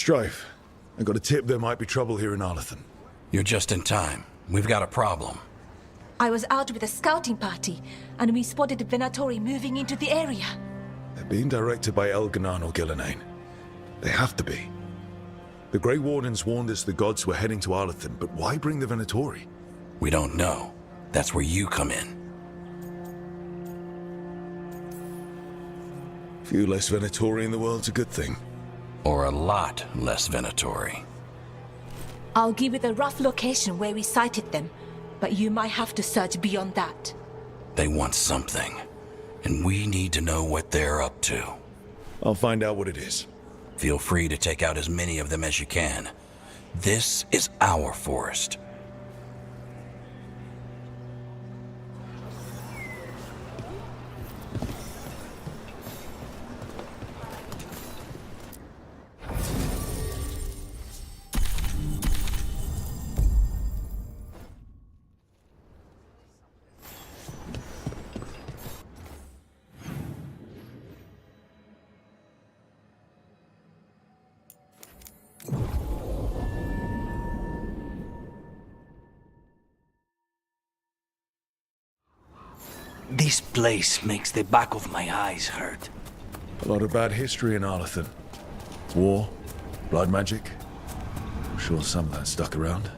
Strife, I got a tip there might be trouble here in Arlathan. You're just in time. We've got a problem. I was out with a scouting party, and we spotted the Venatori moving into the area. They're being directed by Elganan or Gillenane. They have to be. The Grey Wardens warned us the gods were heading to Arlathan, but why bring the Venatori? We don't know. That's where you come in. Few less Venatori in the world's a good thing. Or a lot less Venatori. I'll give you the rough location where we sighted them, but you might have to search beyond that. They want something, and we need to know what they're up to. I'll find out what it is. Feel free to take out as many of them as you can. This is our forest. This place makes the back of my eyes hurt. A lot of bad history in Arlathan. War, blood magic. I'm sure some of that stuck around.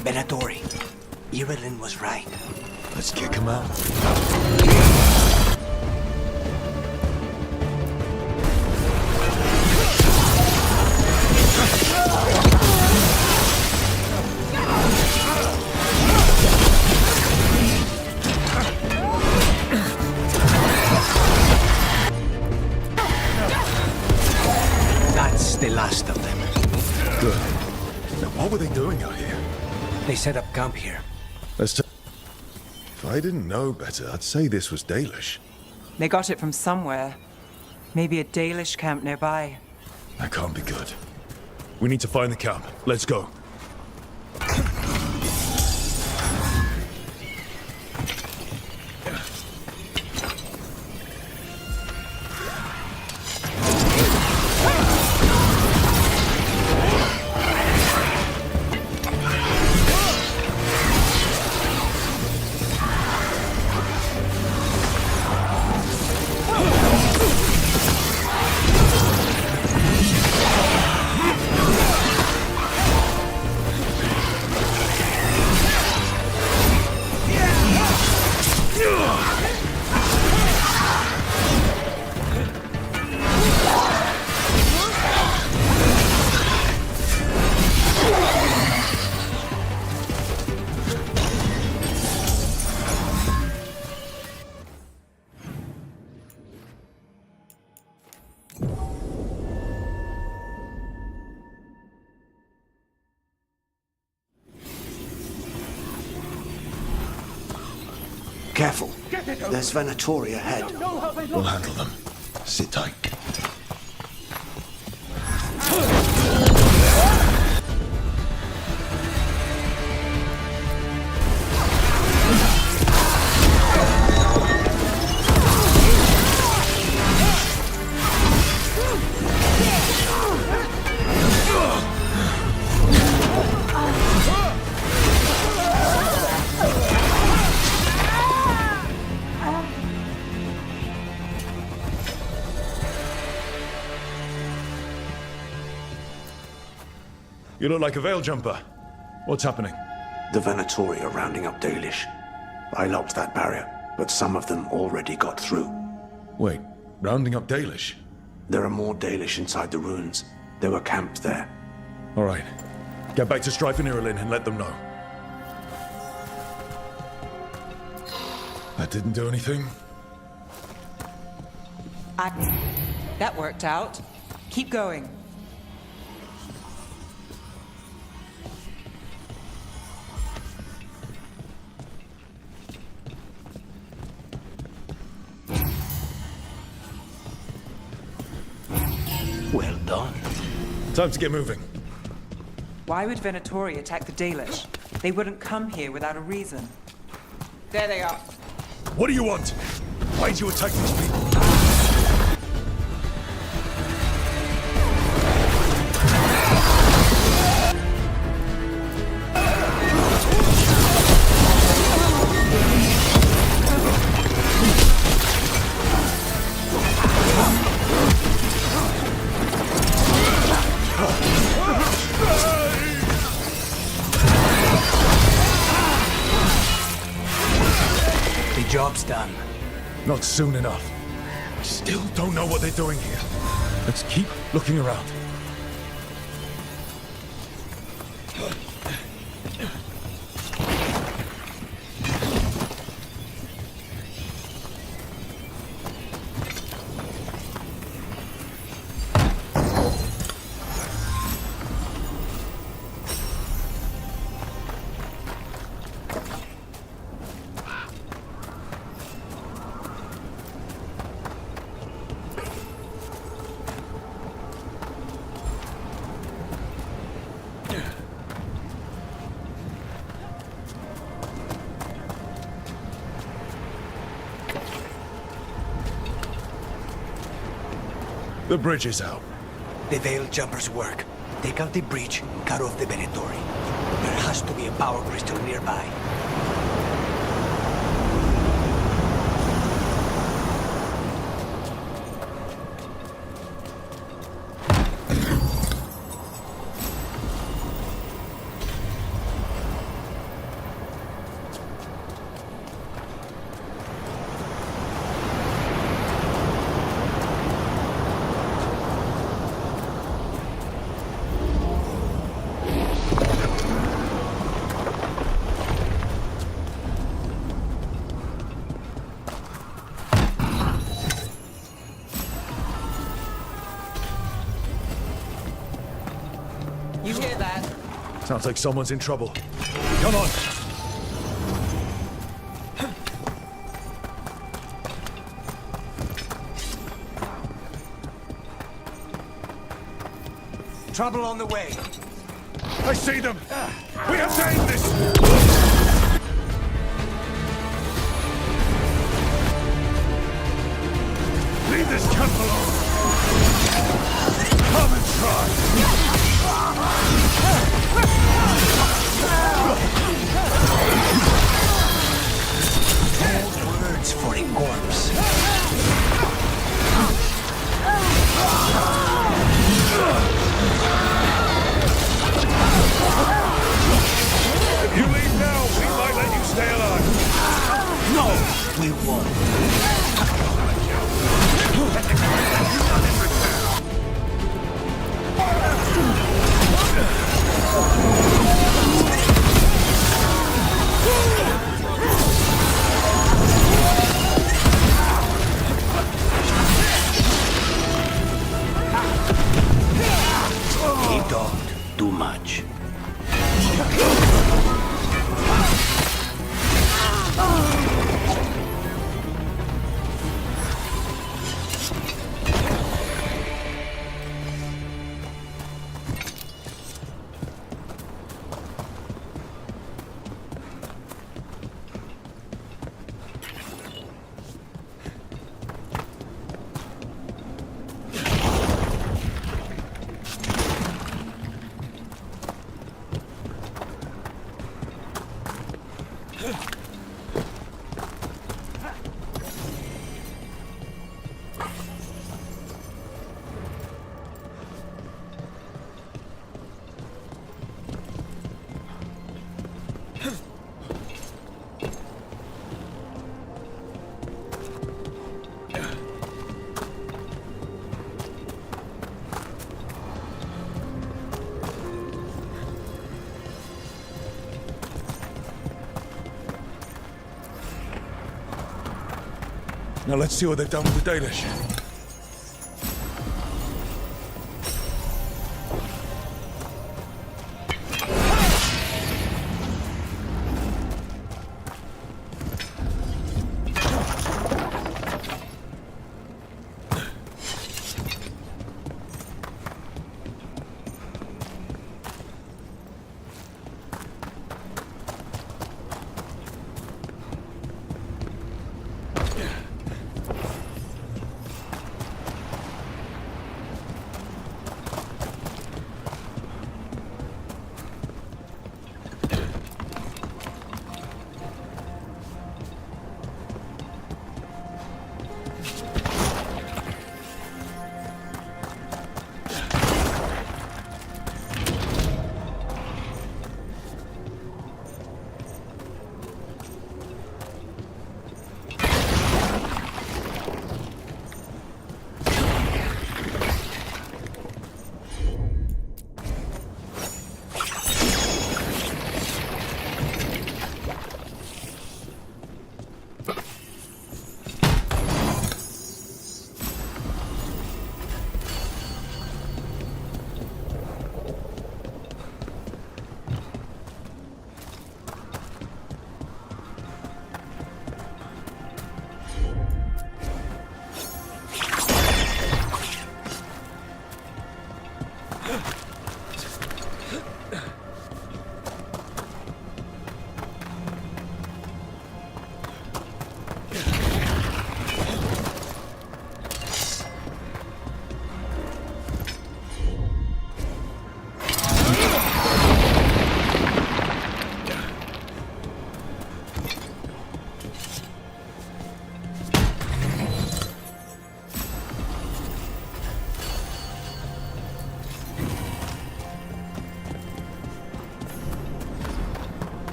Venatori. Irilin was right. Let's kick him out. That's the last of them. Good. Now what were they doing out here? They set up camp here. If I didn't know better, I'd say this was Dalish. They got it from somewhere. Maybe a Dalish camp nearby. That can't be good. We need to find the camp. Let's go. Careful. There's Venatori ahead. We'll handle them. Sit tight. You look like a veil jumper. What's happening? The Venatori are rounding up Dalish. I locked that barrier, but some of them already got through. Wait, rounding up Dalish? There are more Dalish inside the ruins. They were camped there. All right. Get back to Strife and Irilin and let them know. That didn't do anything? That worked out. Keep going. Well done. Time to get moving. Why would Venatori attack the Dalish? They wouldn't come here without a reason. There they are. What do you want? Why'd you attack these people? The job's done. Not soon enough. I still don't know what they're doing here. Let's keep looking around. The bridge is out. The Veil Jumpers work. Take out the breach, cut off the Venatori. There has to be a power crystal nearby. You hear that? Sounds like someone's in trouble. Come on! Trouble on the way. I see them! We have to end this! Leave this camp alone! Come and try! Old words for a corpse. If you leave now, we might let you stay alive. No, we won't. He talked too much. Now let's see what they've done with the Dalish.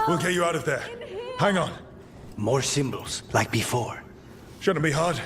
We'll get you out of there. Hang on. More symbols, like before. Shouldn't be hard.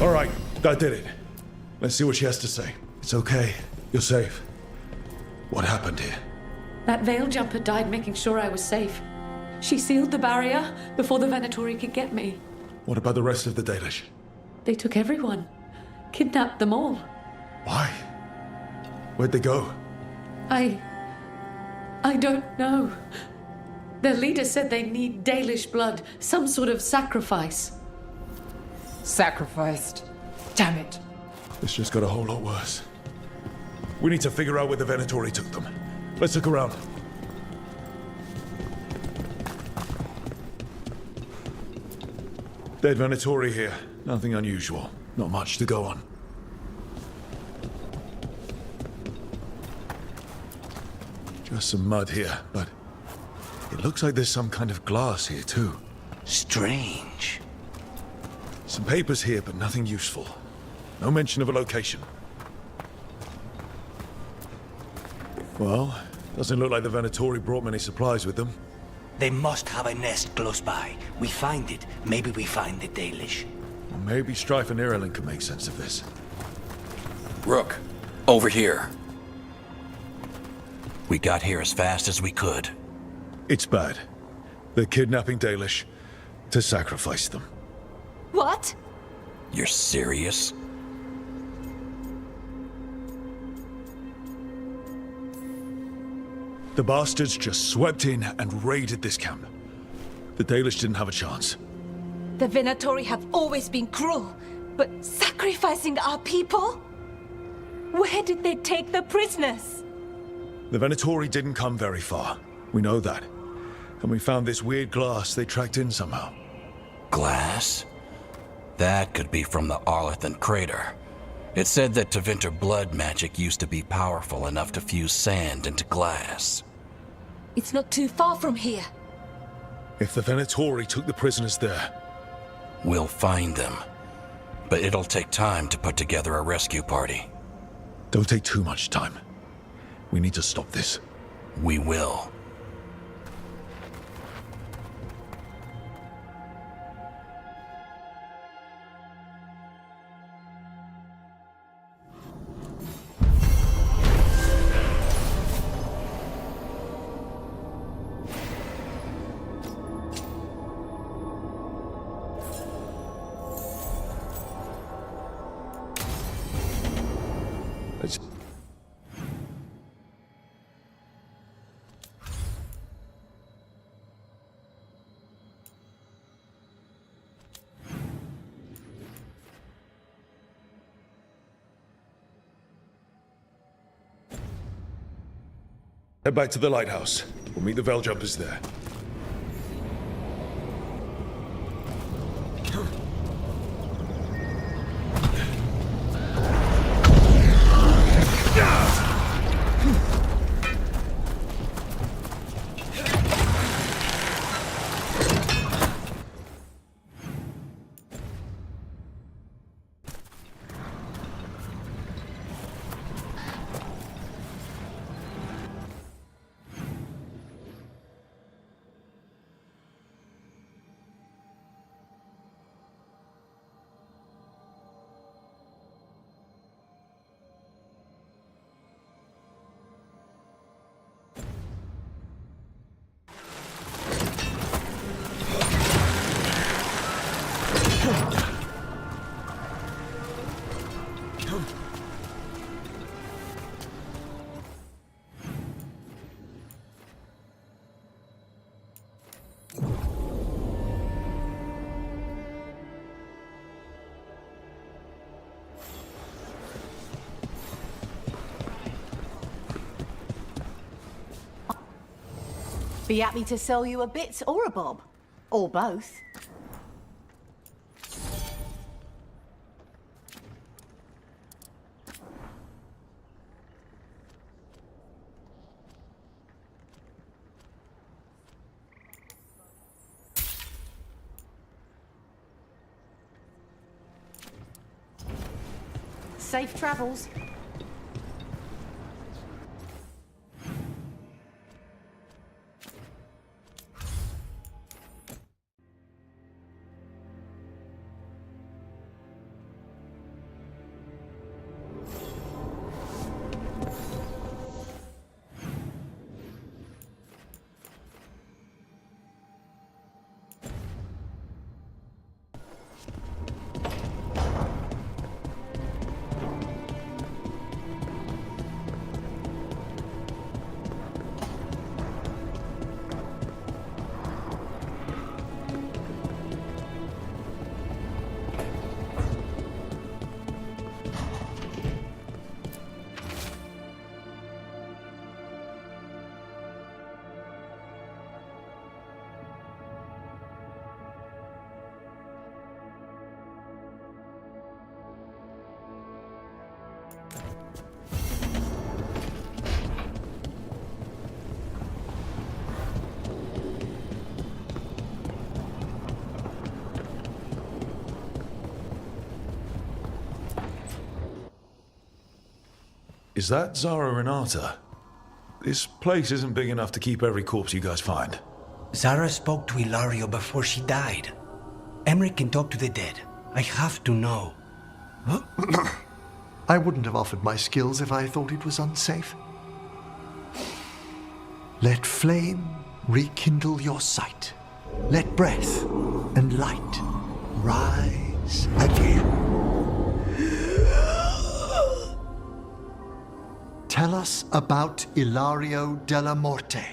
All right, that did it. Let's see what she has to say. It's okay. You're safe. What happened here? That veil jumper died making sure I was safe. She sealed the barrier before the Venatori could get me. What about the rest of the Dalish? They took everyone. Kidnapped them all. Why? Where'd they go? I don't know. Their leader said they need Dalish blood, some sort of sacrifice. Sacrificed. Damn it. This just got a whole lot worse. We need to figure out where the Venatori took them. Let's look around. Dead Venatori here. Nothing unusual. Not much to go on. Just some mud here, but it looks like there's some kind of glass here too. Strange. Some papers here, but nothing useful. No mention of a location. Well, doesn't look like the Venatori brought many supplies with them. They must have a nest close by. We find it, maybe we find the Dalish. Maybe Strife and Ireland can make sense of this. Rook, over here. We got here as fast as we could. It's bad. They're kidnapping Dalish to sacrifice them. What? You're serious? The bastards just swept in and raided this camp. The Dalish didn't have a chance. The Venatori have always been cruel, but sacrificing our people? Where did they take the prisoners? The Venatori didn't come very far. We know that. And we found this weird glass they tracked in somehow. Glass? That could be from the Arlethan crater. It said that Tevinter blood magic used to be powerful enough to fuse sand into glass. It's not too far from here. If the Venatori took the prisoners there, We'll find them. But it'll take time to put together a rescue party. don't take too much time. We need to stop this. We will. Let's... Head back to the lighthouse. We'll meet the Veil Jumpers there. Be happy to sell you a bit or a bob. Or both. Safe travels. Is that Zara Renata? This place isn't big enough to keep every corpse you guys find. Zara spoke to Ilario before she died. Emmerich can talk to the dead. I have to know. I wouldn't have offered my skills if I thought it was unsafe. Let flame rekindle your sight. Let breath and light rise again. Tell us about Ilario della Morte.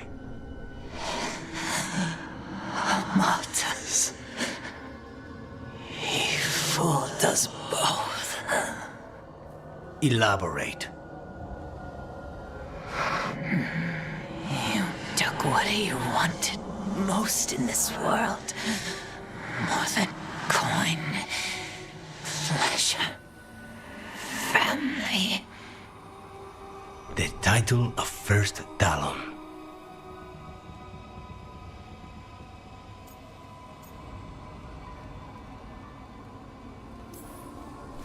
Martyrs. He fooled us both. Elaborate. You took what he wanted most in this world. More than coin, pleasure, family. The title of First Talon.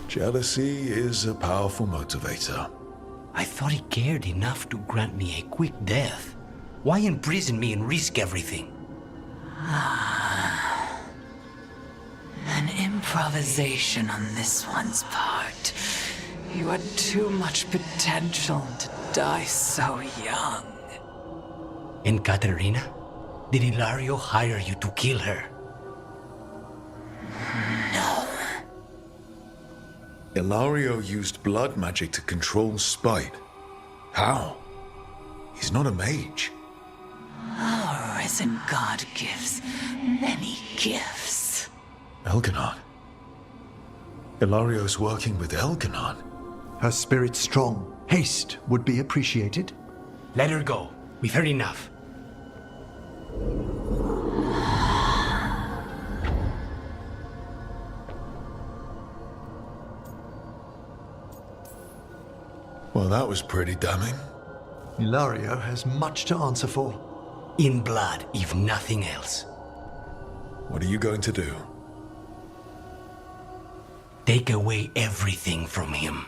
Jealousy is a powerful motivator. I thought he cared enough to grant me a quick death. Why imprison me and risk everything? An improvisation on this one's part. You had too much potential to die so young. And Katerina? Did Ilario hire you to kill her? No. Ilario used blood magic to control spite. How? He's not a mage. Our risen god gives many gifts. Elganon. Ilario's working with Elganon. Her spirit strong. Haste would be appreciated. Let her go. We've heard enough. Well, that was pretty damning. Ilario has much to answer for. In blood, if nothing else. What are you going to do? Take away everything from him.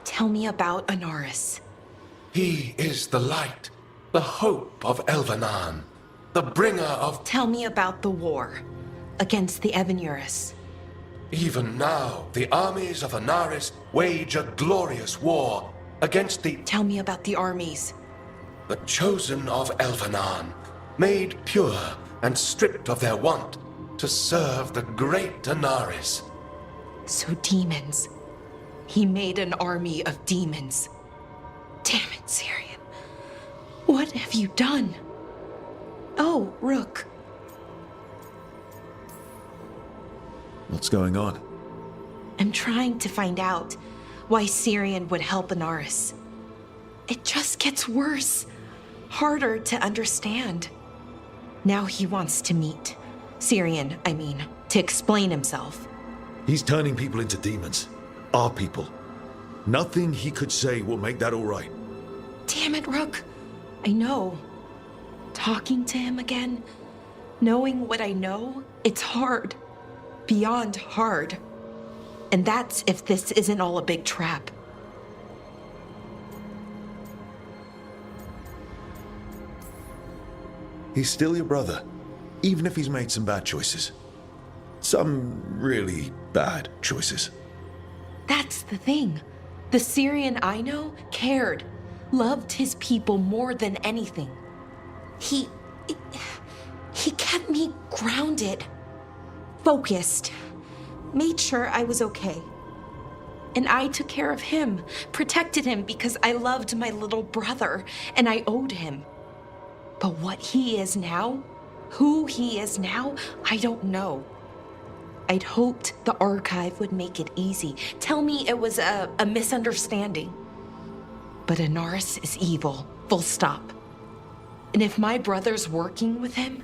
Tell me about Honoris. He is the light, the hope of Elvenan, the bringer of... Tell me about the war against the Evenuris. Even now, the armies of Anaris wage a glorious war against the Tell me about the armies. chosen of Elvenan, made pure and stripped of their want to serve the great Anaris. So demons. He made an army of demons. Damn it, Syrian. What have you done? Oh, Rook. What's going on? I'm trying to find out why Syrian would help Anaris. It just gets worse. Harder to understand. Now he wants to meet. Syrian, I mean, to explain himself. He's turning people into demons. Our people. Nothing he could say will make that all right. Damn it, Rook. I know. Talking to him again, knowing what I know, it's hard. Beyond hard. And that's if this isn't all a big trap. He's still your brother, even if he's made some bad choices. Some really bad choices. That's the thing. The Syrian I know cared, loved his people more than anything. He kept me grounded, focused, made sure I was okay. And I took care of him, protected him because I loved my little brother and I owed him. But what he is now, who he is now, I don't know. I'd hoped the archive would make it easy. Tell me it was a misunderstanding. But Anaris is evil, full stop. And if my brother's working with him...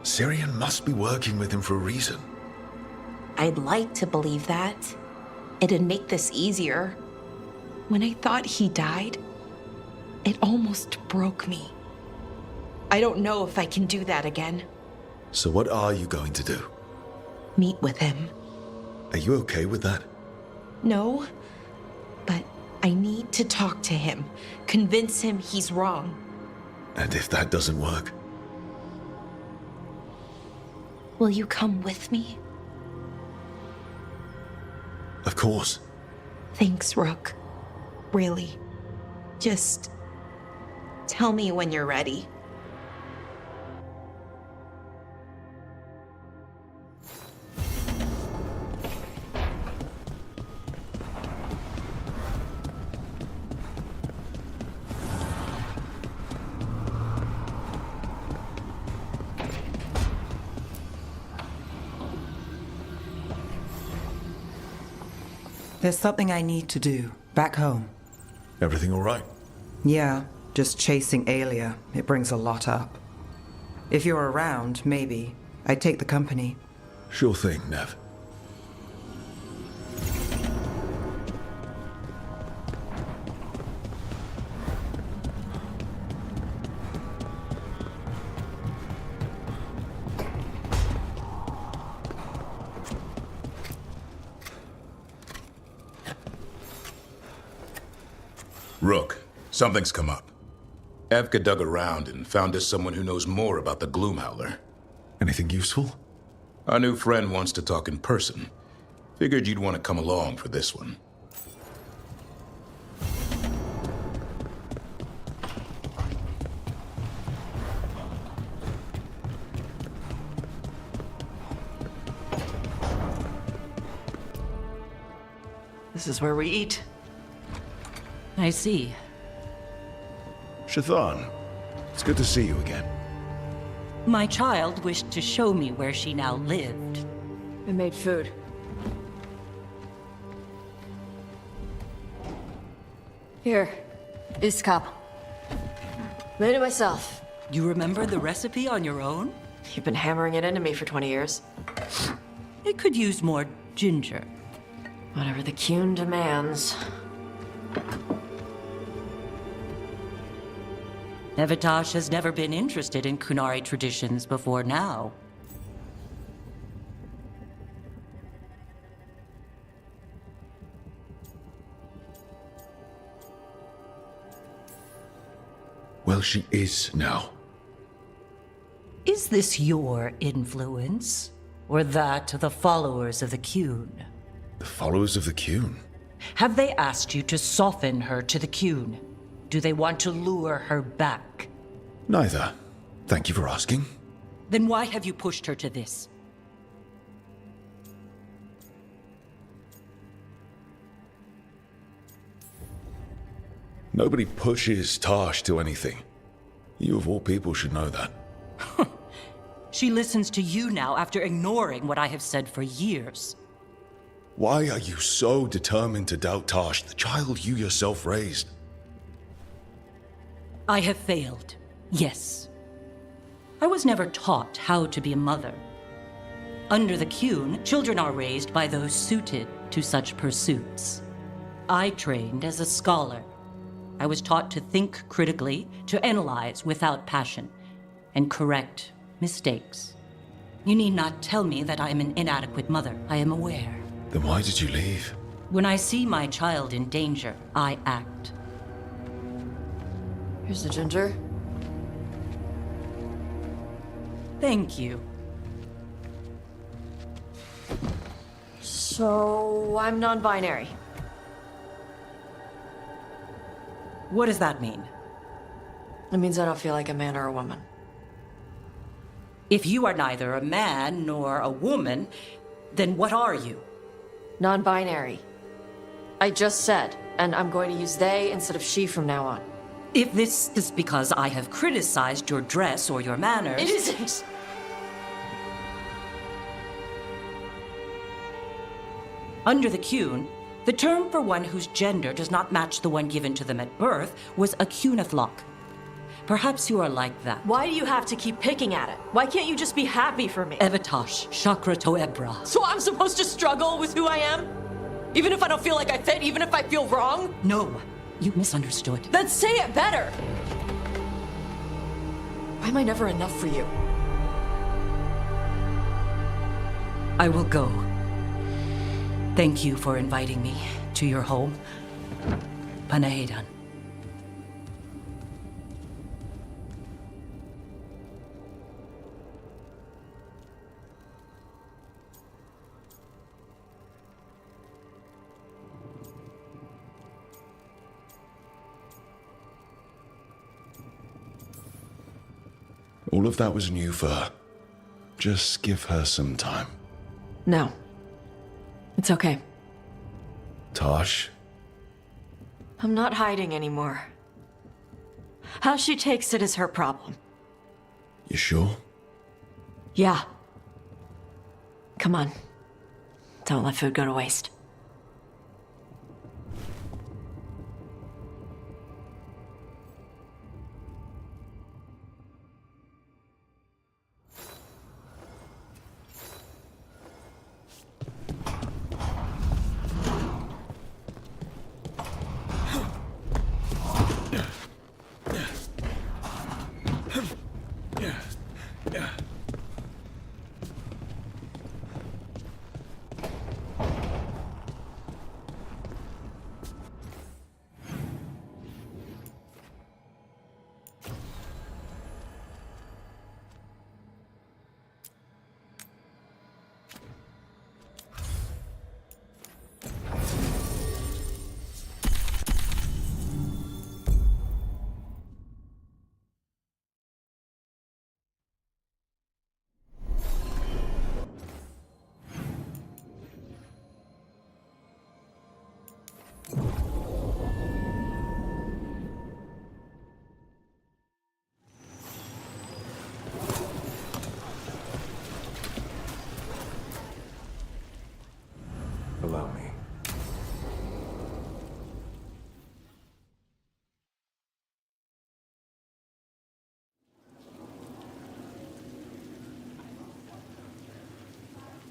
Syrian must be working with him for a reason. I'd like to believe that. It'd make this easier. When I thought he died, it almost broke me. I don't know if I can do that again. So what are you going to do? Meet with him. Are you okay with that? No, but I need to talk to him, convince him he's wrong. And if that doesn't work? Will you come with me? Of course. Thanks, Rook. Really. Just tell me when you're ready. There's something I need to do back home. Everything all right? Yeah, just chasing Aelia. It brings a lot up. If you're around, maybe. I'd take the company. Sure thing, Nev. Rook, something's come up. Evka dug around and found us someone who knows more about the Gloomhowler. Anything useful? Our new friend wants to talk in person. Figured you'd want to come along for this one. This is where we eat. I see. Shathan, it's good to see you again. My child wished to show me where she now lived. I made food. Here, this cup. Made it myself. You remember the recipe on your own? You've been hammering it into me for 20 years. It could use more ginger. Whatever the Qun demands. Nevitash has never been interested in Kunari traditions before now. Well, she is now. Is this your influence, or that of the followers of the Qun? The followers of the Qun? Have they asked you to soften her to the Qun? Do they want to lure her back? Neither. Thank you for asking. Then why have you pushed her to this? Nobody pushes Tash to anything. You of all people should know that. She listens to you now after ignoring what I have said for years. Why are you so determined to doubt Tash, the child you yourself raised? I have failed, yes. I was never taught how to be a mother. Under the Qun, children are raised by those suited to such pursuits. I trained as a scholar. I was taught to think critically, to analyze without passion, and correct mistakes. You need not tell me that I am an inadequate mother. I am aware. Then why did you leave? When I see my child in danger, I act. Here's the ginger. Thank you. So, I'm non-binary. What does that mean? It means I don't feel like a man or a woman. If you are neither a man nor a woman, then what are you? Non-binary. I just said, and I'm going to use they instead of she from now on. If this is because I have criticized your dress or your manners... It isn't! Under the Qun, the term for one whose gender does not match the one given to them at birth was a Qunathlok. Perhaps you are like that. Why do you have to keep picking at it? Why can't you just be happy for me? Evatash, Chakra Toebra. So I'm supposed to struggle with who I am? Even if I don't feel like I fit, even if I feel wrong? No, you misunderstood. Then say it better! Why am I never enough for you? I will go. Thank you for inviting me to your home. Panahedan. All of that was new for her. Just give her some time. No. It's okay. Tash? I'm not hiding anymore. How she takes it is her problem. You sure? Yeah. Come on. Don't let food go to waste. Allow me.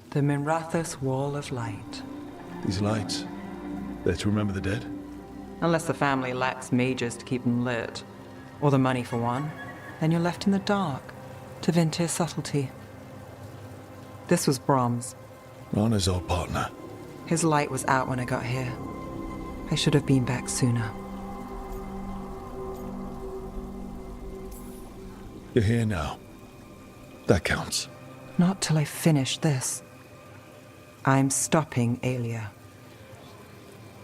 The Minrathous Wall of Light. These lights, they're to remember the dead? Unless the family lacks mages to keep them lit, or the money for one, then you're left in the dark to Vintir's subtlety. This was Brahms. Rana's old partner. His light was out when I got here. I should have been back sooner. You're here now. That counts. Not till I finish this. I'm stopping Aelia.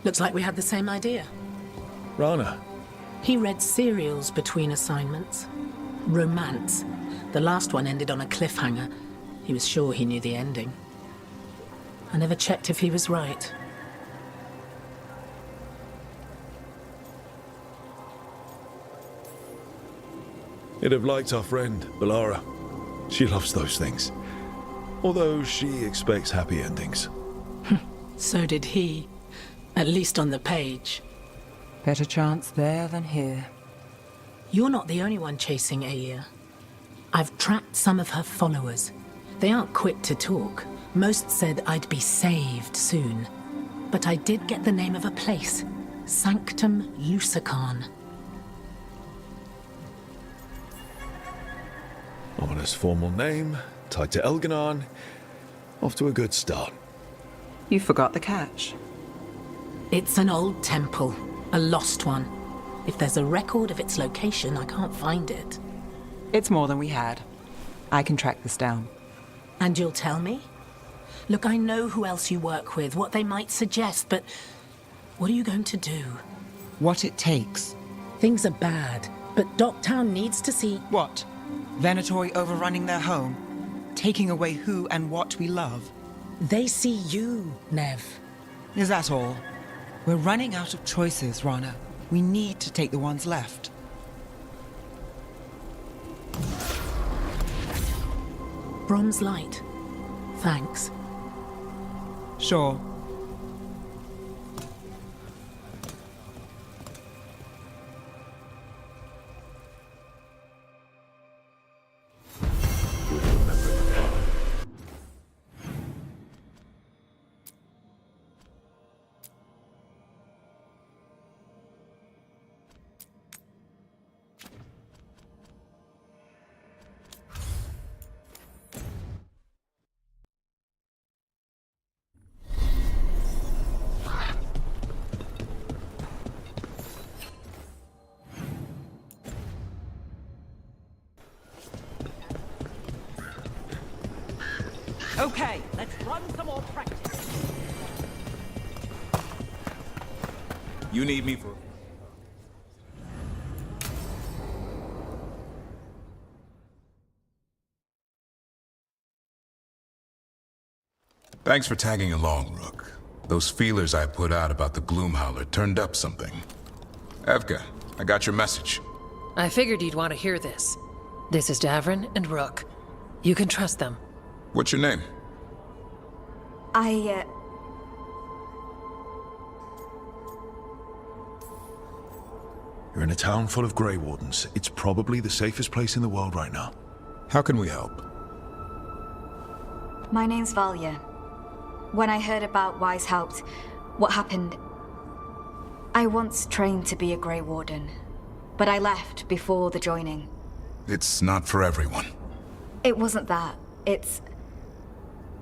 Looks like we had the same idea. Rana. He read serials between assignments. Romance. The last one ended on a cliffhanger. He was sure he knew the ending. I never checked if he was right. You'd have liked our friend, Valara. She loves those things. Although she expects happy endings. So did he. At least on the page. Better chance there than here. You're not the only one chasing Aelia. I've tracked some of her followers. They aren't quick to talk. Most said I'd be saved soon. But I did get the name of a place. Sanctum Lucican. Ominous formal name, tied to Elganon. Off to a good start. You forgot the catch. It's an old temple. A lost one. If there's a record of its location, I can't find it. It's more than we had. I can track this down. And you'll tell me? Look, I know who else you work with, what they might suggest, but what are you going to do? What it takes. Things are bad, but Docktown needs to see... What? Venatori overrunning their home? Taking away who and what we love? They see you, Nev. Is that all? We're running out of choices, Rana. We need to take the ones left. Brom's light. Thanks. Sure. Okay, let's run some more practice. You need me for... Thanks for tagging along, Rook. Those feelers I put out about the Gloomhowler turned up something. Evka, I got your message. I figured you'd want to hear this. This is Davrin and Rook. You can trust them. What's your name? You're in a town full of Grey Wardens. It's probably the safest place in the world right now. How can we help? My name's Valya. When I heard about Wise Helped, what happened... I once trained to be a Grey Warden, but I left before the joining. It's not for everyone. It wasn't that. It's...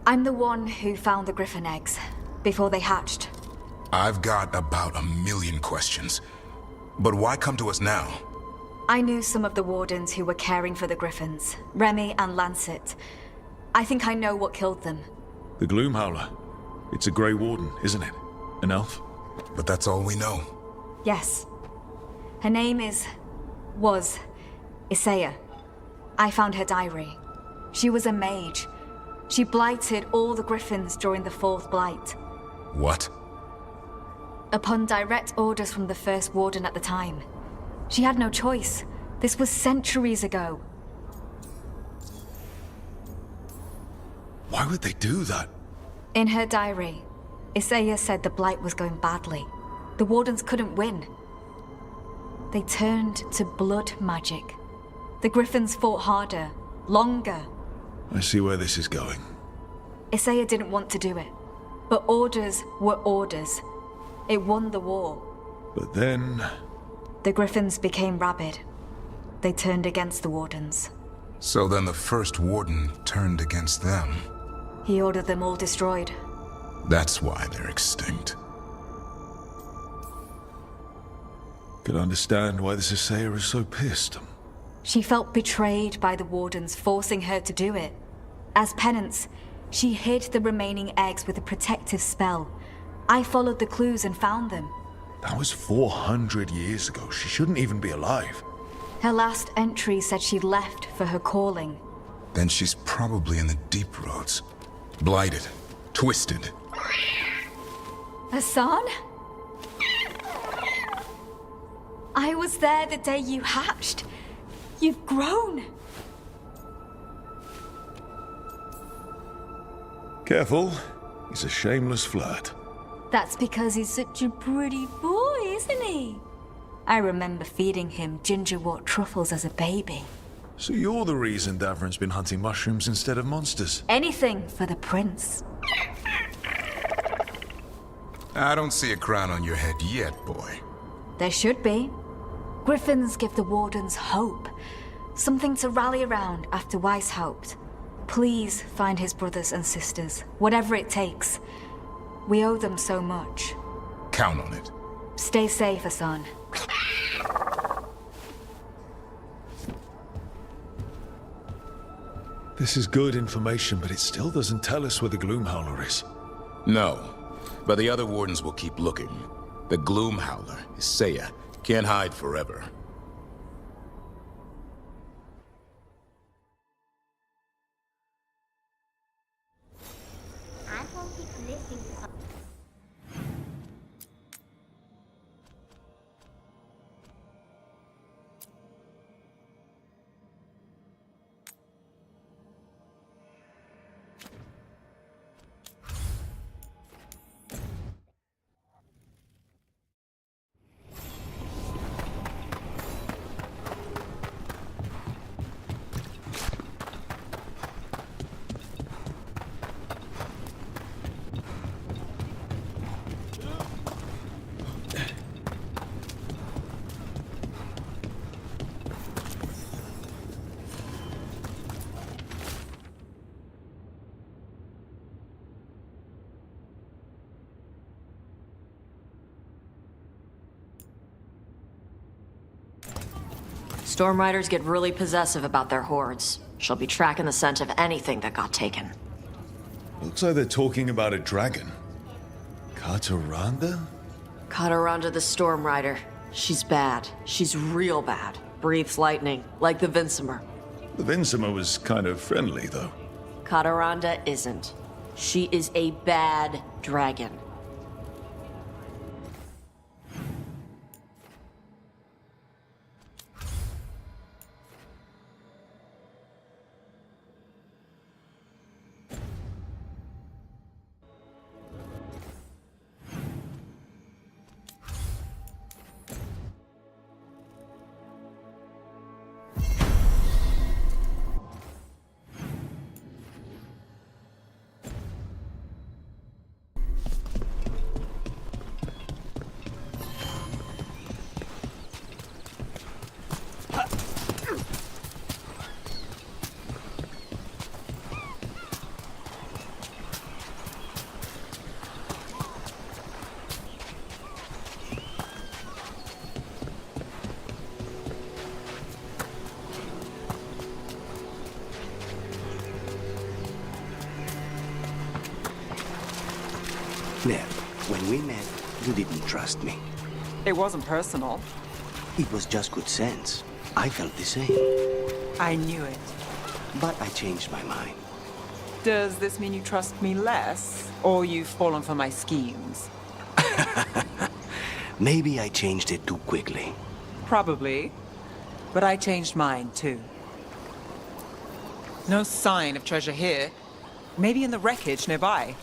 I'm the one who found the Griffin eggs, before they hatched. I've got about 1,000,000 questions. But why come to us now? I knew some of the Wardens who were caring for the Griffins, Remy and Lancet. I think I know what killed them. The Gloomhowler. It's a Grey Warden, isn't it? An elf? But that's all we know. Yes. Her name was Isaiah. I found her diary. She was a mage. She blighted all the Griffins during the Fourth Blight. What? Upon direct orders from the First Warden at the time. She had no choice. This was centuries ago. Why would they do that? In her diary, Isaiah said the Blight was going badly. The Wardens couldn't win. They turned to blood magic. The Griffins fought harder, longer. I see where this is going. Isaiah didn't want to do it, but orders were orders. It won the war. But then... The Griffins became rabid. They turned against the Wardens. So then the First Warden turned against them. He ordered them all destroyed. That's why they're extinct. Could understand why this Isaiah is so pissed. She felt betrayed by the Wardens, forcing her to do it. As penance, she hid the remaining eggs with a protective spell. I followed the clues and found them. That was 400 years ago. She shouldn't even be alive. Her last entry said she'd left for her calling. Then she's probably in the deep roads. Blighted. Twisted. Hassan? I was there the day you hatched. You've grown. Careful. He's a shameless flirt. That's because he's such a pretty boy, isn't he? I remember feeding him gingerwort truffles as a baby. So you're the reason Davrin's been hunting mushrooms instead of monsters? Anything for the prince. I don't see a crown on your head yet, boy. There should be. Griffins give the Wardens hope. Something to rally around after Weishaupt. Please find his brothers and sisters, whatever it takes. We owe them so much. Count on it. Stay safe, Hassan. This is good information, but it still doesn't tell us where the Gloomhowler is. No, but the other wardens will keep looking. The Gloomhowler is Seiya. Can't hide forever. Storm Riders get really possessive about their hordes. She'll be tracking the scent of anything that got taken. Looks like they're talking about a dragon. Kataranda? Kataranda the Storm Rider. She's bad. She's real bad. Breathes lightning, like the Vinsimer. The Vinsimer was kind of friendly, though. Kataranda isn't. She is a bad dragon. Nev, when we met, you didn't trust me. It wasn't personal. It was just good sense. I felt the same. I knew it. But I changed my mind. Does this mean you trust me less, or you've fallen for my schemes? Maybe I changed it too quickly. Probably. But I changed mine, too. No sign of treasure here. Maybe in the wreckage nearby.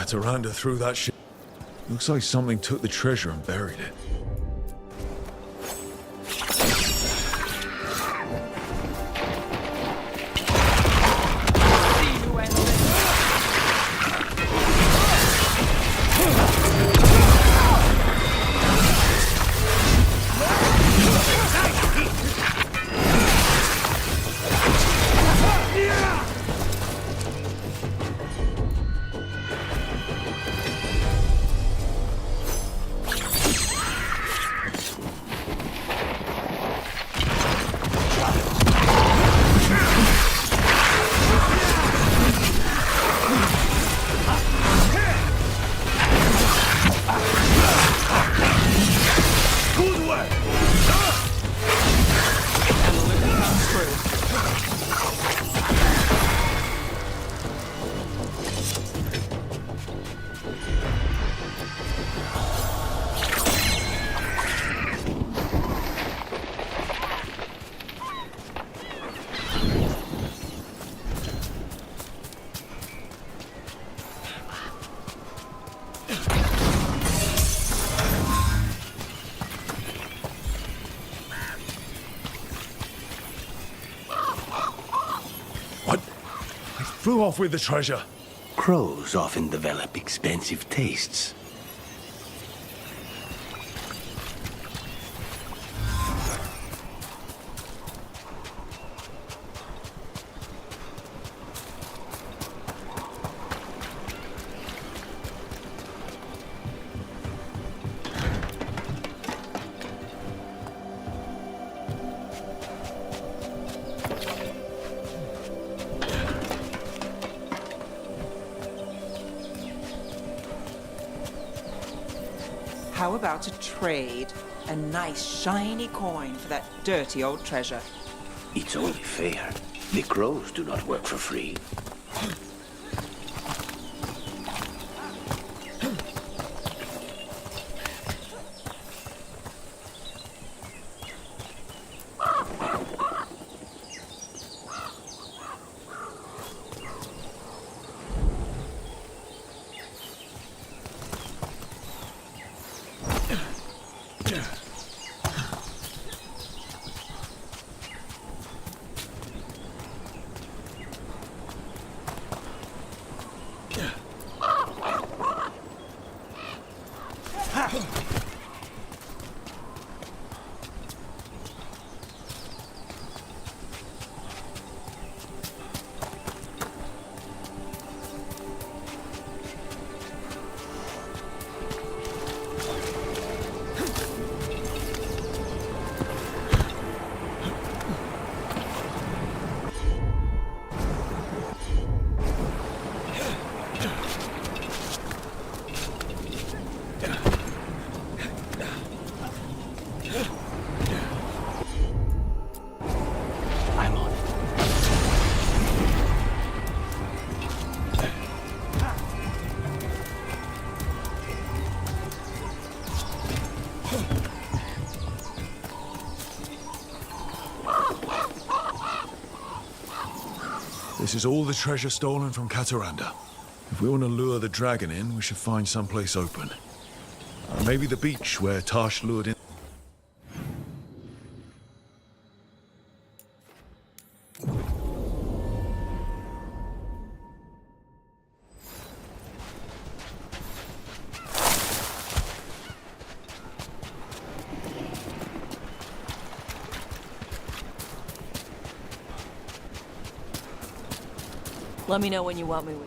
Cataranda threw that shit. Looks like something took the treasure and buried it. Flew off with the treasure. Crows often develop expensive tastes. How about a trade? A nice shiny coin for that dirty old treasure. It's only fair. The crows do not work for free. This is all the treasure stolen from Cataranda. If we want to lure the dragon in, we should find someplace open. Maybe the beach where Tash lured in. Let me know when you want me with.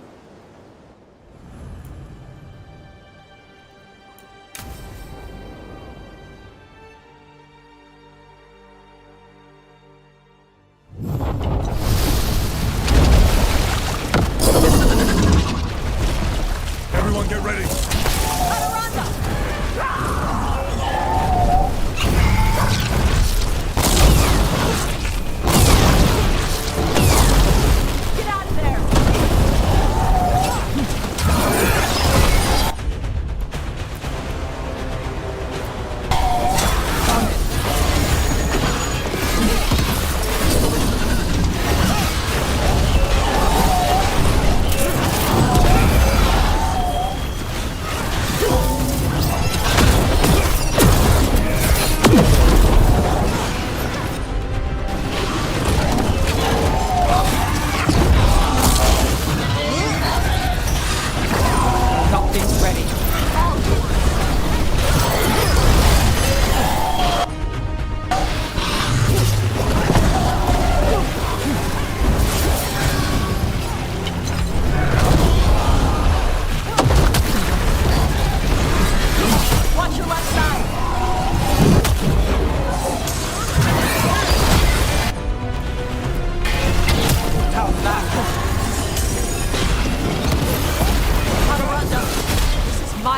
Everyone get ready.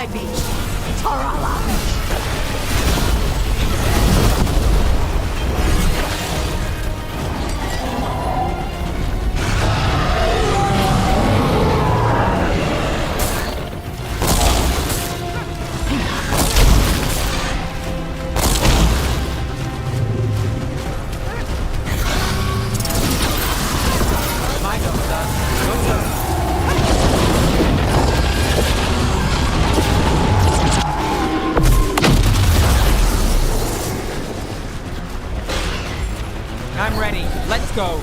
my beach. Tarala! I'm ready. Let's go.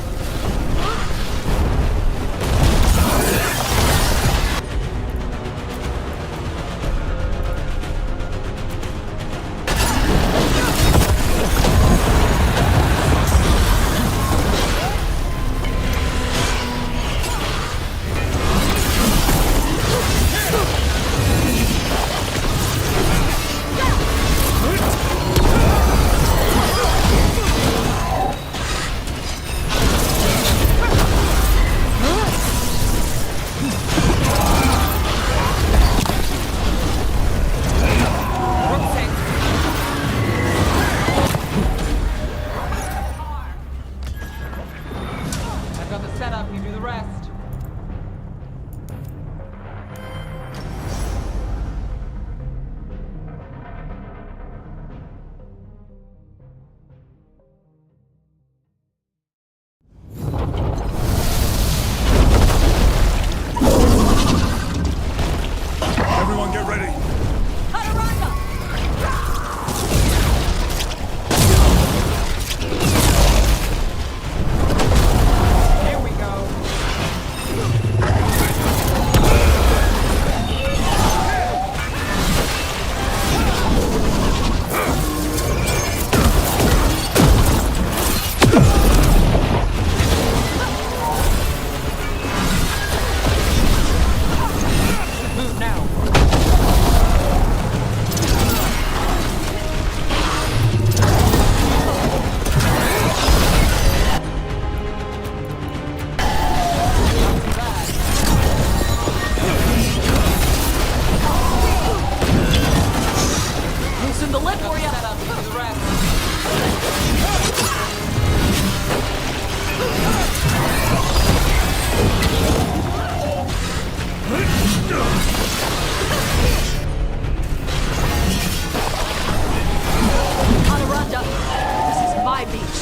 Everyone get ready. Here we go. Move now. Loosen the lip for you. Anaranda, this is my beach.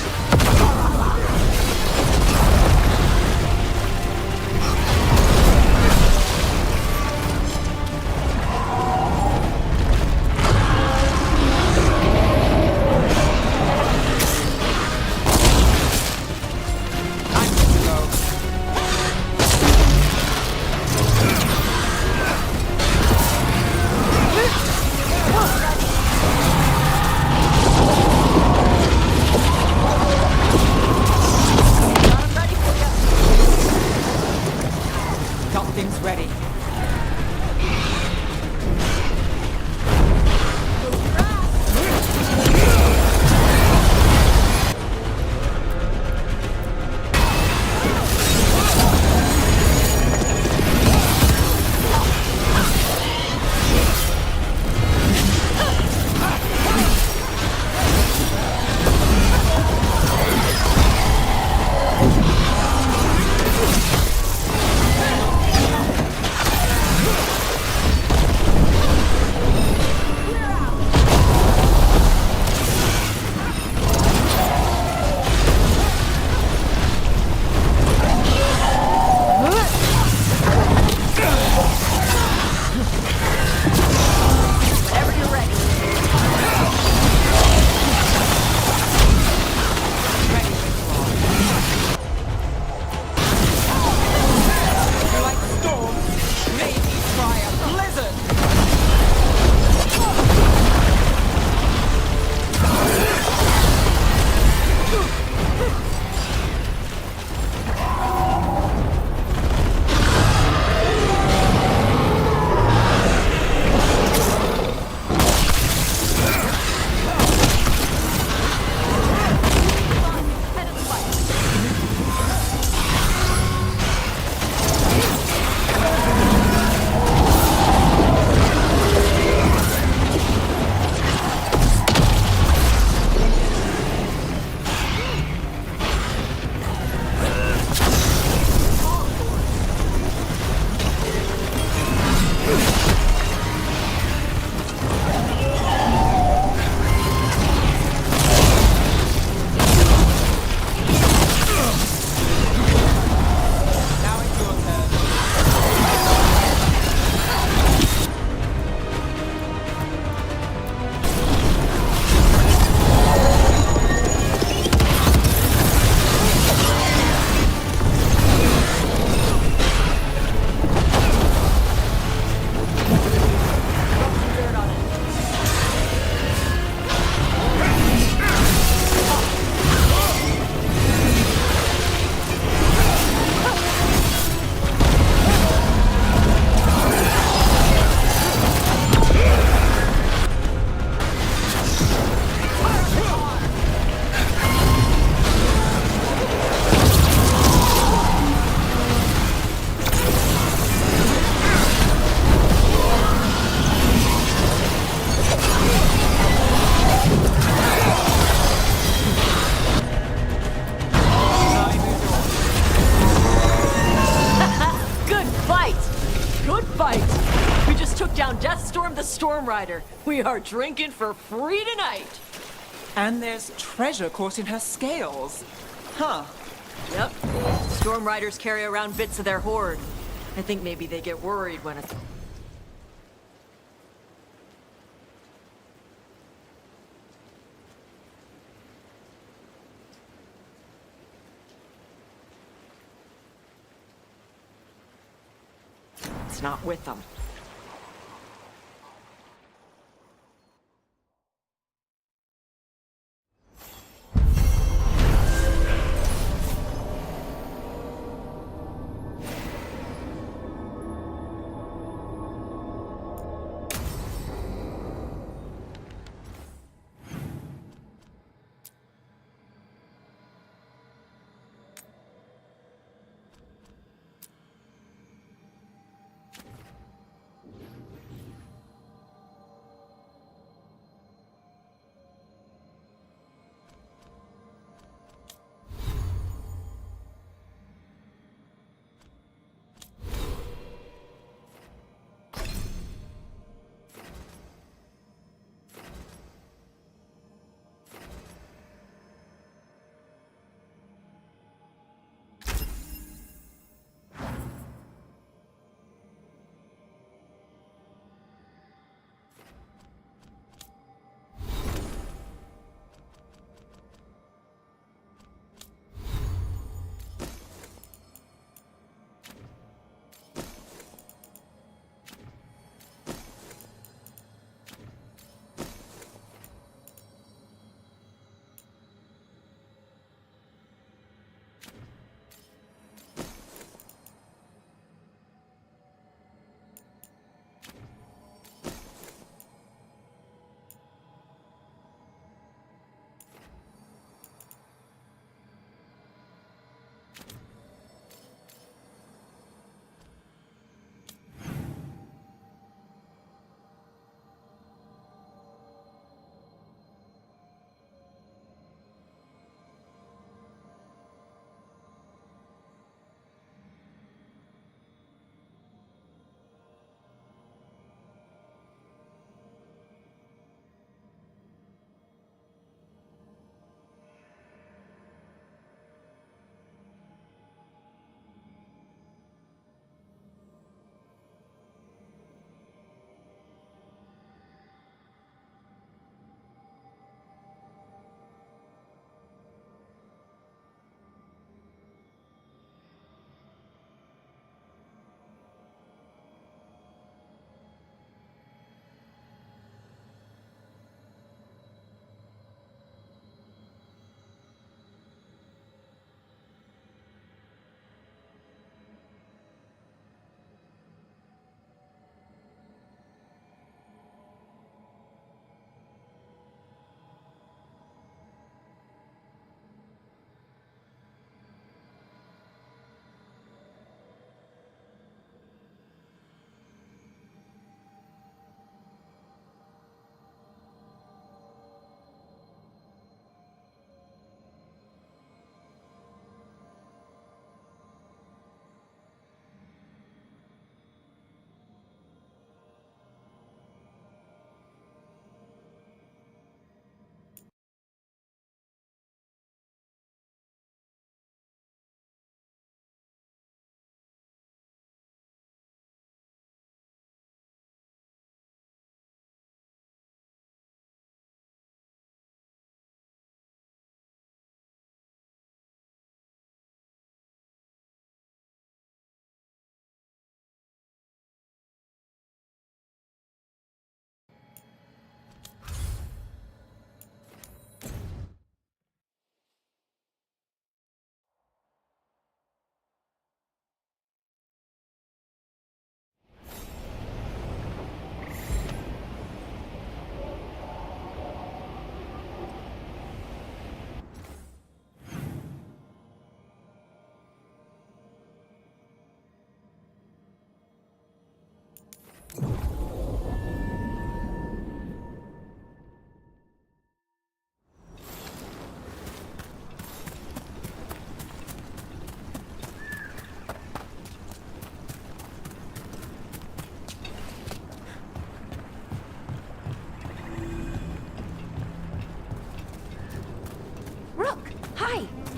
Got things ready. Storm Rider. We are drinking for free tonight. And there's treasure caught in her scales. Huh. Yep. Storm Riders carry around bits of their hoard. I think maybe they get worried when it's... It's not with them.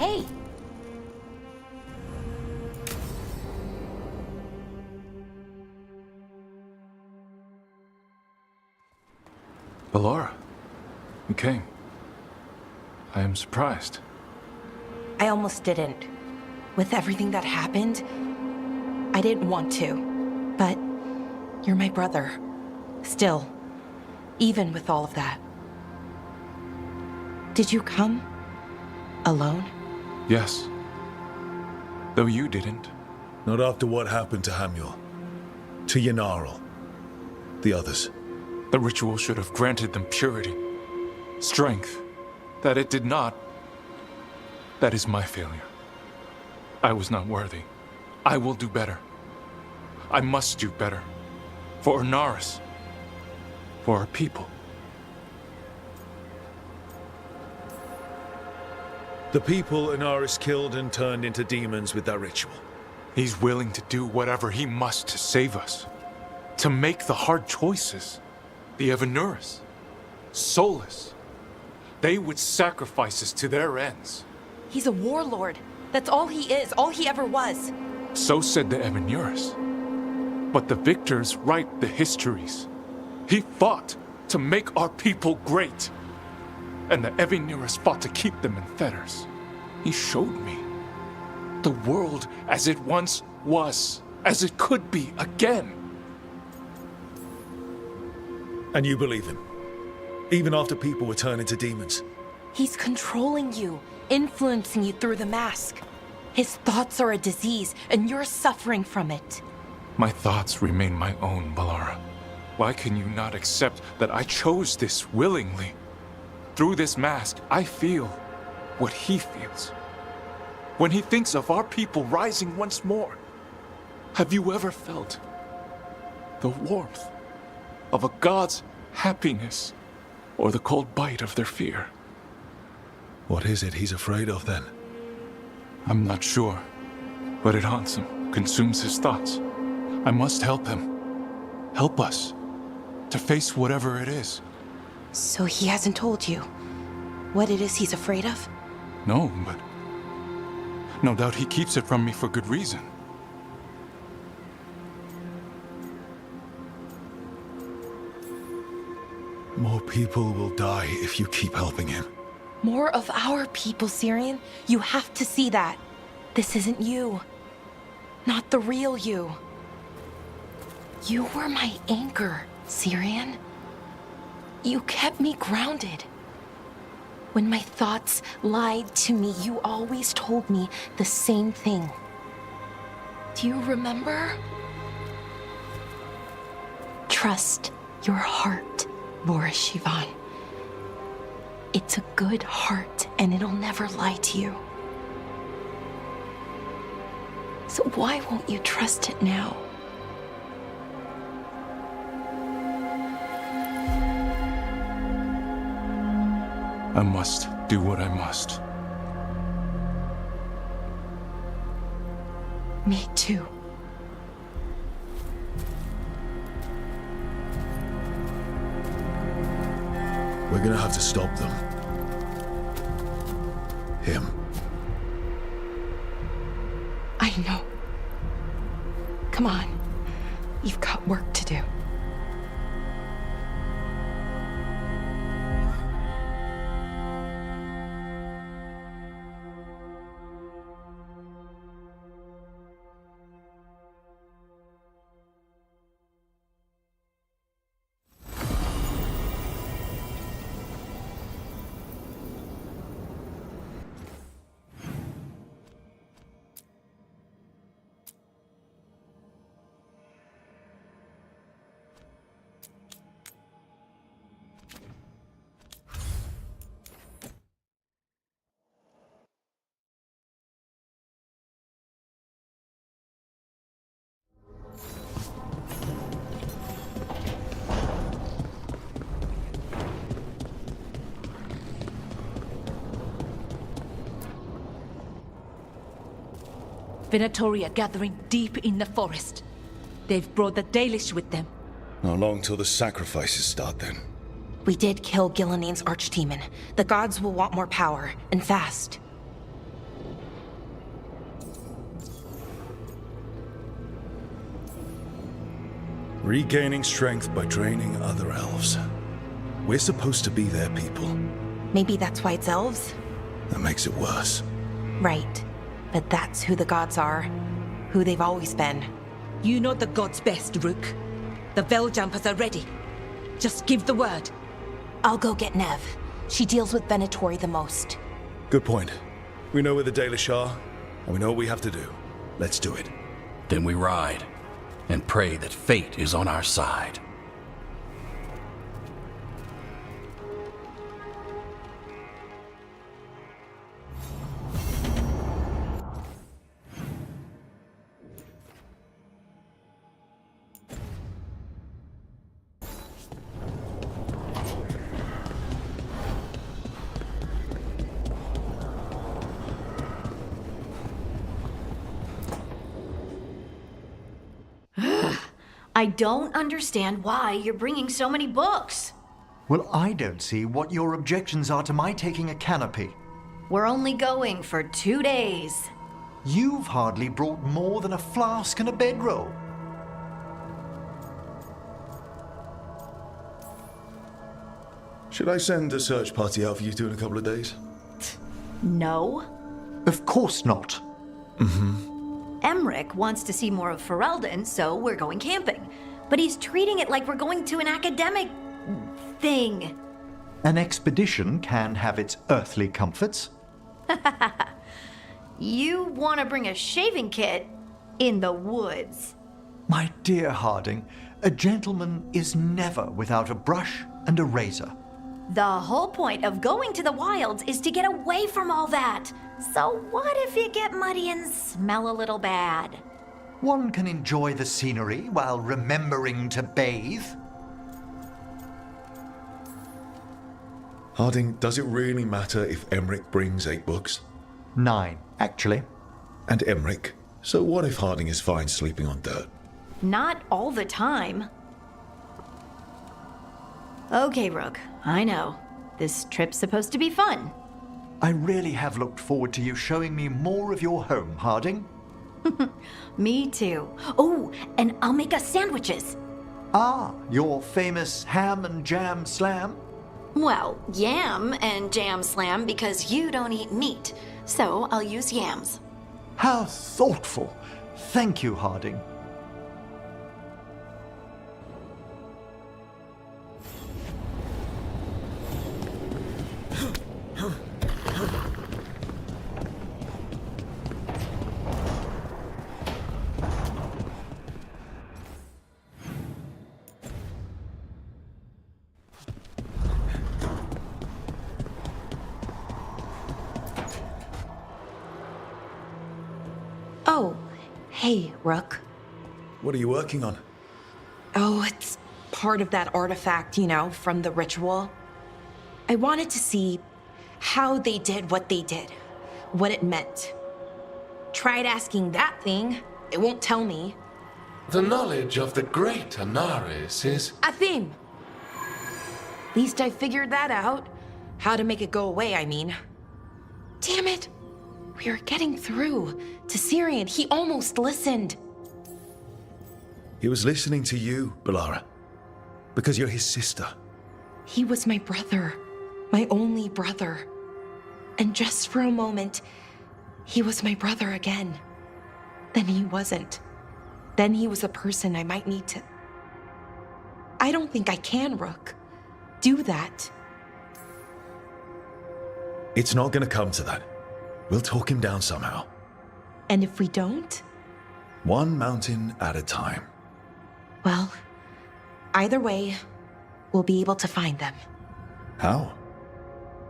Hey! Ballora, you came. I am surprised. I almost didn't. With everything that happened, I didn't want to. But you're my brother. Still, even with all of that. Did you come? Alone? Yes. Though you didn't. Not after what happened to Hamuel. To Ynnarl. The others. The ritual should have granted them purity. Strength. That it did not. That is my failure. I was not worthy. I will do better. I must do better. For Inaris. For our people. The people Inaris killed and turned into demons with that ritual. He's willing to do whatever he must to save us. To make the hard choices. The Evanuris. Soulless. They would sacrifice us to their ends. He's a warlord. That's all he is, all he ever was. So said the Evanuris. But the victors write the histories. He fought to make our people great. And the Evanuris fought to keep them in fetters. He showed me the world as it once was, as it could be again. And you believe him? Even after people were turned into demons? He's controlling you, influencing you through the mask. His thoughts are a disease, and you're suffering from it. My thoughts remain my own, Ballora. Why can you not accept that I chose this willingly? Through this mask, I feel what he feels. When he thinks of our people rising once more, have you ever felt the warmth of a god's happiness or the cold bite of their fear? What is it he's afraid of then? I'm not sure, but it haunts him, consumes his thoughts. I must help him. Help us to face whatever it is. So he hasn't told you what it is he's afraid of? No, but no doubt he keeps it from me for good reason. More people will die if you keep helping him. More of our people, Syrian. You have to see that. This isn't you. Not the real you. You were my anchor, Syrian. You kept me grounded. When my thoughts lied to me, you always told me the same thing. Do you remember? Trust your heart, Boris Shivan. It's a good heart, and it'll never lie to you. So why won't you trust it now? I must do what I must. Me too. We're gonna have to stop them. Him. I know. Come on. You've got work to do. Venatori are gathering deep in the forest. They've brought the Dalish with them. Not long till the sacrifices start then. We did kill Gillening's archdemon. The gods will want more power, and fast. Regaining strength by training other elves. We're supposed to be their people. Maybe that's why it's elves? That makes it worse. Right. But that's who the gods are. Who they've always been. You know the gods best, Rook. The Veiljumpers are ready. Just give the word. I'll go get Nev. She deals with Venatori the most. Good point. We know where the Dalish are, and we know what we have to do. Let's do it. Then we ride, and pray that fate is on our side. I don't understand why you're bringing so many books. Well, I don't see what your objections are to my taking a canopy. We're only going for 2 days. You've hardly brought more than a flask and a bedroll. Should I send a search party out for you two in a couple of days? No. Of course not. Emmerich wants to see more of Ferelden, so we're going camping. But he's treating it like we're going to an academic thing. An expedition can have its earthly comforts. You want to bring a shaving kit in the woods. My dear Harding, a gentleman is never without a brush and a razor. The whole point of going to the wilds is to get away from all that. So what if you get muddy and smell a little bad? One can enjoy the scenery while remembering to bathe. Harding, does it really matter if Emmerich brings 8 books? 9, actually. And Emmerich? So what if Harding is fine sleeping on dirt? Not all the time. Okay, Rook, I know. This trip's supposed to be fun. I really have looked forward to you showing me more of your home, Harding. Me too. Oh, and I'll make us sandwiches. Ah, your famous ham and jam slam? Well, yam and jam slam because you don't eat meat. So I'll use yams. How thoughtful. Thank you, Harding. Oh, hey, Rook. What are you working on? Oh, it's part of that artifact, you know, from the ritual. I wanted to see how they did what they did, what it meant. Tried asking that thing, it won't tell me. The knowledge of the great Anaris is... A theme. At least I figured that out. How to make it go away, I mean. Damn it. We were getting through to Syrian. He almost listened. He was listening to you, Balara. Because you're his sister. He was my brother. My only brother. And just for a moment, he was my brother again. Then he wasn't. Then he was a person I might need to... I don't think I can, Rook. Do that. It's not gonna come to that. We'll talk him down somehow. And if we don't? One mountain at a time. Well, either way, we'll be able to find them. How?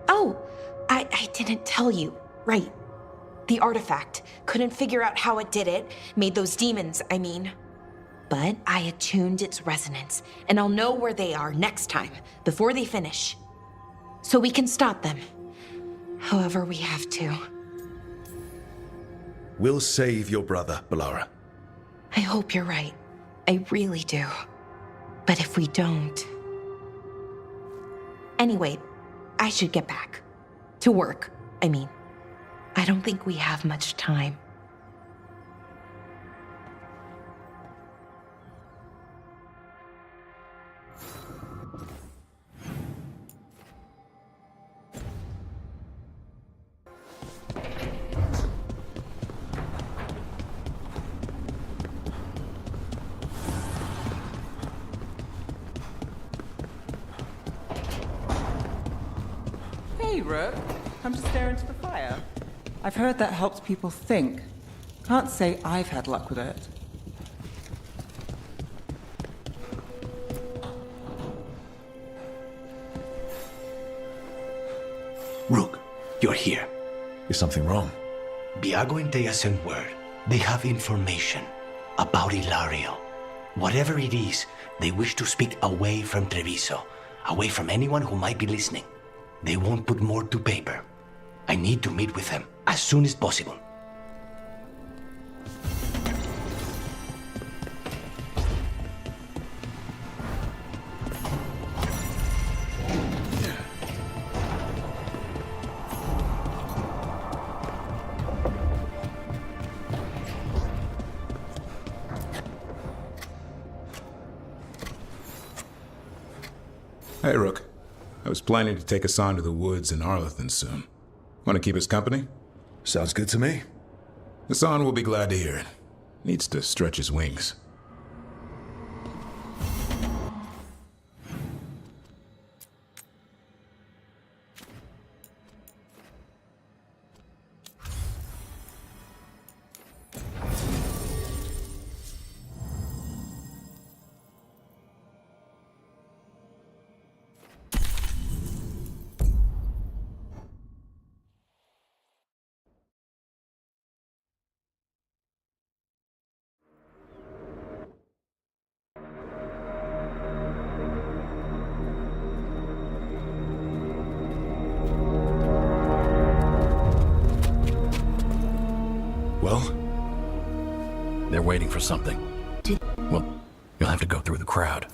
Oh, I didn't tell you. Right. The artifact. Couldn't figure out how it did it. Made those demons, I mean. But I attuned its resonance, and I'll know where they are next time, before they finish. So we can stop them. However we have to. We'll save your brother, Balara. I hope you're right. I really do. But if we don't... Anyway, I should get back. To work, I mean. I don't think we have much time. Rook. Come to stare into the fire. I've heard that helps people think. Can't say I've had luck with it. Rook, you're here. Is something wrong? Viago and Thea sent word. They have information about Ilario. Whatever it is, they wish to speak away from Treviso, away from anyone who might be listening. They won't put more to paper. I need to meet with them as soon as possible. Hey, Rook. I was planning to take Hassan to the woods in Arlington soon. Want to keep us company? Sounds good to me. Hassan will be glad to hear it. Needs to stretch his wings. Well? They're waiting for something. Well, you'll have to go through the crowd.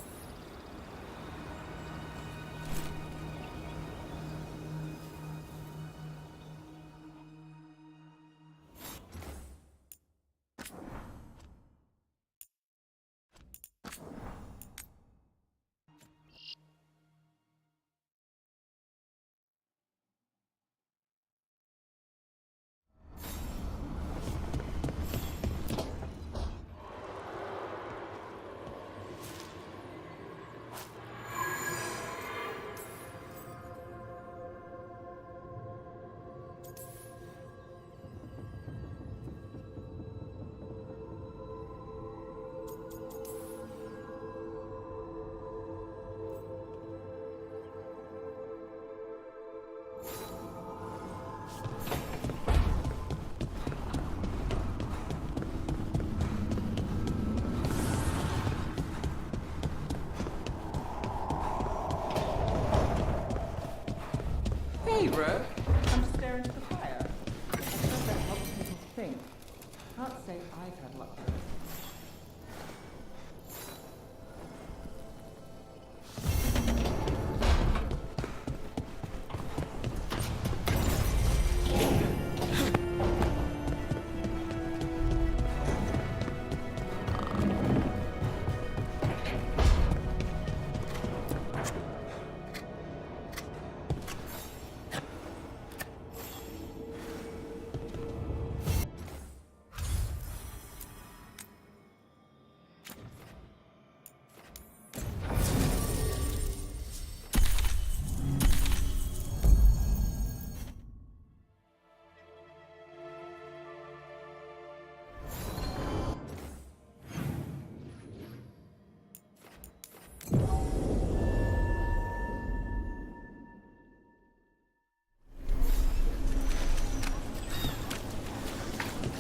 Hey, Rook. Come to stare into the fire. I've heard that helps people think. Can't say I've had luck with it.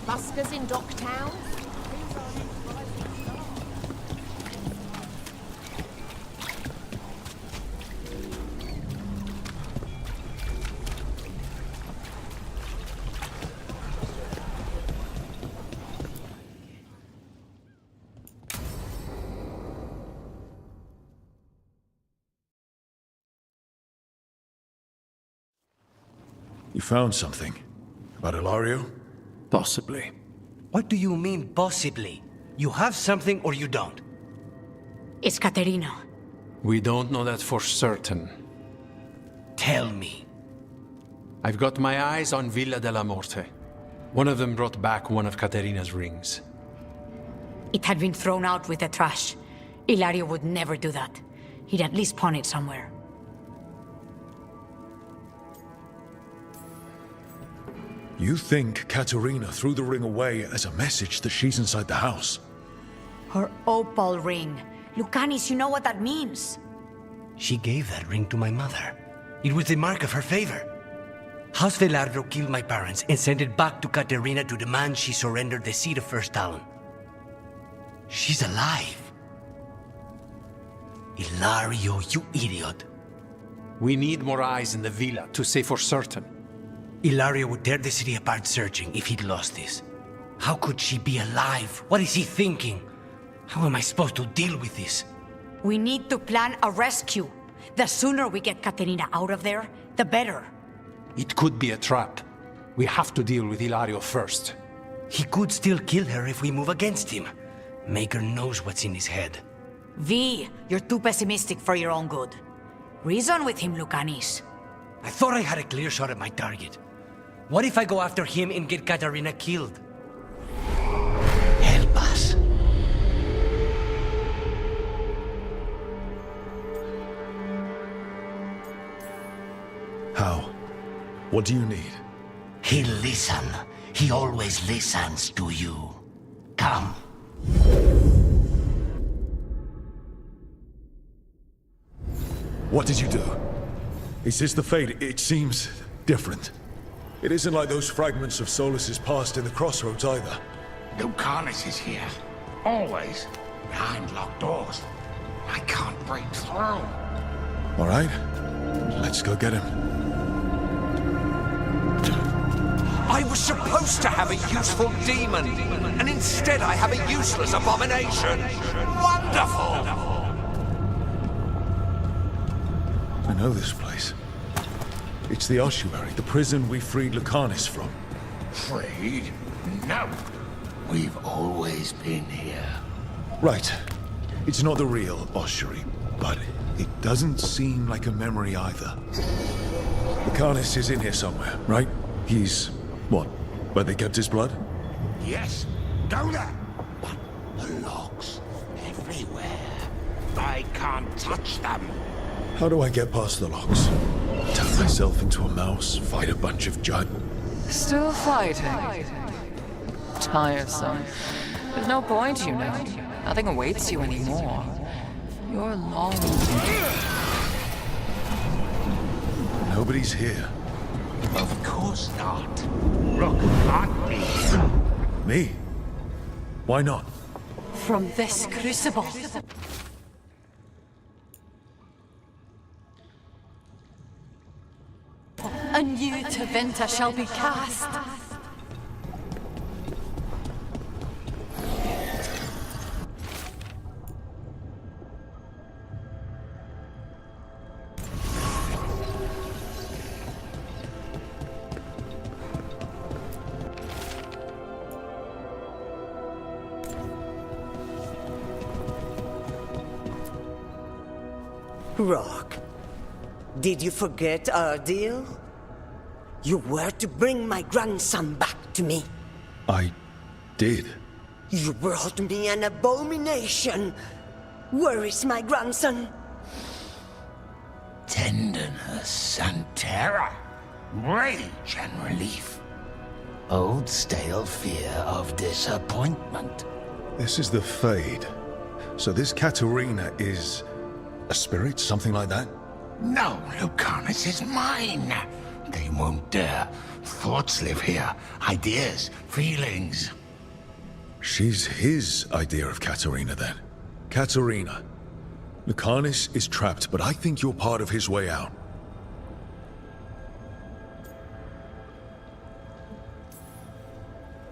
Buskers in Docktown? You found something? About Ilario? Possibly. What do you mean, possibly? You have something or you don't? It's Caterina. We don't know that for certain. Tell me. I've got my eyes on Villa della Morte. One of them brought back one of Caterina's rings. It had been thrown out with the trash. Ilario would never do that. He'd at least pawn it somewhere. You think Katerina threw the ring away as a message that she's inside the house? Her opal ring. Lucanis, you know what that means. She gave that ring to my mother. It was the mark of her favor. House Veilguard killed my parents and sent it back to Katerina to demand she surrender the seat of First Talon. She's alive. Ilario, you idiot. We need more eyes in the villa to say for certain. Ilario would tear the city apart searching if he'd lost this. How could she be alive? What is he thinking? How am I supposed to deal with this? We need to plan a rescue. The sooner we get Katerina out of there, the better. It could be a trap. We have to deal with Ilario first. He could still kill her if we move against him. Maker knows what's in his head. V, you're too pessimistic for your own good. Reason with him, Lucanis. I thought I had a clear shot at my target. What if I go after him and get Katerina killed? Help us. How? What do you need? He'll listen. He always listens to you. Come. What did you do? Is this the fate? It seems different. It isn't like those fragments of Solus's past in the crossroads either. Lucanis is here. Always. Behind locked doors. I can't break through. All right. Let's go get him. I was supposed to have a useful demon, and instead I have a useless abomination. Wonderful! I know this place. It's the ossuary, the prison we freed Lucanis from. Freed? No. We've always been here. Right. It's not the real ossuary, but it doesn't seem like a memory either. Lucanis is in here somewhere, right? He's... what? Where they kept his blood? Yes. Go there. But the locks everywhere. I can't touch them. How do I get past the locks? Turn myself into a mouse, fight a bunch of Judd? Still fighting. Tiresome. There's no point, you know. Nothing awaits you anymore. You're long. Nobody's here. Of course not. Rook can't be. Me? Why not? From this crucible. A new Tevinter shall be cast. Rock, did you forget our deal? You were to bring my grandson back to me. I did. You brought me an abomination. Where is my grandson? Tenderness and terror. Rage and relief. Old stale fear of disappointment. This is the Fade. So this Katerina is... a spirit? Something like that? No, Lucanis is mine. They won't dare. Thoughts live here. Ideas, feelings. She's his idea of Katerina, then. Katerina. Lucanis is trapped, but I think you're part of his way out.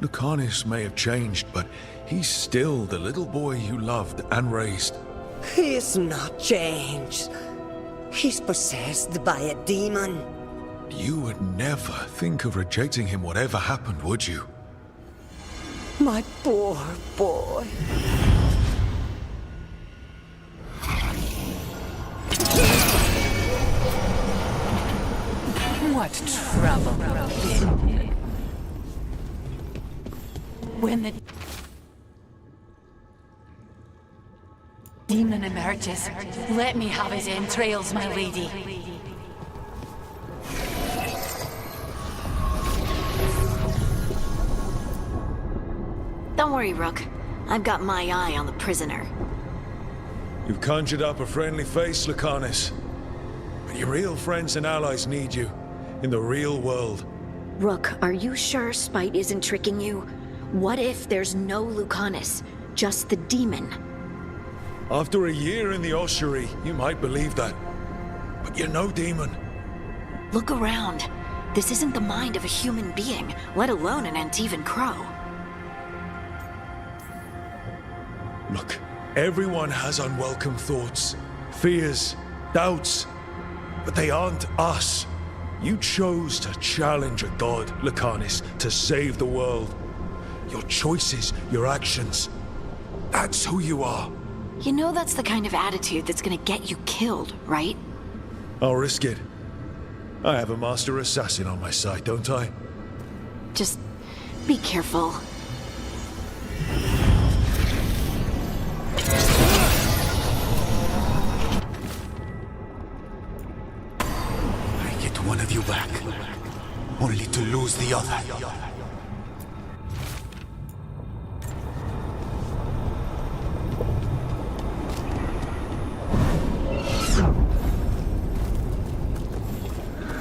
Lucanis may have changed, but he's still the little boy you loved and raised. He's not changed. He's possessed by a demon. You would never think of rejecting him whatever happened, would you? My poor boy. What trouble. When the demon emerges, let me have his entrails, my lady. worry, Rook. I've got my eye on the prisoner. You've conjured up a friendly face, Lucanus. But your real friends and allies need you in the real world. Rook, are you sure Spite isn't tricking you? What if there's no Lucanus, just the demon? After a year in the ossuary, you might believe that. But you're no demon. Look around. This isn't the mind of a human being, let alone an Antivan Crow. Look, everyone has unwelcome thoughts, fears, doubts. But they aren't us. You chose to challenge a god, Lucanus, to save the world. Your choices, your actions. That's who you are. You know that's the kind of attitude that's gonna get you killed, right? I'll risk it. I have a master assassin on my side, don't I? Just be careful. I get one of you back, only to lose the other.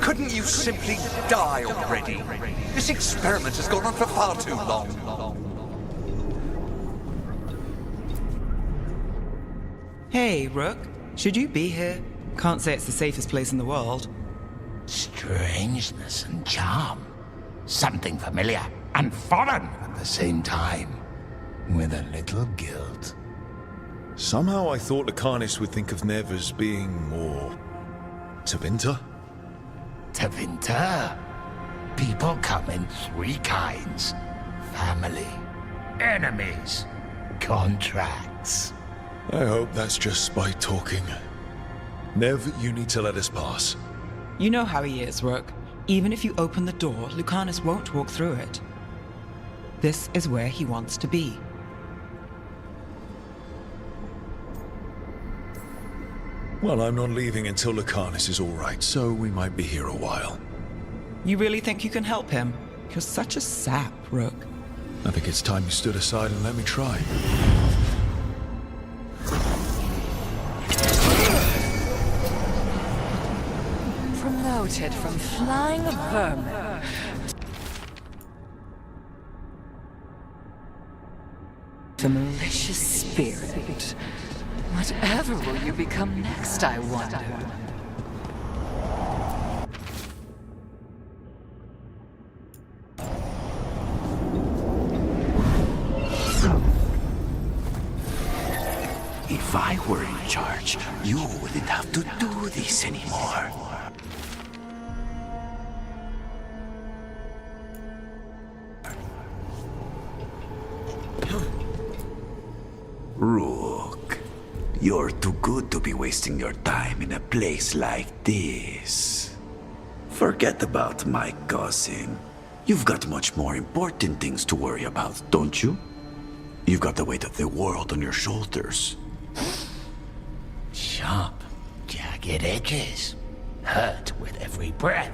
Couldn't you simply die already? This experiment has gone on for far too long. Hey, Rook. Should you be here? Can't say it's the safest place in the world. Strangeness and charm. Something familiar and foreign at the same time. With a little guilt. Somehow I thought Lucanus would think of Nev as being more... Tevinter? Tevinter? People come in three kinds. Family, enemies, contracts. I hope that's just Spite talking. Nev, you need to let us pass. You know how he is, Rook. Even if you open the door, Lucanus won't walk through it. This is where he wants to be. Well, I'm not leaving until Lucanus is all right, so we might be here a while. You really think you can help him? You're such a sap, Rook. I think it's time you stood aside and let me try. Promoted from flying vermin to malicious spirit. Whatever will you become next, I wonder? If I were in charge, you wouldn't have to do this anymore. Rook, you're too good to be wasting your time in a place like this. Forget about my cousin. You've got much more important things to worry about, don't you? You've got the weight of the world on your shoulders. Sharp, jagged edges. Hurt with every breath.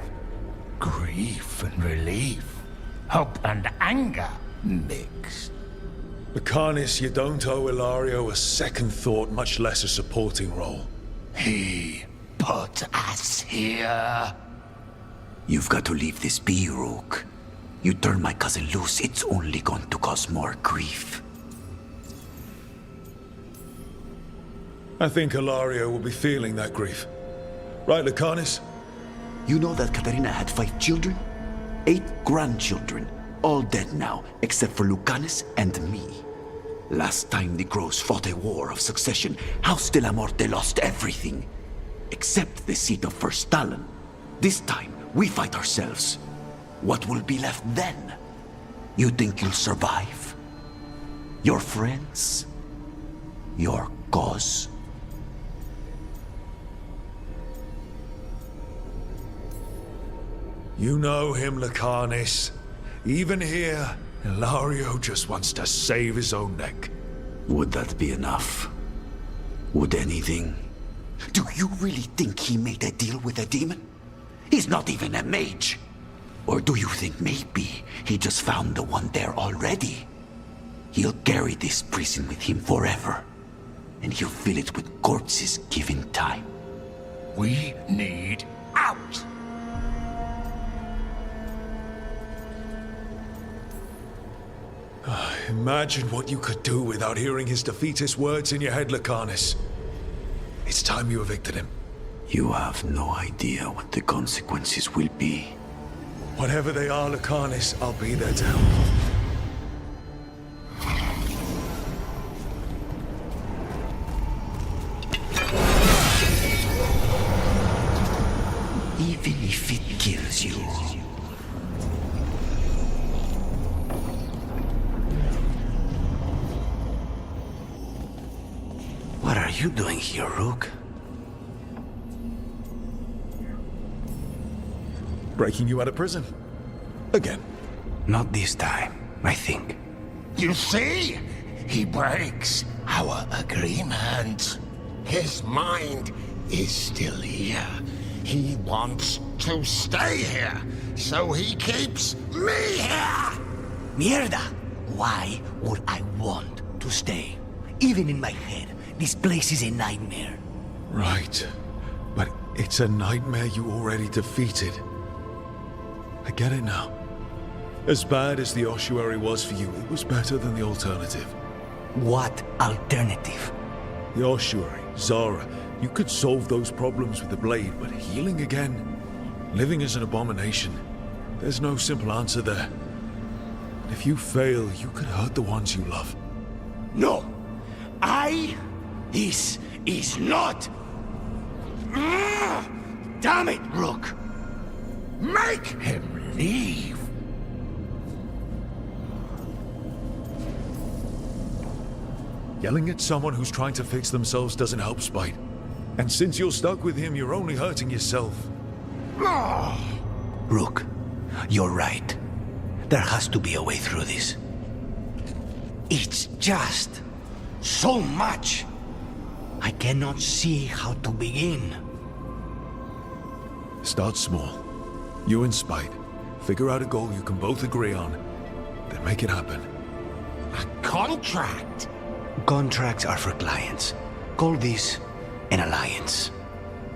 Grief and relief. Hope and anger mixed. Lucanus, you don't owe Ilario a second thought, much less a supporting role. He put us here. You've got to leave this be, Rook. You turn my cousin loose, it's only going to cause more grief. I think Ilario will be feeling that grief. Right, Lucanus? You know that Katerina had 5 children? 8 grandchildren. All dead now, except for Lucanus and me. Last time the Crows fought a war of succession, House de la Morte lost everything. Except the seat of First Talon. This time, we fight ourselves. What will be left then? You think you'll survive? Your friends? Your cause? You know him, Lucanus. Even here, Ilario just wants to save his own neck. Would that be enough? Would anything? Do you really think he made a deal with a demon? He's not even a mage. Or do you think maybe he just found the one there already? He'll carry this prison with him forever. And he'll fill it with corpses given time. We need out! Imagine what you could do without hearing his defeatist words in your head, Lucanus. It's time you evicted him. You have no idea what the consequences will be. Whatever they are, Lucanus, I'll be there to help. Even if it kills you. What are you doing here, Rook? Breaking you out of prison. Again. Not this time, I think. You see? He breaks our agreement. His mind is still here. He wants to stay here, so he keeps me here! Mierda! Why would I want to stay? Even in my head, this place is a nightmare. Right. But it's a nightmare you already defeated. I get it now. As bad as the ossuary was for you, it was better than the alternative. What alternative? The ossuary, Zara. You could solve those problems with the blade, but healing again? Living as an abomination? There's no simple answer there. But if you fail, you could hurt the ones you love. No! This is not... Damn it, Rook! Make him leave! Yelling at someone who's trying to fix themselves doesn't help, Spite. And since you're stuck with him, you're only hurting yourself. Rook, you're right. There has to be a way through this. It's just so much. I cannot see how to begin. Start small. You and Spite. Figure out a goal you can both agree on. Then make it happen. A contract? Contracts are for clients. Call this an alliance.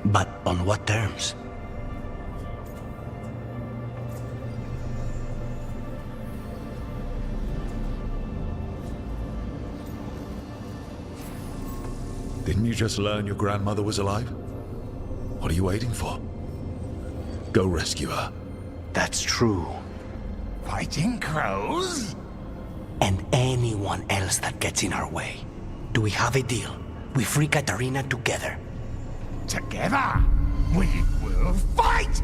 But on what terms? Didn't you just learn your grandmother was alive? What are you waiting for? Go rescue her. That's true. Fighting crows? And anyone else that gets in our way. Do we have a deal? We free Katarina together. Together, we will fight!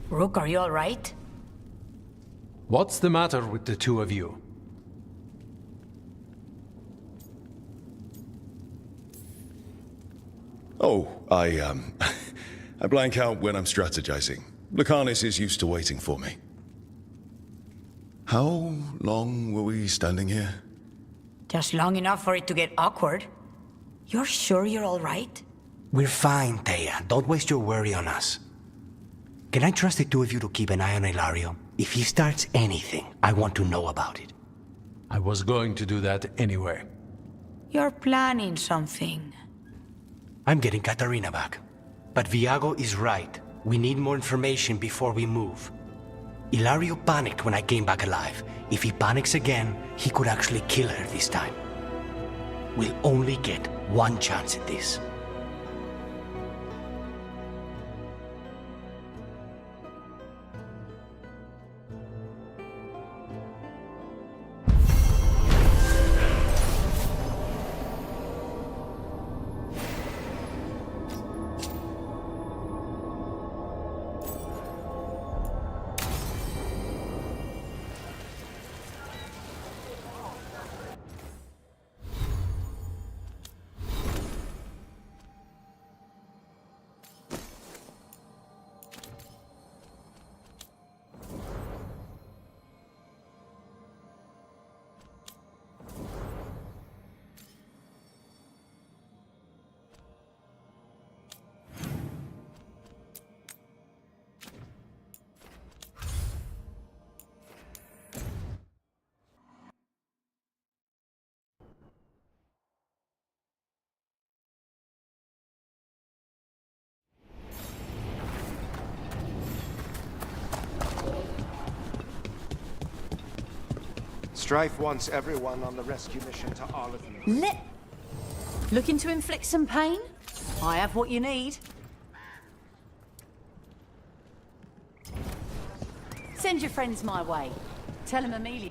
Rook, are you all right? What's the matter with the two of you? Oh, I blank out when I'm strategizing. Lucanus is used to waiting for me. How long were we standing here? Just long enough for it to get awkward. You're sure you're all right? We're fine, Thea. Don't waste your worry on us. Can I trust the two of you to keep an eye on Hilario? If he starts anything, I want to know about it. I was going to do that anyway. You're planning something. I'm getting Katarina back. But Viago is right. We need more information before we move. Hilario panicked when I came back alive. If he panics again, he could actually kill her this time. We'll only get one chance at this. Strife wants everyone on the rescue mission to Arlington. Looking to inflict some pain? I have what you need. Send your friends my way. Tell them Amelia.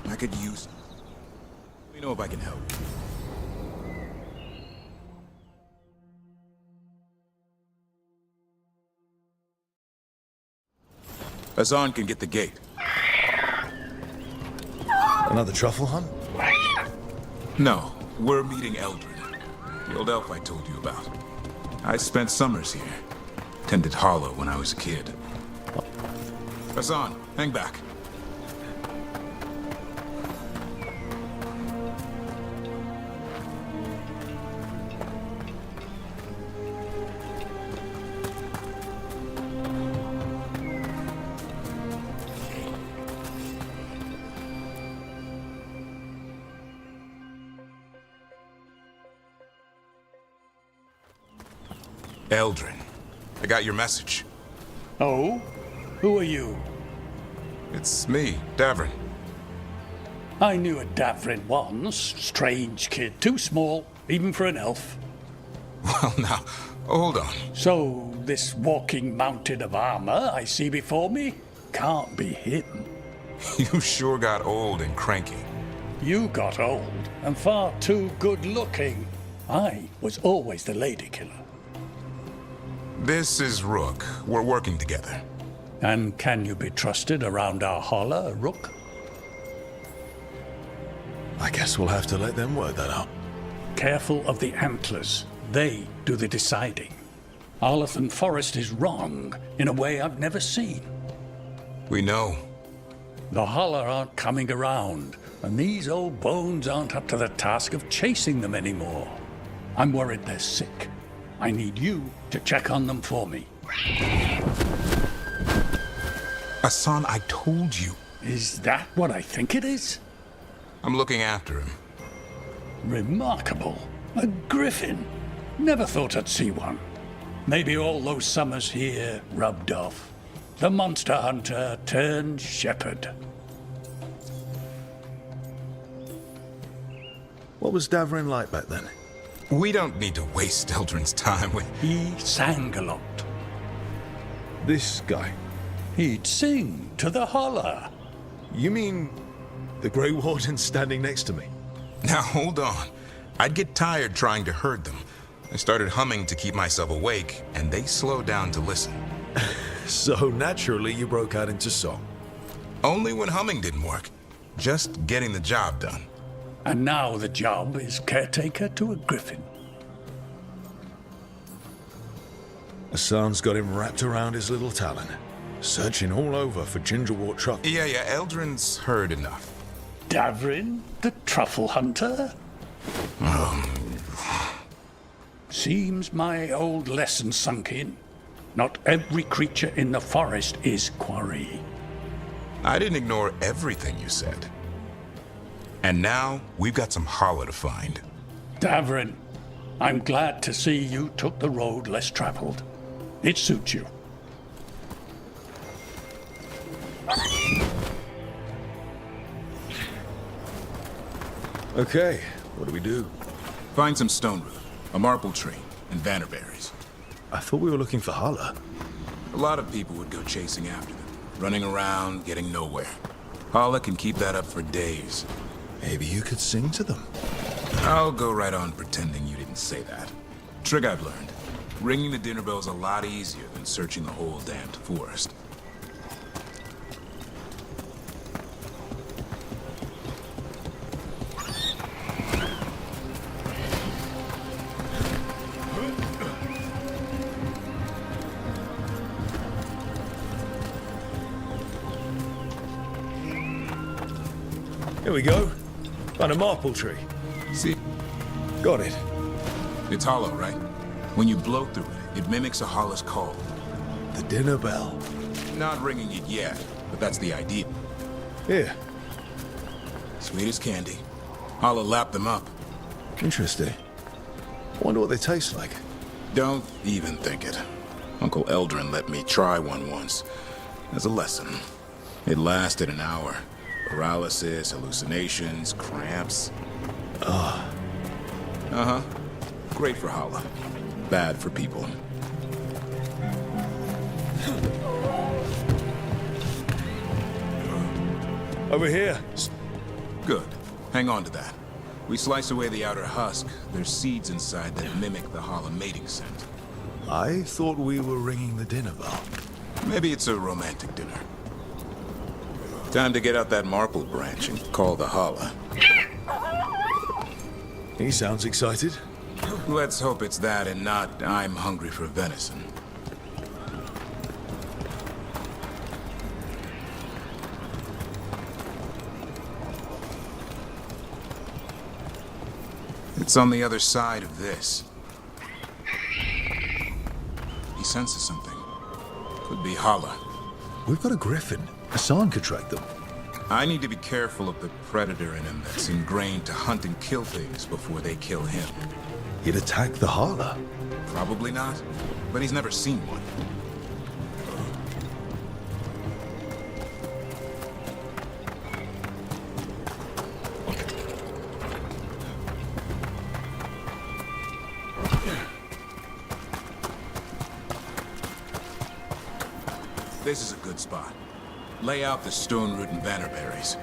I could use... Let me know if I can help. Hassan can get the gate. Another truffle hunt? No, we're meeting Eldrin, the old elf I told you about. I spent summers here. Tended Hollow when I was a kid. Hassan, hang back. Eldrin, I got your message. Oh? Who are you? It's me, Davrin. I knew a Davrin once. Strange kid. Too small, even for an elf. Well, now, hold on. So, this walking mountain of armor I see before me can't be him. You sure got old and cranky. You got old and far too good looking. I was always the lady killer. This is Rook. We're working together. And can you be trusted around our holler, Rook? I guess we'll have to let them work that out. Careful of the antlers. They do the deciding. Arlington Forest is wrong in a way I've never seen. We know. The holler aren't coming around, and these old bones aren't up to the task of chasing them anymore. I'm worried they're sick. I need you to check on them for me. Hassan, I told you. Is that what I think it is? I'm looking after him. Remarkable. A griffin. Never thought I'd see one. Maybe all those summers here rubbed off. The monster hunter turned shepherd. What was Davrin like back then? We don't need to waste Eldrin's time with... He sang a lot. This guy? He'd sing to the holler. You mean the Grey Warden standing next to me? Now, hold on. I'd get tired trying to herd them. I started humming to keep myself awake, and they slowed down to listen. So naturally, you broke out into song. Only when humming didn't work. Just getting the job done. And now the job is caretaker to a griffin. Hassan's got him wrapped around his little talon, searching all over for gingerwort truffle. Yeah, Eldrin's heard enough. Davrin, the truffle hunter? Seems my old lesson sunk in. Not every creature in the forest is quarry. I didn't ignore everything you said. And now, we've got some holler to find. Davrin, I'm glad to see you took the road less traveled. It suits you. Okay, what do we do? Find some stone root, a marble tree, and vannerberries. I thought we were looking for holler. A lot of people would go chasing after them, running around, getting nowhere. Holler can keep that up for days. Maybe you could sing to them. I'll go right on pretending you didn't say that. Trick I've learned. Ringing the dinner bell's a lot easier than searching the whole damned forest. Here we go. Found a marple tree. See? Got it. It's hollow, right? When you blow through it, it mimics a hollow's call. The dinner bell. Not ringing it yet, but that's the idea. Here. Sweet as candy. Holla lapped them up. Interesting. Wonder what they taste like. Don't even think it. Uncle Eldrin let me try one once. As a lesson. It lasted an hour. Paralysis, hallucinations, cramps. Uh-huh. Great for Holla. Bad for people. Over here. Good. Hang on to that. We slice away the outer husk. There's seeds inside that mimic the Holla mating scent. I thought we were ringing the dinner bell. Maybe it's a romantic dinner. Time to get out that marple branch and call the Holla. He sounds excited. Let's hope it's that and not I'm hungry for venison. It's on the other side of this. He senses something. Could be Holla. We've got a griffin. Hassan could track them. I need to be careful of the predator in him that's ingrained to hunt and kill things before they kill him. He'd attack the Holla. Probably not, but he's never seen one. This is a good spot. Lay out the stone root and bannerberries.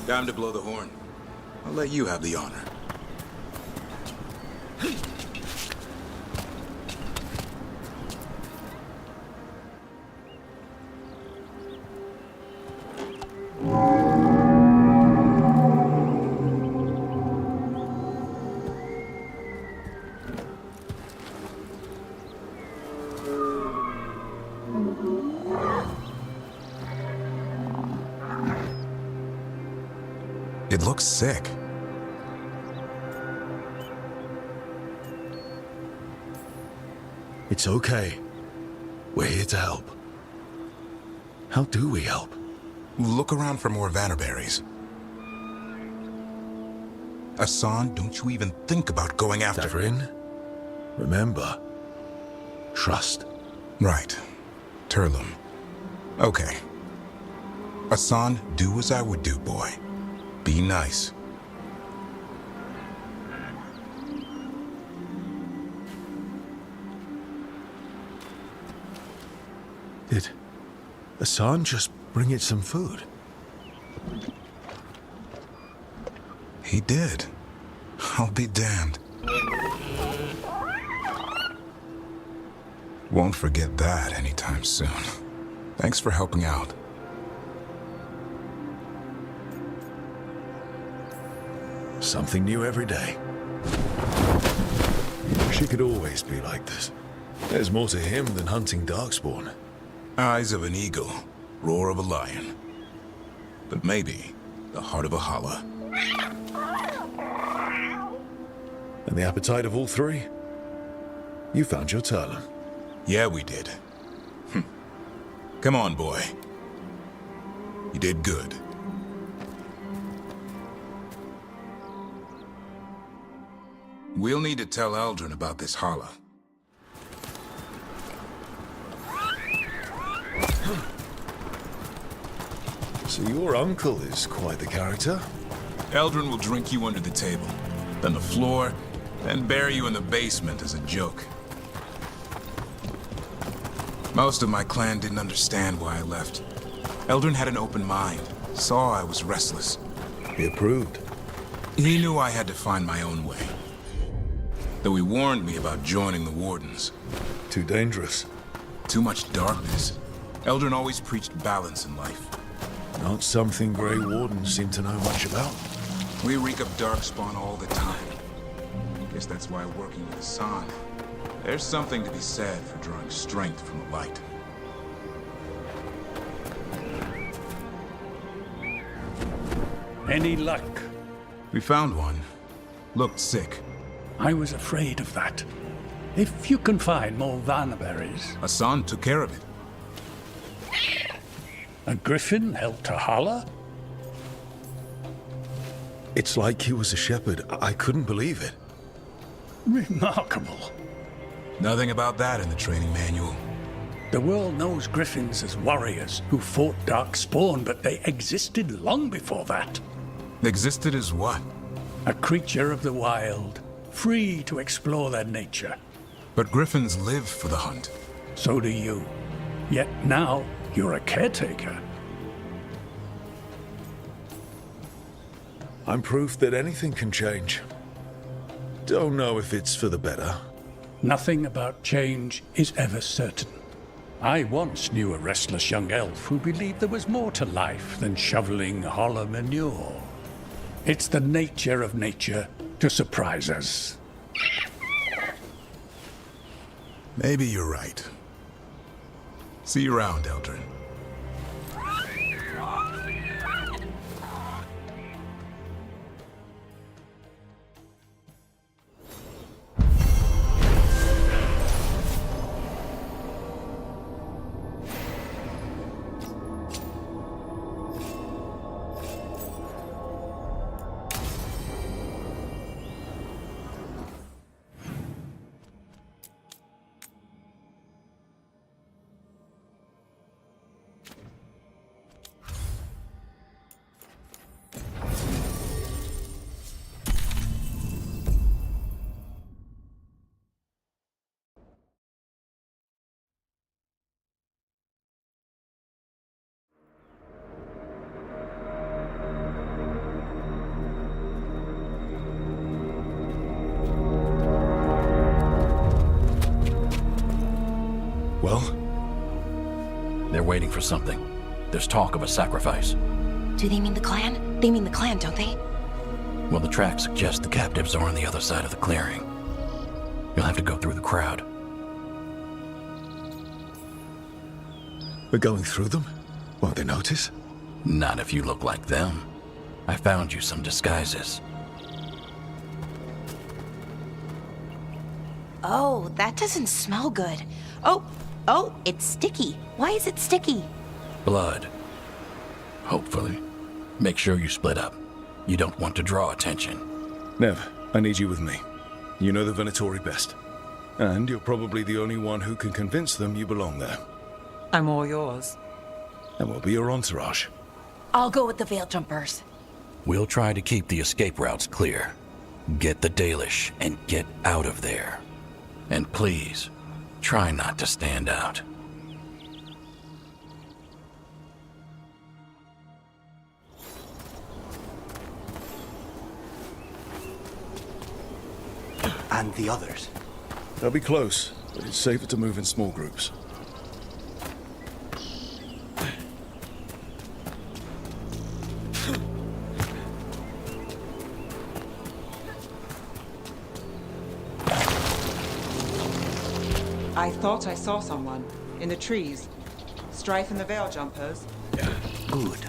Time to blow the horn. I'll let you have the honor. It looks sick. It's okay. We're here to help. How do we help? Look around for more vannerberries. Hassan, don't you even think about going after... Davrin, remember, trust. Right. Turlum. Okay. Hassan, do as I would do, boy. Be nice. Did Hassan just bring it some food? He did. I'll be damned. Won't forget that anytime soon. Thanks for helping out. Something new every day. She could always be like this. There's more to him than hunting darkspawn. Eyes of an eagle, roar of a lion. But maybe the heart of a holla. And the appetite of all three? You found your Talon. Yeah, we did. Come on, boy. You did good. We'll need to tell Eldrin about this holla. So your uncle is quite the character? Eldrin will drink you under the table, then the floor, then bury you in the basement as a joke. Most of my clan didn't understand why I left. Eldrin had an open mind, saw I was restless. He approved. He knew I had to find my own way. Though he warned me about joining the Wardens. Too dangerous. Too much darkness. Eldrin always preached balance in life. Not something Grey Wardens seem to know much about. We reek of darkspawn all the time. Guess that's why working with Hassan, there's something to be said for drawing strength from the light. Any luck? We found one. Looked sick. I was afraid of that. If you can find more Vanaberries. Hassan took care of it. A griffin held to holler? It's like he was a shepherd. I couldn't believe it. Remarkable. Nothing about that in the training manual. The world knows griffins as warriors who fought darkspawn, but they existed long before that. Existed as what? A creature of the wild, free to explore their nature. But griffins live for the hunt. So do you. Yet now, you're a caretaker. I'm proof that anything can change. Don't know if it's for the better. Nothing about change is ever certain. I once knew a restless young elf who believed there was more to life than shoveling hollow manure. It's the nature of nature to surprise us. Maybe you're right. See you around, Eldrin. Well? They're waiting for something. There's talk of a sacrifice. Do they mean the clan? They mean the clan, don't they? Well, the tracks suggest the captives are on the other side of the clearing. You'll have to go through the crowd. We're going through them? Won't they notice? Not if you look like them. I found you some disguises. Oh, that doesn't smell good. Oh, it's sticky. Why is it sticky? Blood. Hopefully. Make sure you split up. You don't want to draw attention. Nev, I need you with me. You know the Venatori best. And you're probably the only one who can convince them you belong there. I'm all yours. And we'll be your entourage. I'll go with the Veil Jumpers. We'll try to keep the escape routes clear. Get the Dalish and get out of there. And please, try not to stand out. And the others? They'll be close, but it's safer to move in small groups. I thought I saw someone. In the trees. Strife and the Veil Jumpers. Good.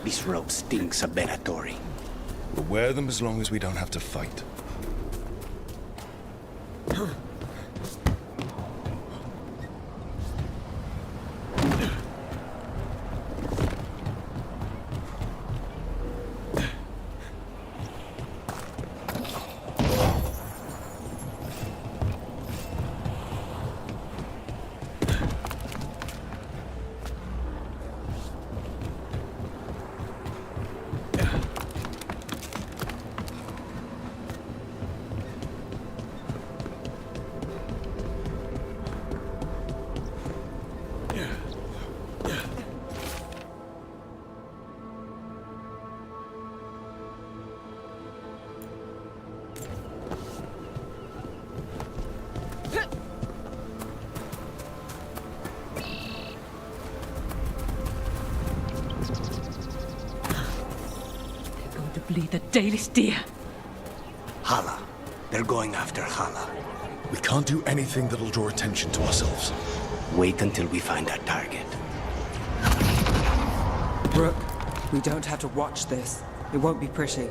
This robe stinks of Benatori. We'll wear them as long as we don't have to fight. The daily steer. Hala. They're going after Hala. We can't do anything that'll draw attention to ourselves. Wait until we find our target. Rook, we don't have to watch this. It won't be pretty.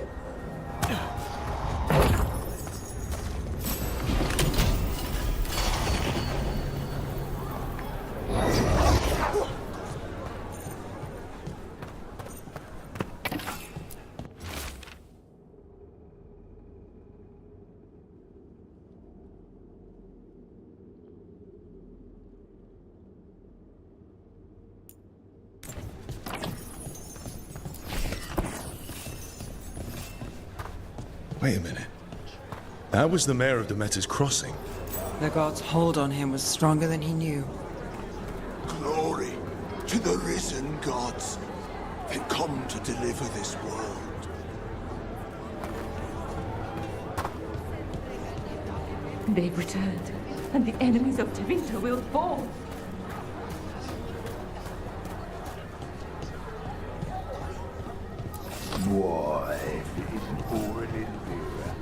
Wait a minute. That was the mayor of Demeter's Crossing. The god's hold on him was stronger than he knew. Glory to the risen gods. They come to deliver this world. They've returned, and the enemies of Tevinter will fall. Why, if it isn't already in Vera.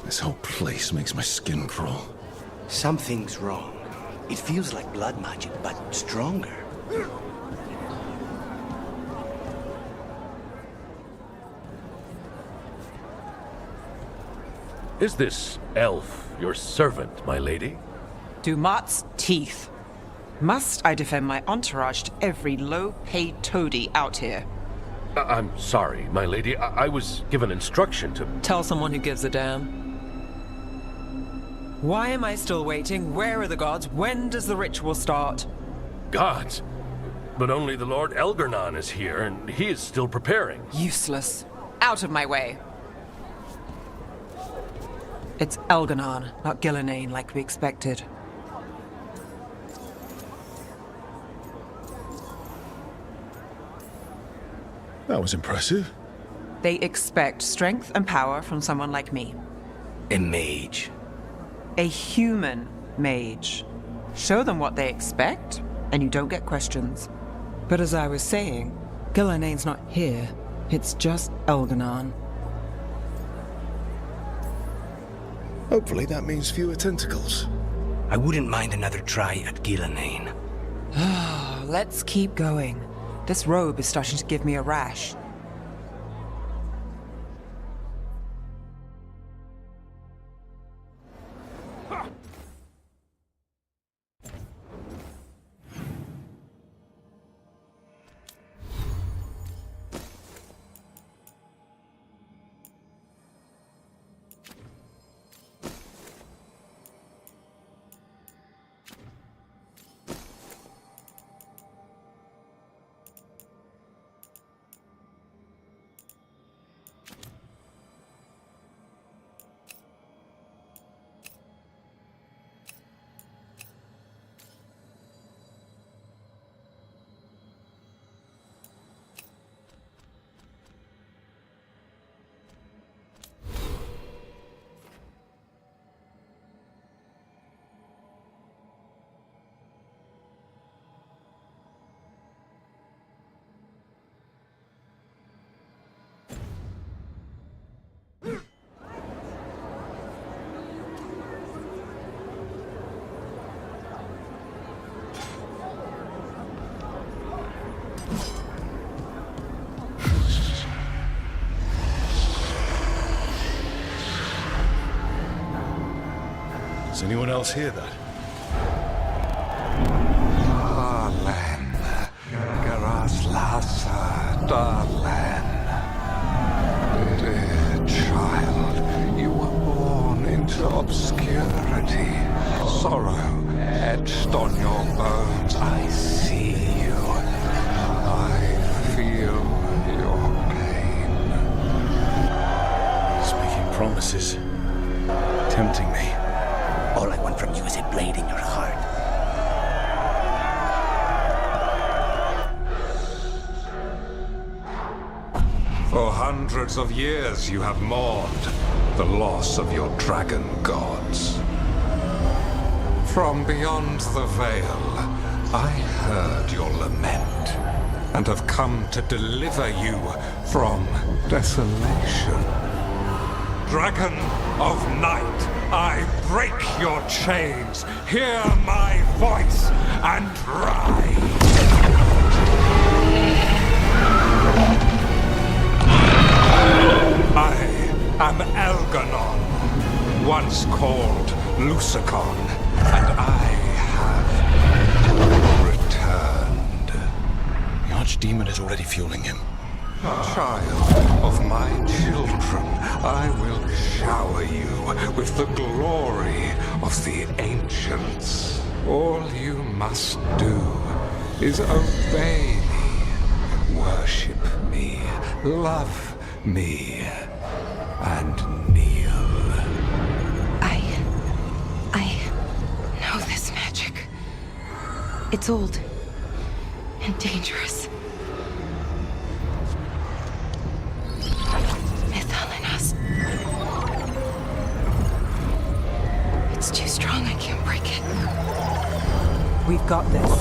This whole place makes my skin crawl. Something's wrong. It feels like blood magic, but stronger. Is this elf your servant, my lady? Dumat's teeth. Must I defend my entourage to every low-paid toady out here? I'm sorry, my lady. I was given instruction to... Tell someone who gives a damn. Why am I still waiting? Where are the gods? When does the ritual start? Gods? But only the Lord Elgarnon is here, and he is still preparing. Useless. Out of my way. It's Elgarnon, not Gillenane, like we expected. That was impressive. They expect strength and power from someone like me. A mage. A human mage. Show them what they expect, and you don't get questions. But as I was saying, Gillenane's not here. It's just Elgarnon. Hopefully that means fewer tentacles. I wouldn't mind another try at Gillanane. Let's keep going. This robe is starting to give me a rash. Does anyone else hear that? Darlen, Garaslasa, Darlen. Dear child, you were born into obscurity. Sorrow etched on your bones. I see you. I feel your pain. He's making promises. Tempting me. All I want from you is a blade in your heart. For hundreds of years you have mourned the loss of your dragon gods. From beyond the veil, I heard your lament and have come to deliver you from desolation. Dragon of night, I break your chains. Hear my voice and rise. I am Elganon, once called Lucicon, and I have returned. The Archdemon is already fueling him. Child of my children, I will shower you with the glory of the ancients. All you must do is obey me, worship me, love me, and kneel. I know this magic. It's old and dangerous. It's too strong, I can't break it. We've got this.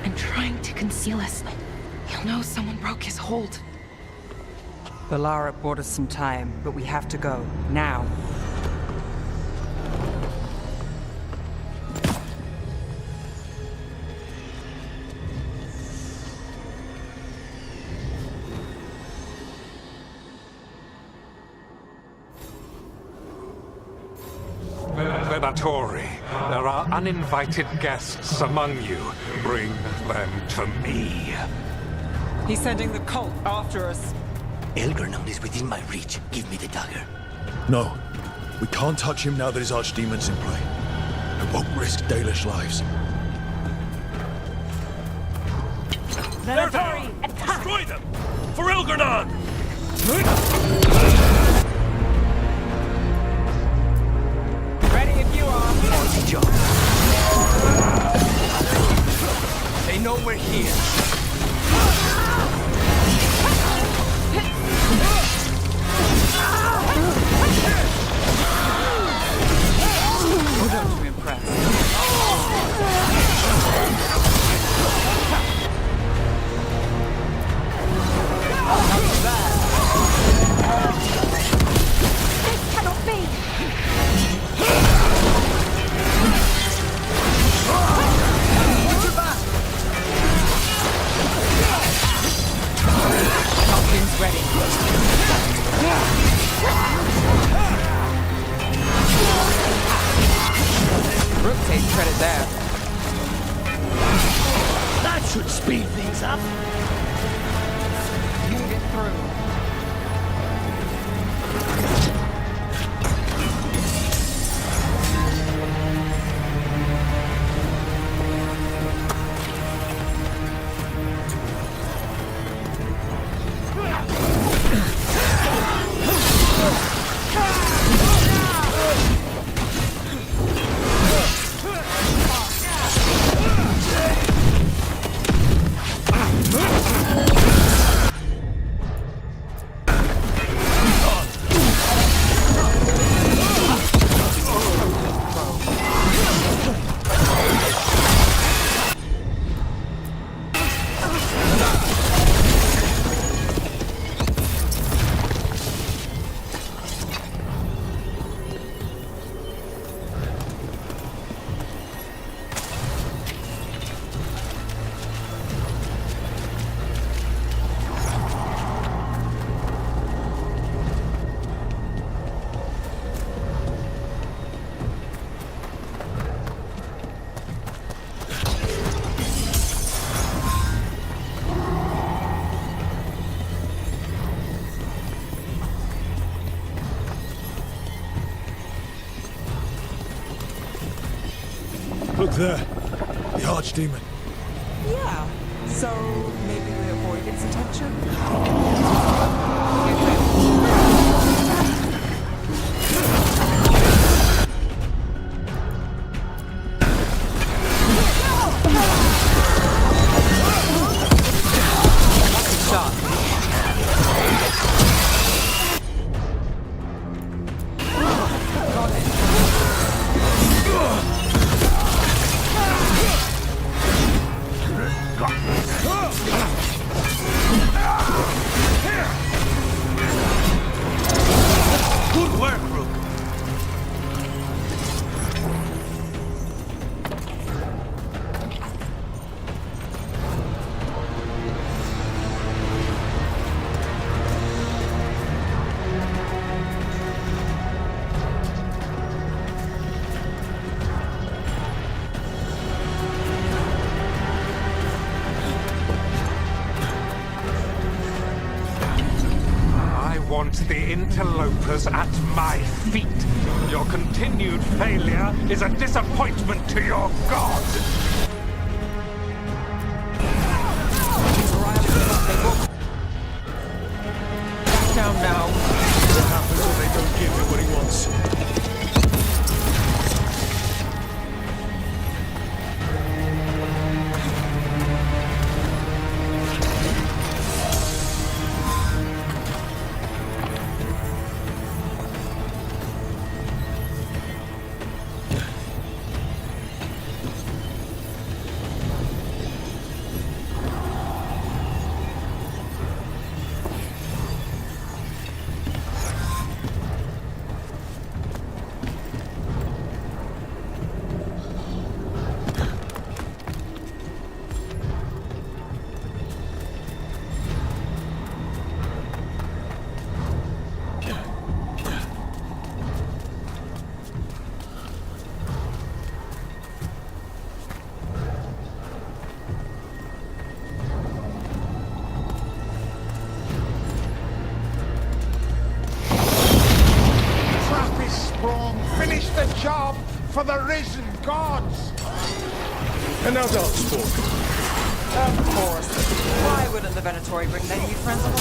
I'm trying to conceal us. He'll know someone broke his hold. Valara bought us some time, but we have to go. Now. Venatori, there are uninvited guests among you. Bring them to me. He's sending the cult after us. Elganon is within my reach. Give me the dagger. No. We can't touch him now that his Archdemon's in play. I won't risk Dalish lives. There they are! Destroy them! For Elganon! Ready if you are. Easy job. They know we're here. We're going to impress. take credit there. That should speed things up. You get through. Look there. The Archdemon. Yeah. So maybe we avoid its attention? Good work, Rook. I want the interlopers at my feet. Your continued failure is a disappointment to your god. Back down now. What happens when they don't give him what he wants? Finish the job for the risen gods! And now Darkspawn. Of course. Why wouldn't the Venatori bring their new friends on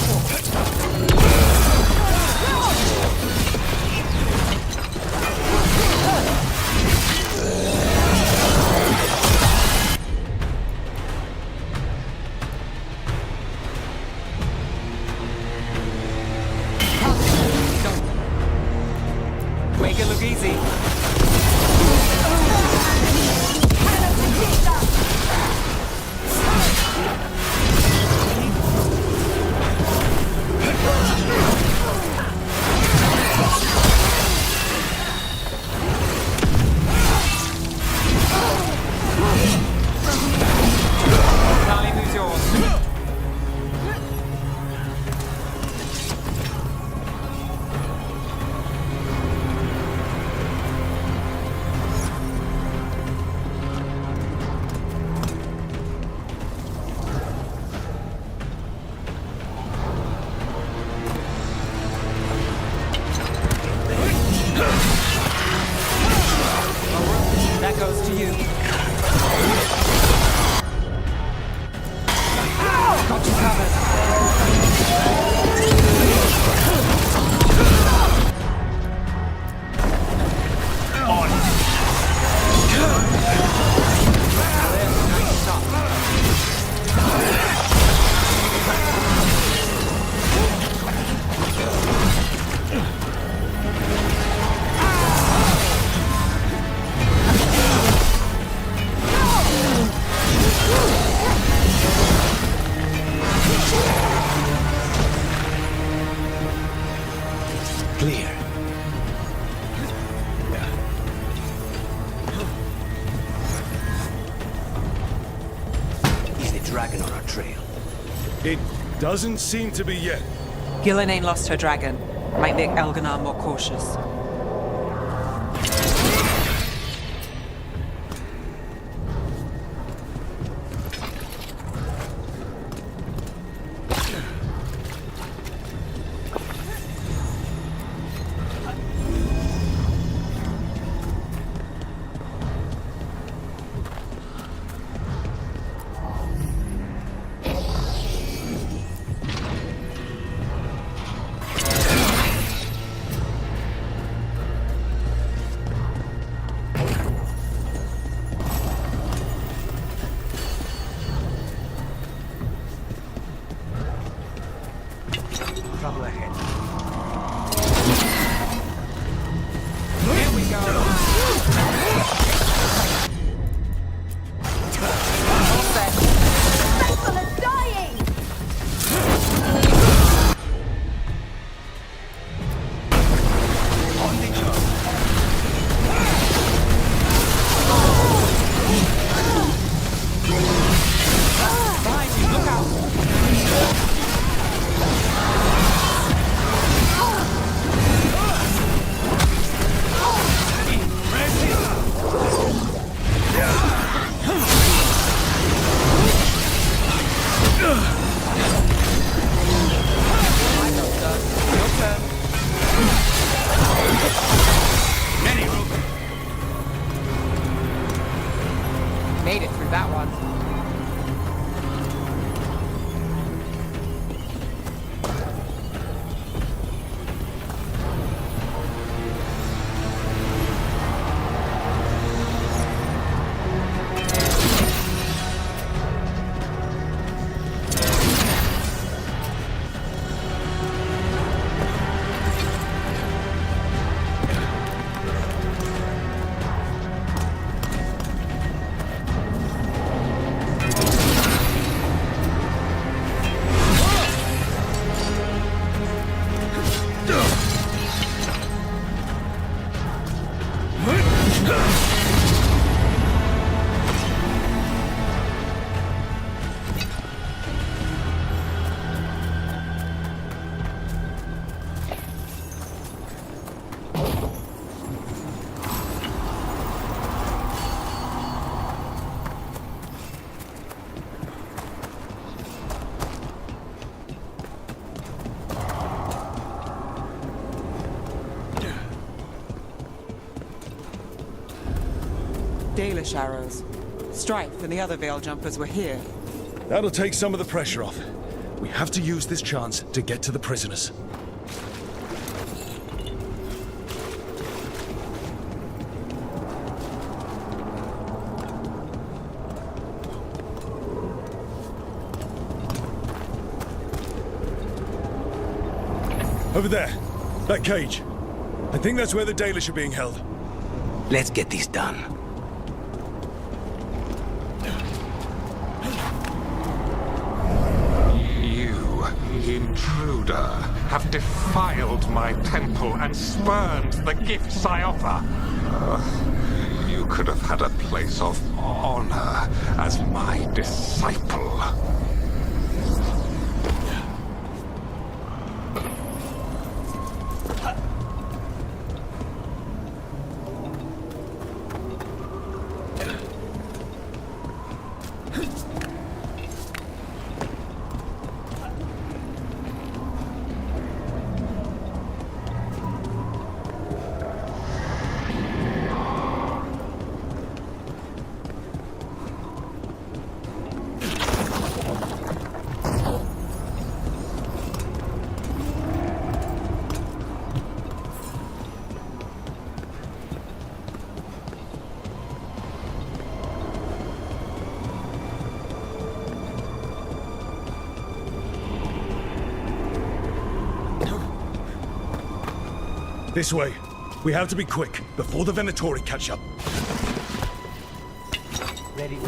Make it look easy. goes to you. Got you covered. Clear. Is the dragon on our trail? It doesn't seem to be yet. Gillen ain't lost her dragon. Might make Elganar more cautious. Trouble ahead. Here we go. All set. People are dying! On the job. Behind you, look out. Made it through that one. Dalish arrows. Strife and the other Veil Jumpers were here. That'll take some of the pressure off. We have to use this chance to get to the prisoners. Over there. That cage. I think that's where the Dalish are being held. Let's get this done. Intruder, have defiled my temple and spurned the gifts I offer. You could have had a place of honor as my disciple. This way. We have to be quick, before the Venatori catch up. Ready.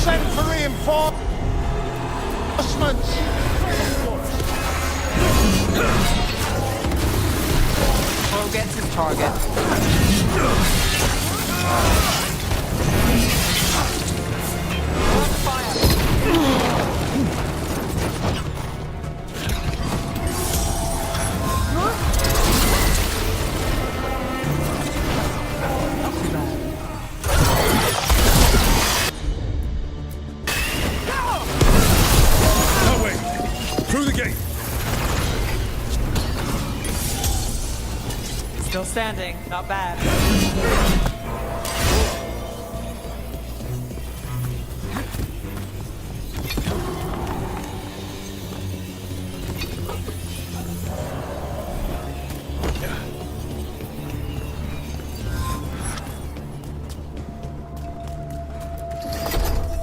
Send for reinforcements! Bo gets his target. That way! Through the gate! Still standing, not bad.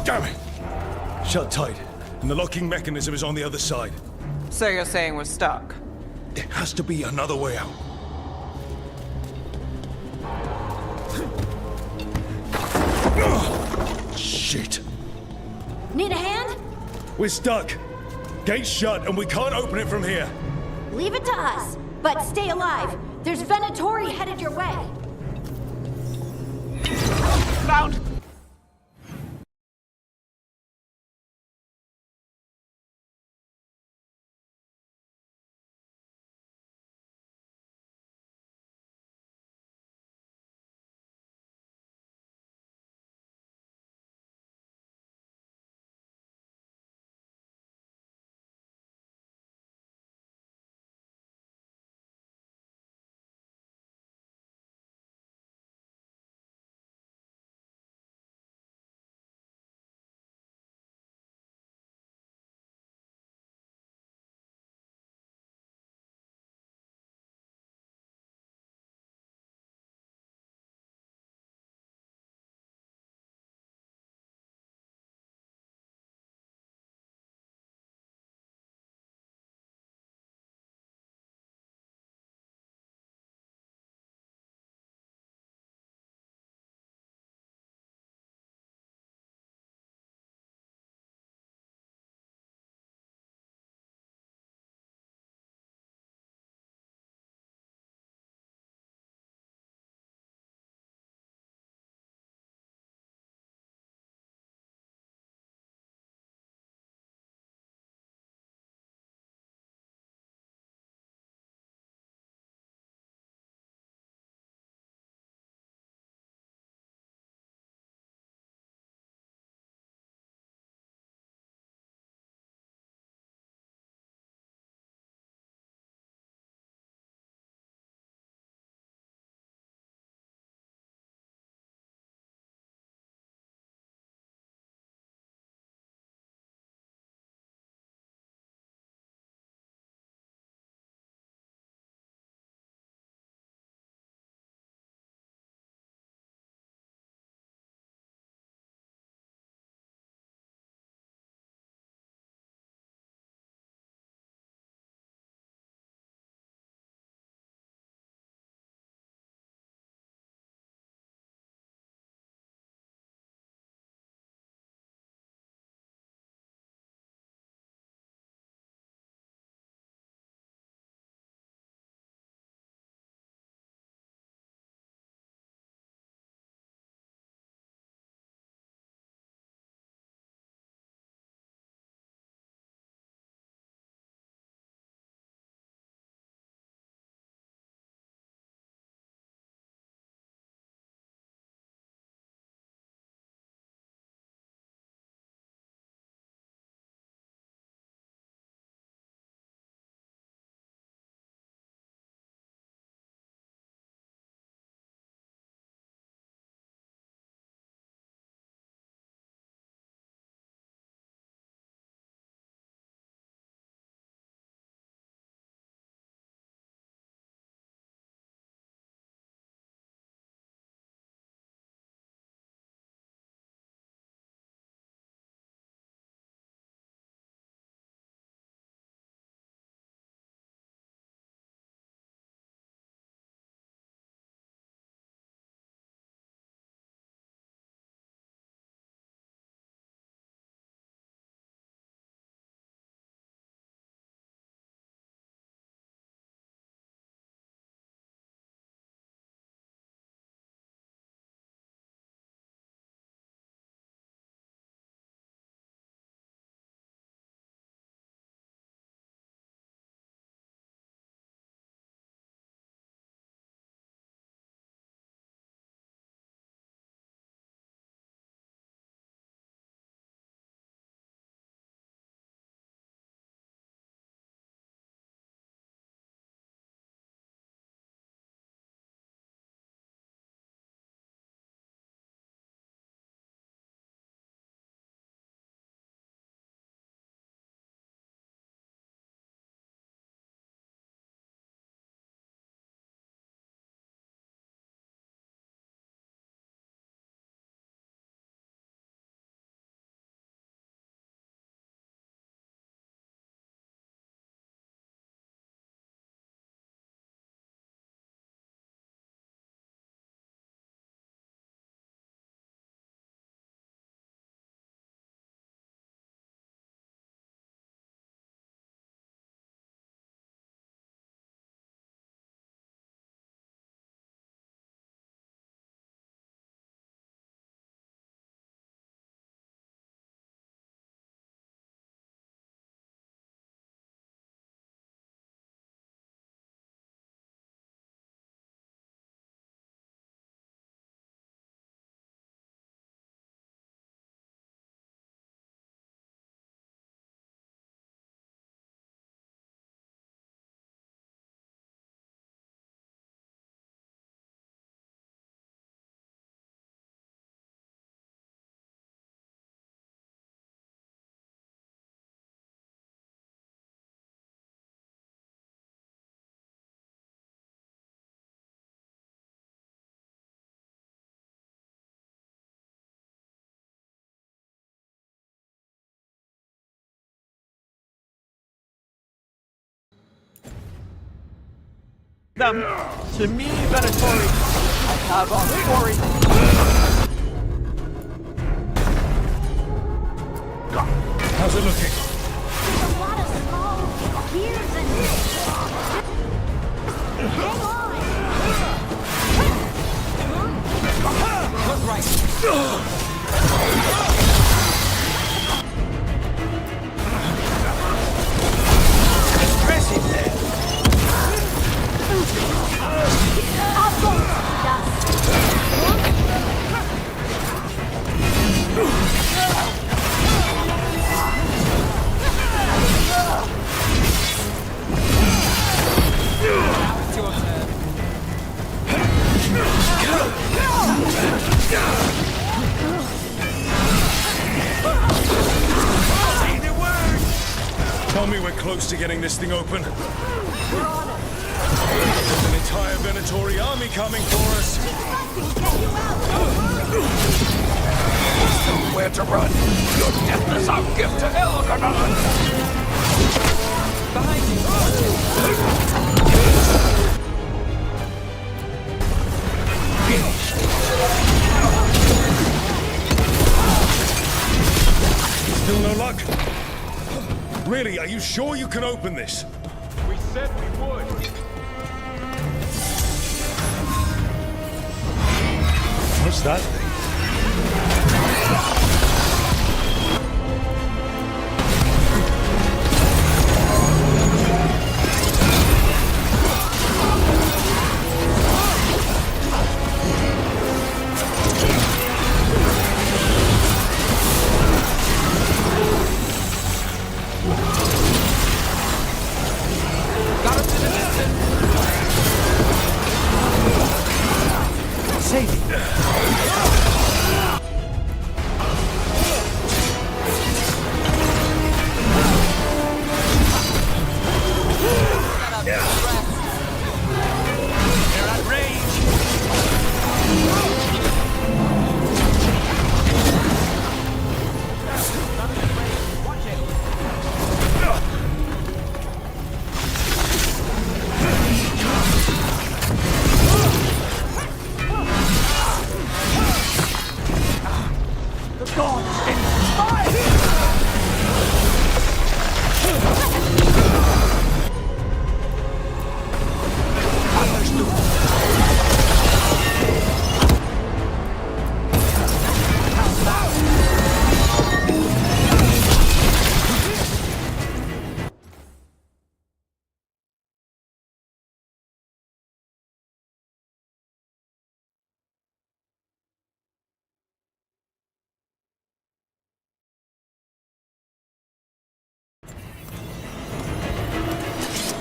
Damn it! Shut tight, and the locking mechanism is on the other side. So you're saying we're stuck? There has to be another way out. Shit. Need a hand? We're stuck. Gate's shut, and we can't open it from here. Leave it to us. But stay alive. There's Venatori headed your way. Found Them to me, Venatori. I have authority. How's it looking? There's a lot of small gears and... Hang on! Look right. Impressive there. Tell me we're close to getting this thing open. There's an entire Venatori army coming for us. Where to run? Your death is our gift to Veilguard. Behind you. Still no luck? Really, are you sure you can open this? We said we would. What's that thing?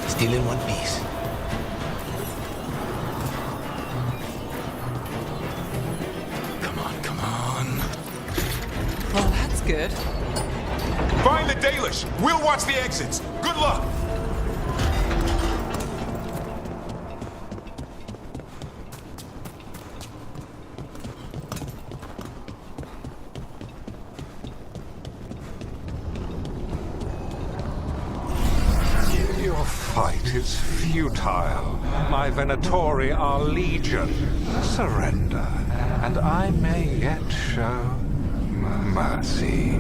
Still in one piece. Come on, come on. Well, that's good. Find the Dalish. We'll watch the exits. Good luck. Your fight is futile. My Venatori are legion. Surrender, and I may yet show mercy.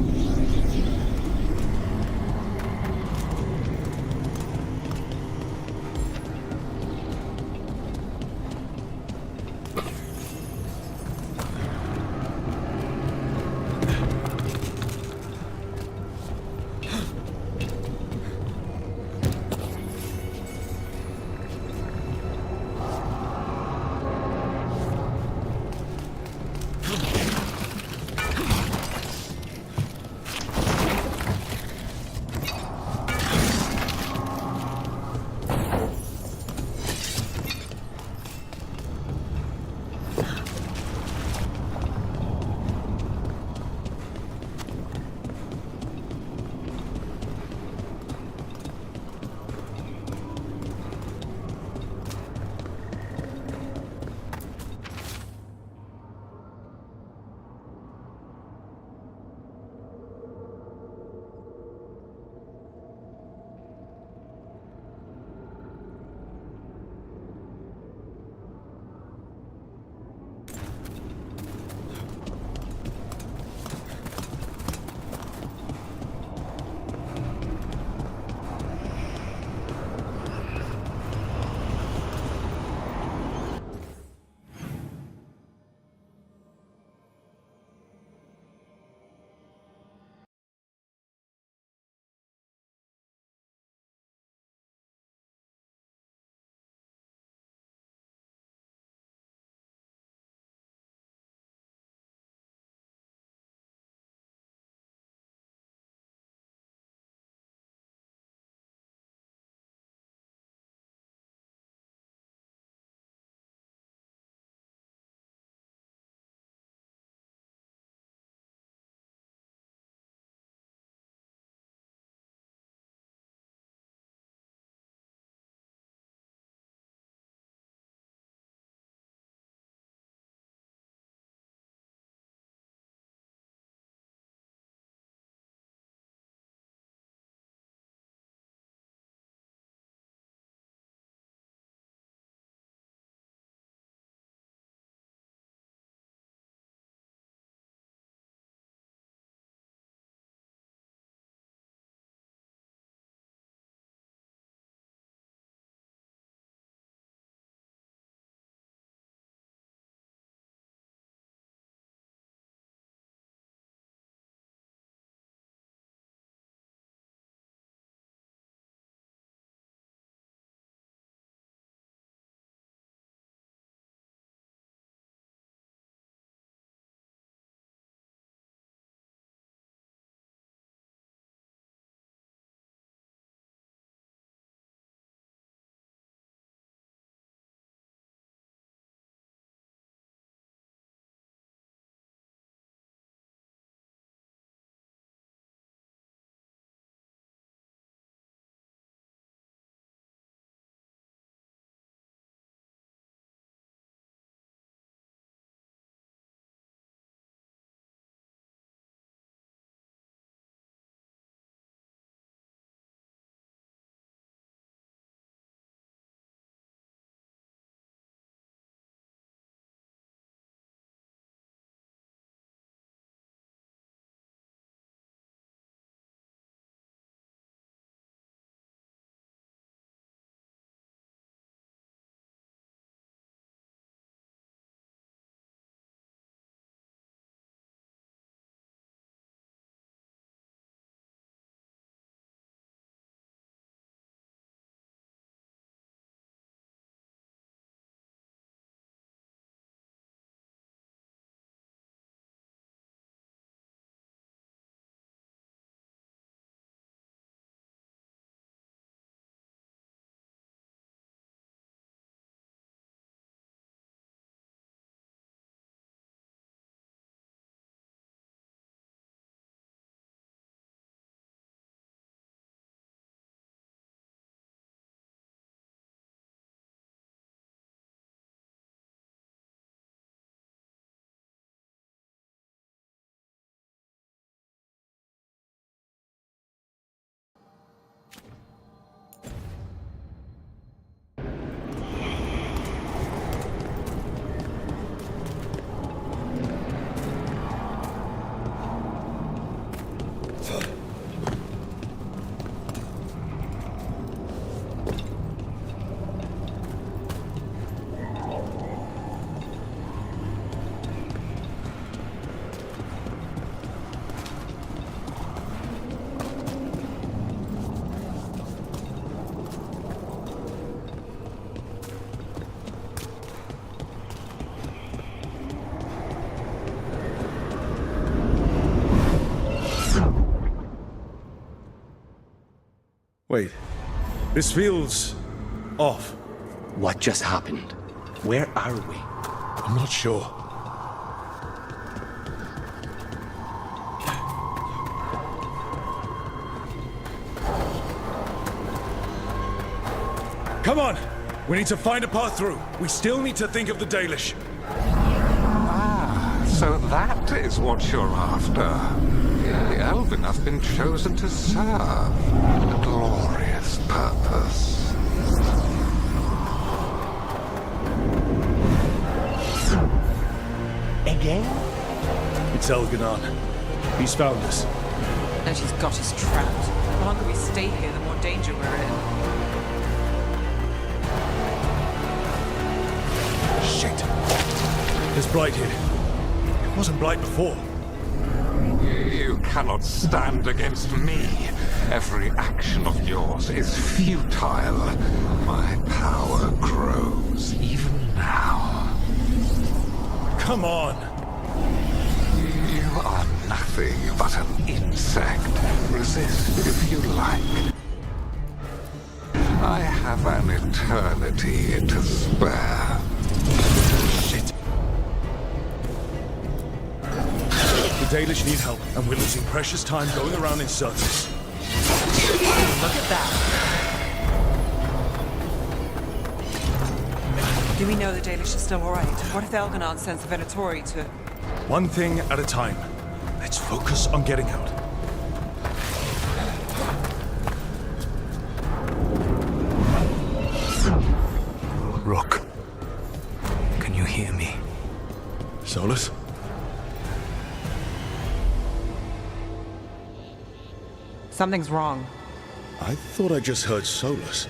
Wait. This feels off. What just happened? Where are we? I'm not sure. Come on! We need to find a path through. We still need to think of the Dalish. Ah, so that is what you're after. The Elven have been chosen to serve a glorious purpose. Again? It's Elganon. He's found us. And she's got us trapped. The longer we stay here, the more danger we're in. Shit. There's Blight here. It wasn't Blight before. You cannot stand against me. Every action of yours is futile. My power grows even now. Come on! You are nothing but an insect. Resist if you like. I have an eternity to spare. Shit. The Dalish need help, and we're losing precious time going around in circles. Look at that. Do we know the Dalish are still alright? What if Elganon sends the Venatori to... One thing at a time. Let's focus on getting out. Rook. Can you hear me? Solus? Something's wrong. I thought I just heard Solus.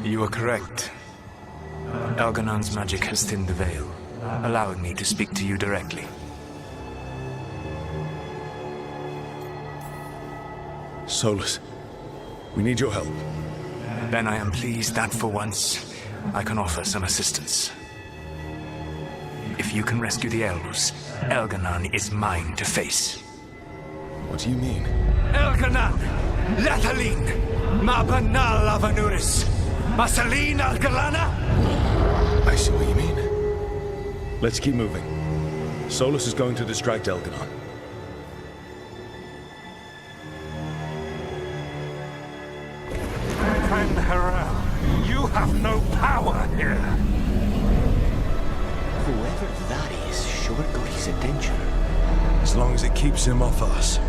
You are correct. Elganon's magic has thinned the veil, allowing me to speak to you directly. Solus, we need your help. Then I am pleased that for once, I can offer some assistance. If you can rescue the elves, Elganon is mine to face. What do you mean? Elganon! Lathalin! Mabanal Avanuris! Masalin Algalana! I see what you mean. Let's keep moving. Solus is going to distract Elganon. Friend Harel, you have no power here. Whoever that is sure got his attention. As long as it keeps him off us.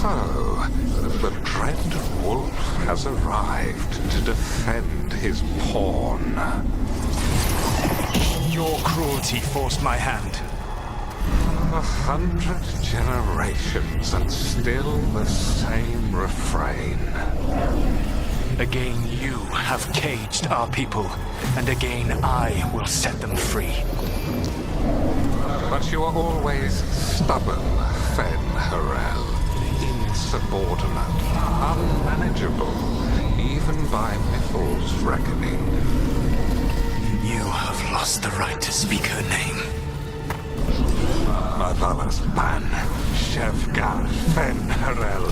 So, the Dread Wolf has arrived to defend his pawn. Your cruelty forced my hand. 100 generations and still the same refrain. Again you have caged our people, and again I will set them free. But you are always stubborn, Fen Harel. Insubordinate, unmanageable, even by Mithel's reckoning. You have lost the right to speak her name. Madalas Ban, Shevgar Fen Harel.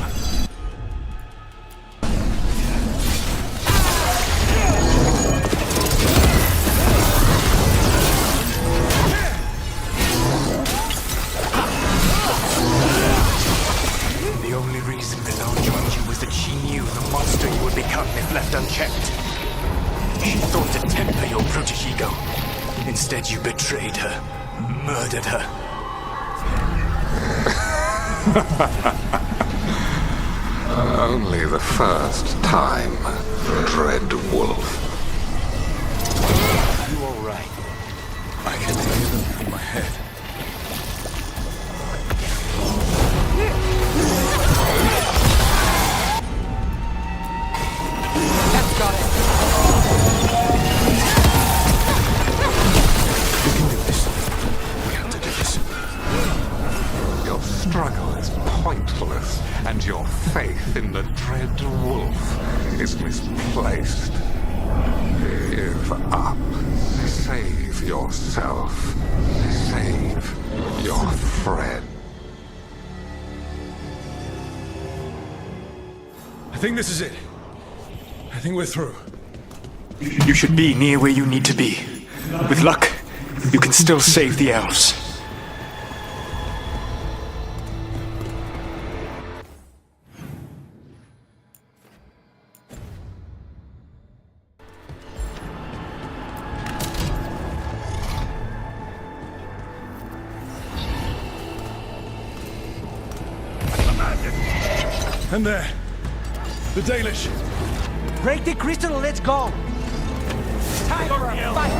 The only reason Mithel joined you was that she knew the monster you would become if left unchecked. She thought to temper your protege-ego. Instead, you betrayed her, murdered her. Only the first time, Dread Wolf. You all right? I can hear them in my head. That's got it. We can do this. We have to do this. Your struggle is pointless, and your faith in the Dread Wolf is misplaced. Give up. Save yourself. Save your friend. I think this is it. I think we're through. You should be near where you need to be. With luck, you can still save the elves. And there, the Dalish. Break the crystal, let's go! Time for a fight!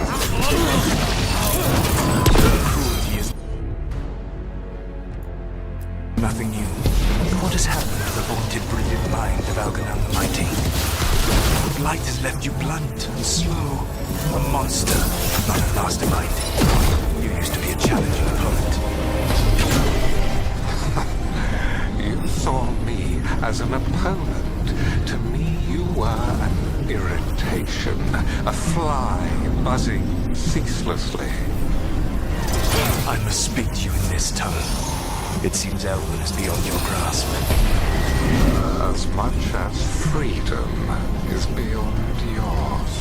Cruelty is nothing new. What has happened to the vaunted brilliant mind of Algernon the Mighty? The blight has left you blunt and slow. A monster, not a mastermind. You used to be a challenging opponent. You saw me as an opponent. To me, you were an irritation, a fly buzzing ceaselessly. I must speak to you in this tongue. It seems Elven is beyond your grasp. As much as freedom is beyond yours.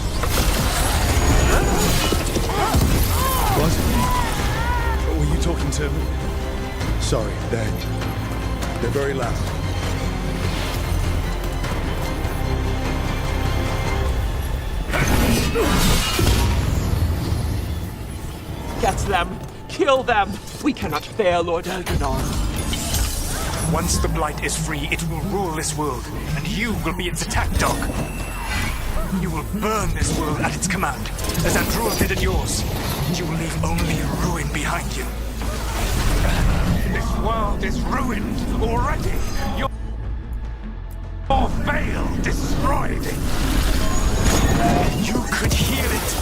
What? Were you talking to me? Sorry, they're very loud. Get them! Kill them! We cannot fail Lord Elgernon. Once the Blight is free, it will rule this world, and you will be its attack dog. You will burn this world at its command, as Andrua did at yours, and you will leave only ruin behind you. This world is ruined already! Your veil destroyed it! You could heal it!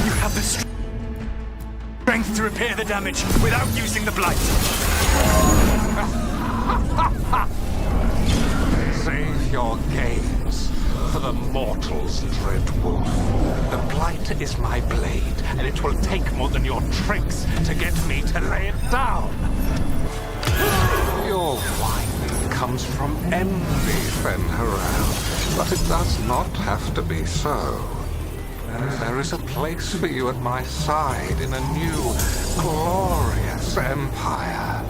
You have the strength to repair the damage without using the Blight! Save your games for the mortals, dread wolf. The Blight is my blade, and it will take more than your tricks to get me to lay it down. Your whining comes from envy, Fen'Harel, but it does not have to be so. There is a place for you at my side in a new, glorious empire.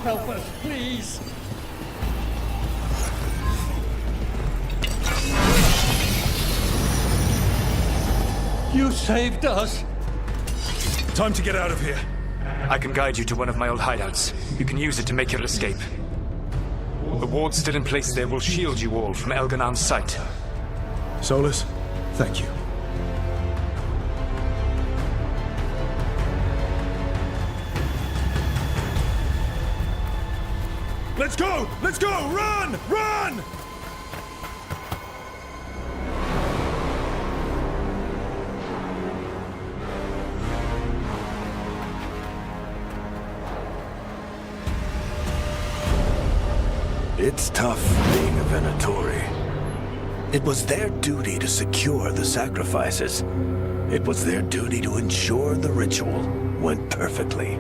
Help us, please! You saved us! Time to get out of here. I can guide you to one of my old hideouts. You can use it to make your escape. The wards still in place there will shield you all from Elgernon's sight. Solus, thank you. Let's go! Let's go! Run! Run! It's tough being a Venatori. It was their duty to secure the sacrifices. It was their duty to ensure the ritual went perfectly.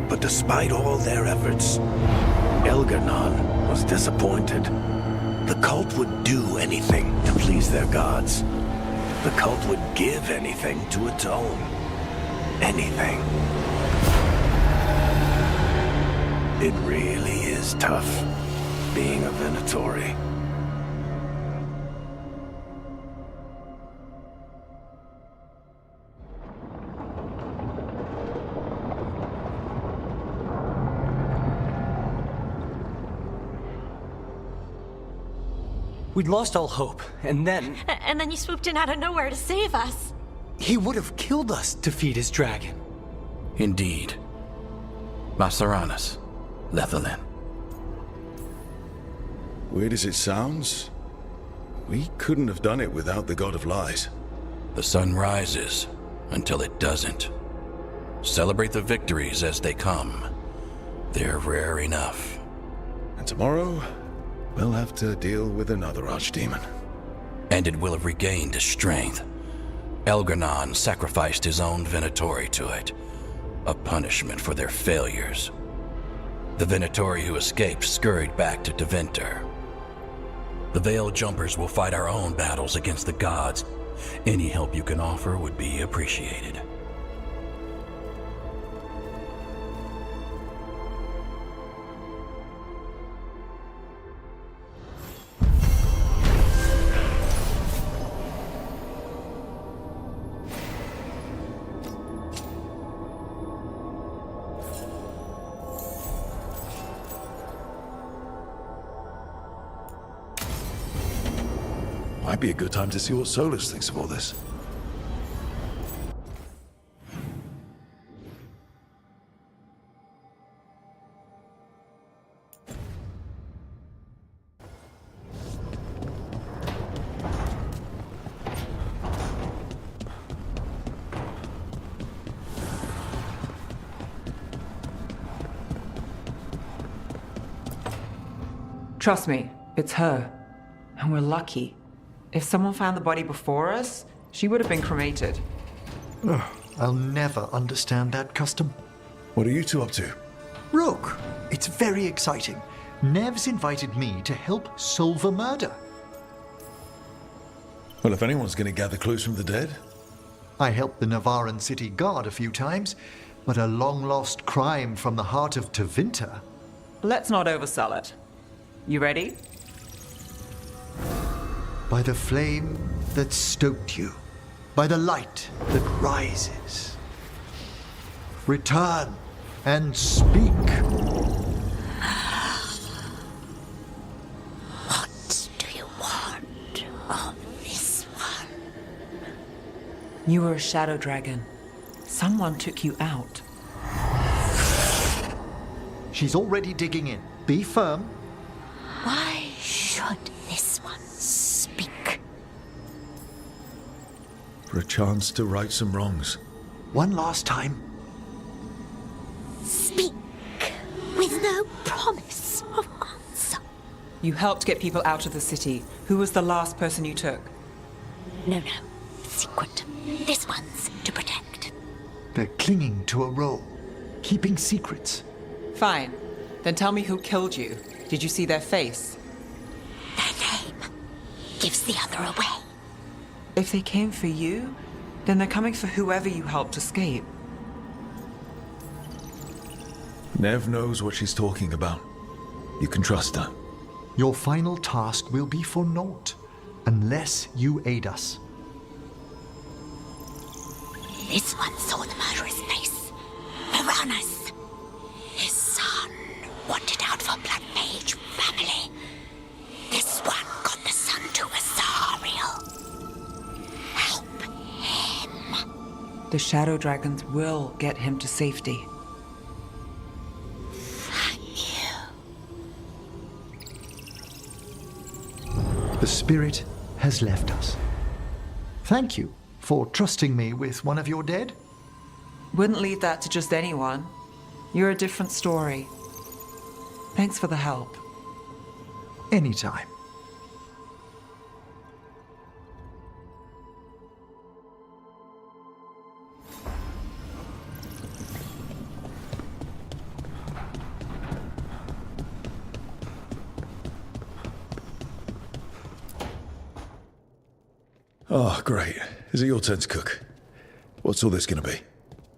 But despite all their efforts, Elgernon was disappointed. The cult would do anything to please their gods. The cult would give anything to atone. Anything. It really is tough being a Venatori. We'd lost all hope, and then... And then you swooped in out of nowhere to save us. He would have killed us to feed his dragon. Indeed. Masaranas, Lethalin. Weird as it sounds, we couldn't have done it without the God of Lies. The sun rises until it doesn't. Celebrate the victories as they come. They're rare enough. And tomorrow, we'll have to deal with another archdemon. And it will have regained its strength. Elgar'nan sacrificed his own Venatori to it, a punishment for their failures. The Venatori who escaped scurried back to Tevinter. The Veil Jumpers will fight our own battles against the gods. Any help you can offer would be appreciated. Might be a good time to see what Solus thinks of all this. Trust me, it's her. And we're lucky. If someone found the body before us, she would have been cremated. I'll never understand that custom. What are you two up to? Rook, it's very exciting. Nev's invited me to help solve a murder. Well, if anyone's going to gather clues from the dead. I helped the Navaran city guard a few times, but a long-lost crime from the heart of Tevinter. Let's not oversell it. You ready? By the flame that stoked you, by the light that rises. Return and speak. What do you want of this one? You were a shadow dragon. Someone took you out. She's already digging in. Be firm. Why should this one speak? For a chance to right some wrongs. One last time. Speak with no promise of answer. You helped get people out of the city. Who was the last person you took? No. Secret. This one's to protect. They're clinging to a role, keeping secrets. Fine. Then tell me who killed you. Did you see their face? Their name gives the other away. If they came for you, then they're coming for whoever you helped escape. Nev knows what she's talking about. You can trust her. Your final task will be for naught, unless you aid us. This one saw the murderer's face. Piranhas. His son wanted out for Blood Mage family. This one got the son to Azariel. Help him. The shadow dragons will get him to safety. The spirit has left us. Thank you for trusting me with one of your dead. Wouldn't leave that to just anyone. You're a different story. Thanks for the help. Anytime. Oh, great. Is it your turn to cook? What's all this gonna be?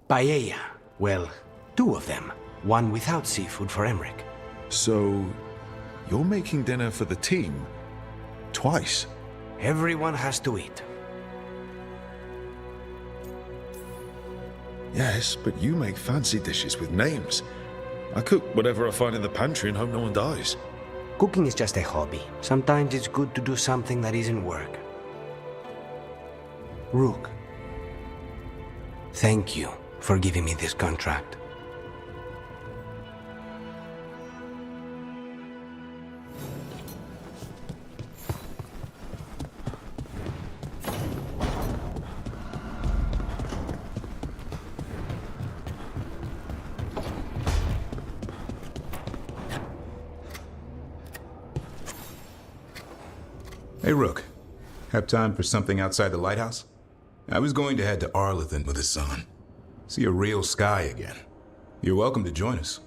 Paella. Well, 2 of them. One without seafood for Emmerich. So, you're making dinner for the team? Twice? Everyone has to eat. Yes, but you make fancy dishes with names. I cook whatever I find in the pantry and hope no one dies. Cooking is just a hobby. Sometimes it's good to do something that isn't work. Rook, thank you for giving me this contract. Hey, Rook. Have time for something outside the lighthouse? I was going to head to Arlington with the sun. See a real sky again. You're welcome to join us.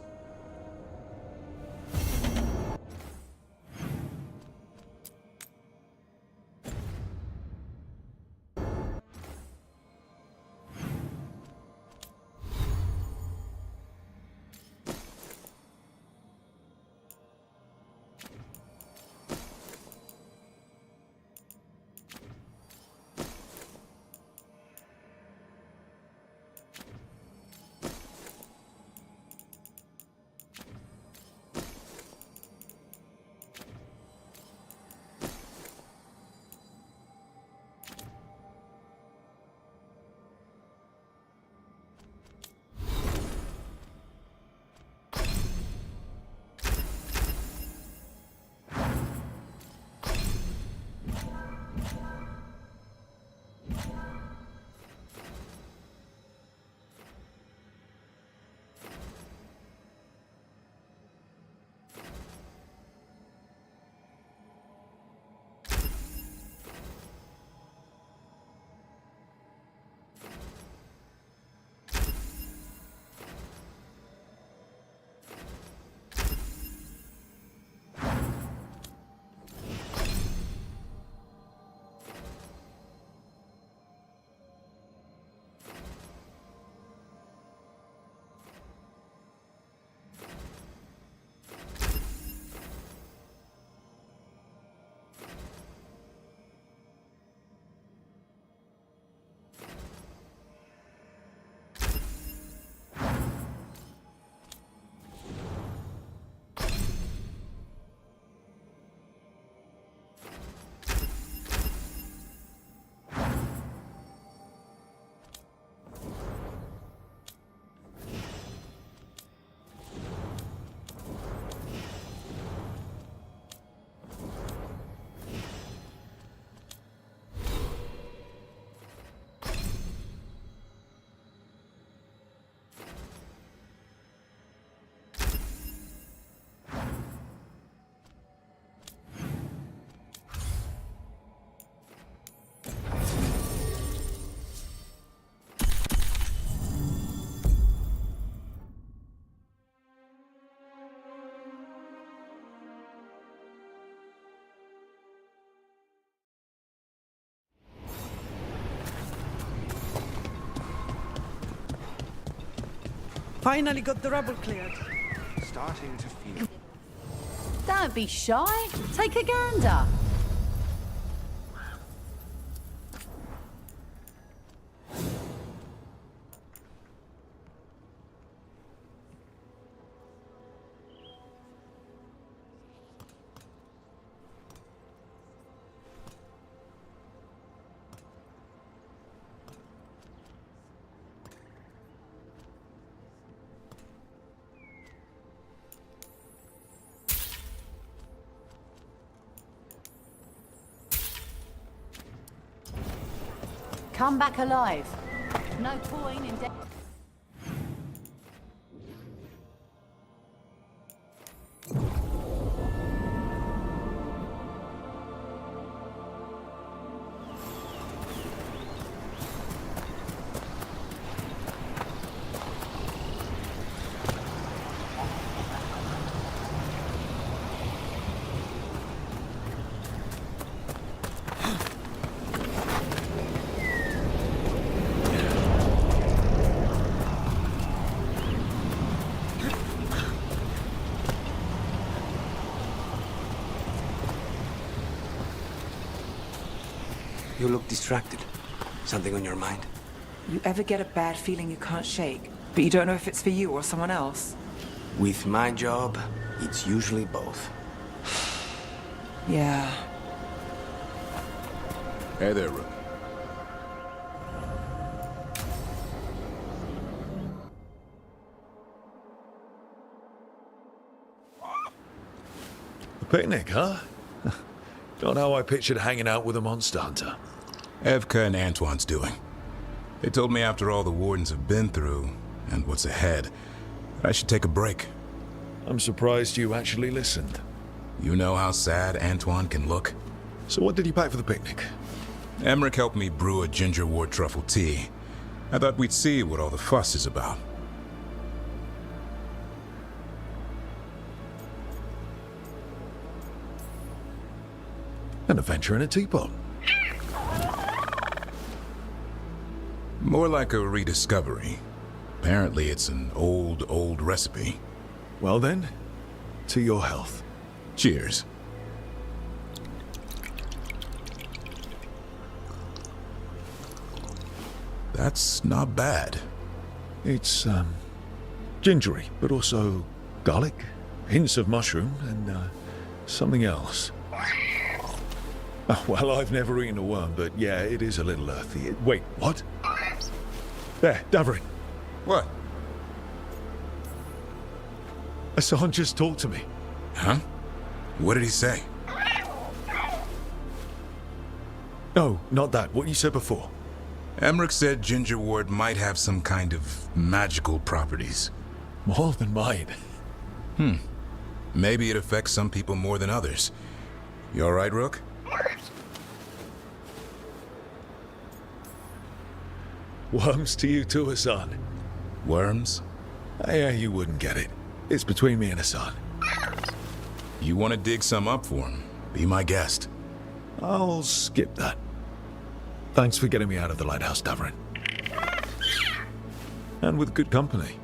Finally got the rubble cleared. Starting to feel. Don't be shy. Take a gander. Come back alive. No point in You look distracted. Something on your mind? You ever get a bad feeling you can't shake, but you don't know if it's for you or someone else? With my job, it's usually both. Yeah. Hey there, Rook. A picnic, huh? Not how I pictured hanging out with a monster hunter. Evka and Antoine's doing. They told me after all the wardens have been through, and what's ahead, that I should take a break. I'm surprised you actually listened. You know how sad Antoine can look? So what did you pack for the picnic? Emmerich helped me brew a ginger wort truffle tea. I thought we'd see what all the fuss is about. An adventure in a teapot. More like a rediscovery. Apparently it's an old recipe. Well then, to your health. Cheers. That's not bad. It's, gingery, but also garlic, hints of mushroom, and, something else. Oh, well, I've never eaten a worm, but yeah, it is a little earthy. Wait, what? There, Davarin. What? Hassan just talked to me. Huh? What did he say? No, not that. What you said before. Emmerich said ginger wort might have some kind of magical properties. More than mine. Maybe it affects some people more than others. You all right, Rook? Worms to you too, Hassan. Worms? Yeah, you wouldn't get it. It's between me and Hassan. You want to dig some up for him? Be my guest. I'll skip that. Thanks for getting me out of the lighthouse, Davarin. And with good company.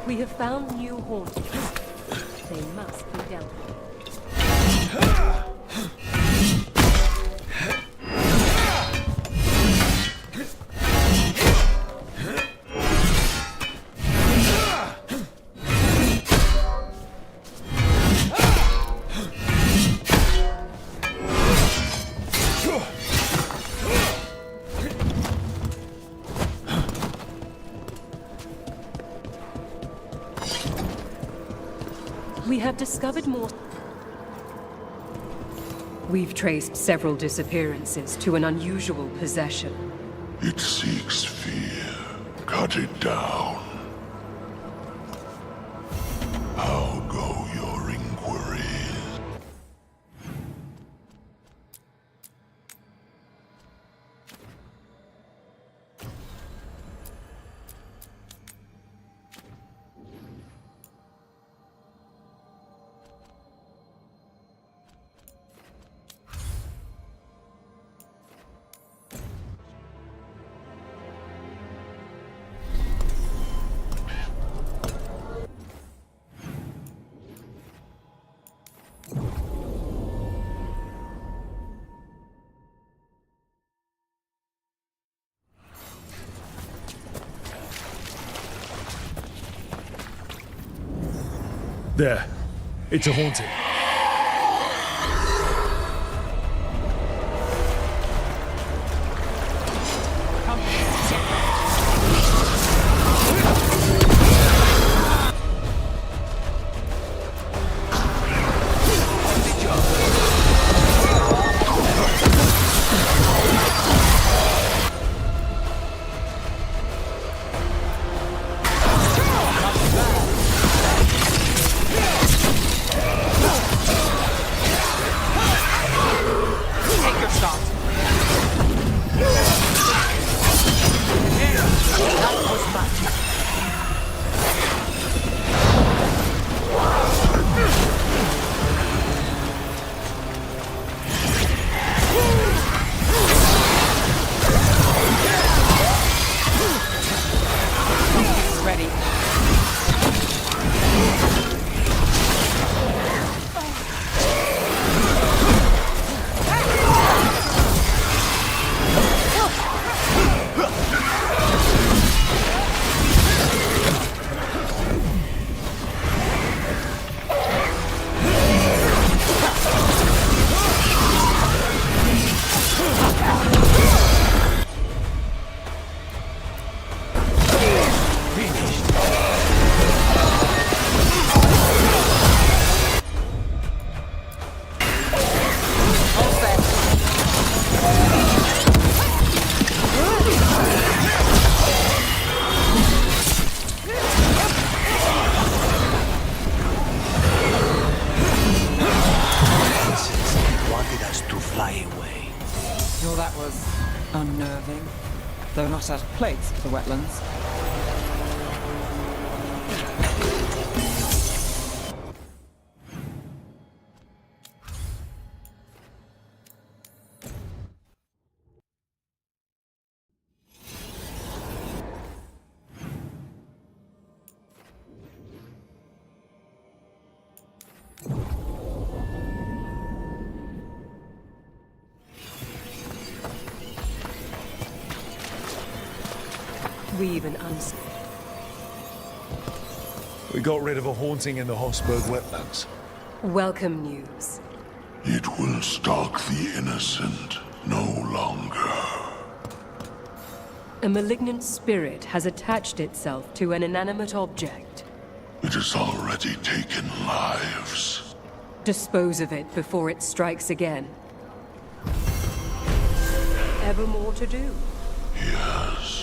We have found new hauntings. They must be dealt with. We have discovered more. We've traced several disappearances to an unusual possession. It seeks fear. Cut it down. How go your inquiries? There. It's a haunting. to fly away. Well, that was unnerving, though not out of place for the wetlands. We even answered. We got rid of a haunting in the Hossberg wetlands. Welcome news. It will stalk the innocent no longer. A malignant spirit has attached itself to an inanimate object. It has already taken lives. Dispose of it before it strikes again. Ever more to do? Yes.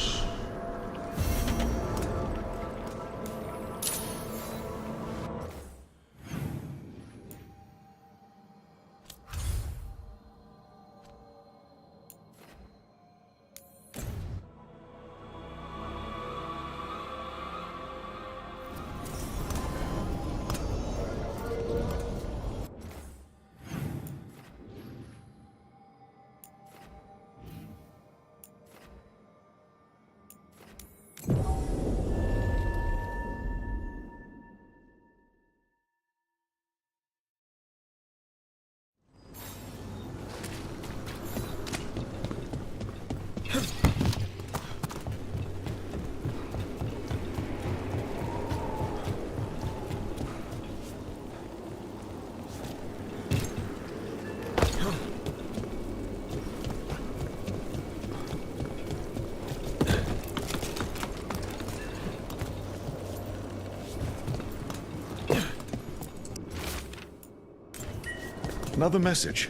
Another message.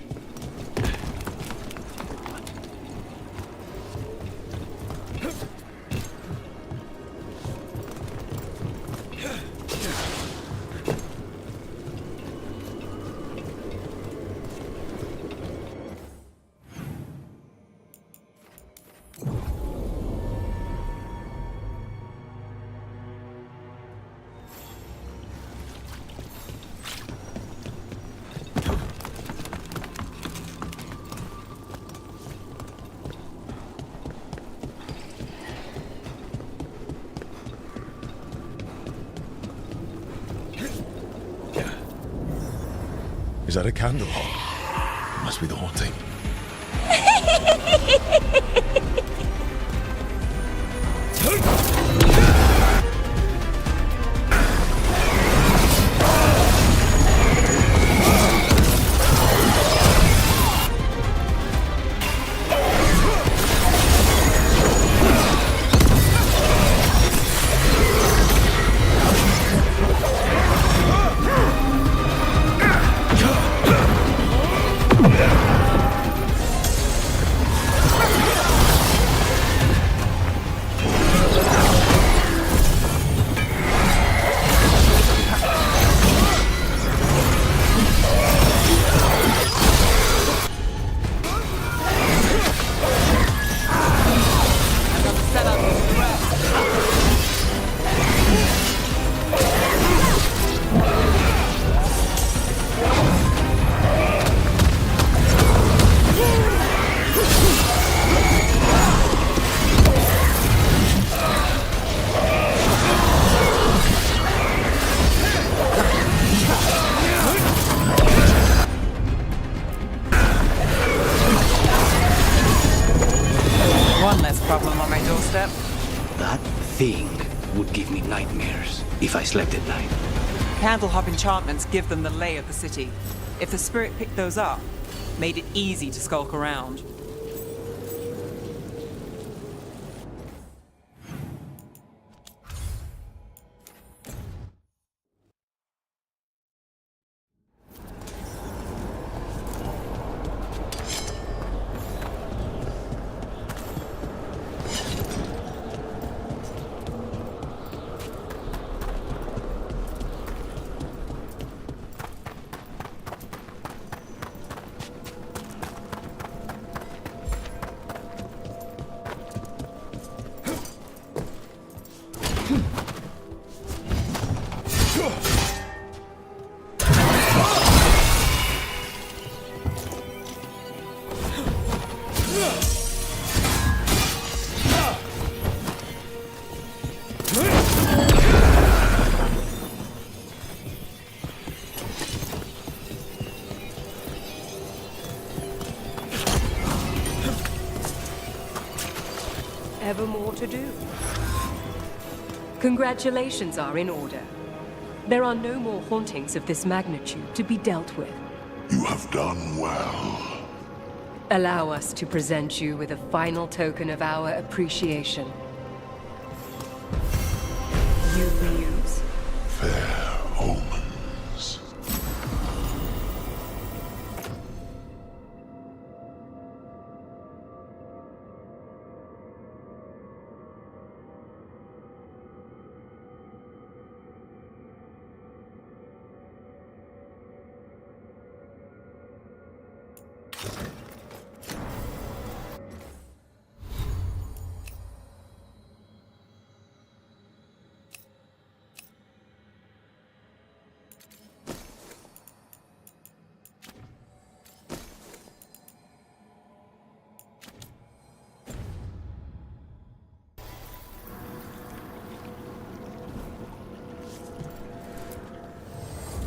Is that a candle? Must be the haunting. One less problem on my doorstep. That thing would give me nightmares if I slept at night. Candlehop enchantments give them the lay of the city. If the spirit picked those up, made it easy to skulk around. Ever more to do. Congratulations are in order. There are no more hauntings of this magnitude to be dealt with. You have done well. Allow us to present you with a final token of our appreciation. You muse. Fair omens.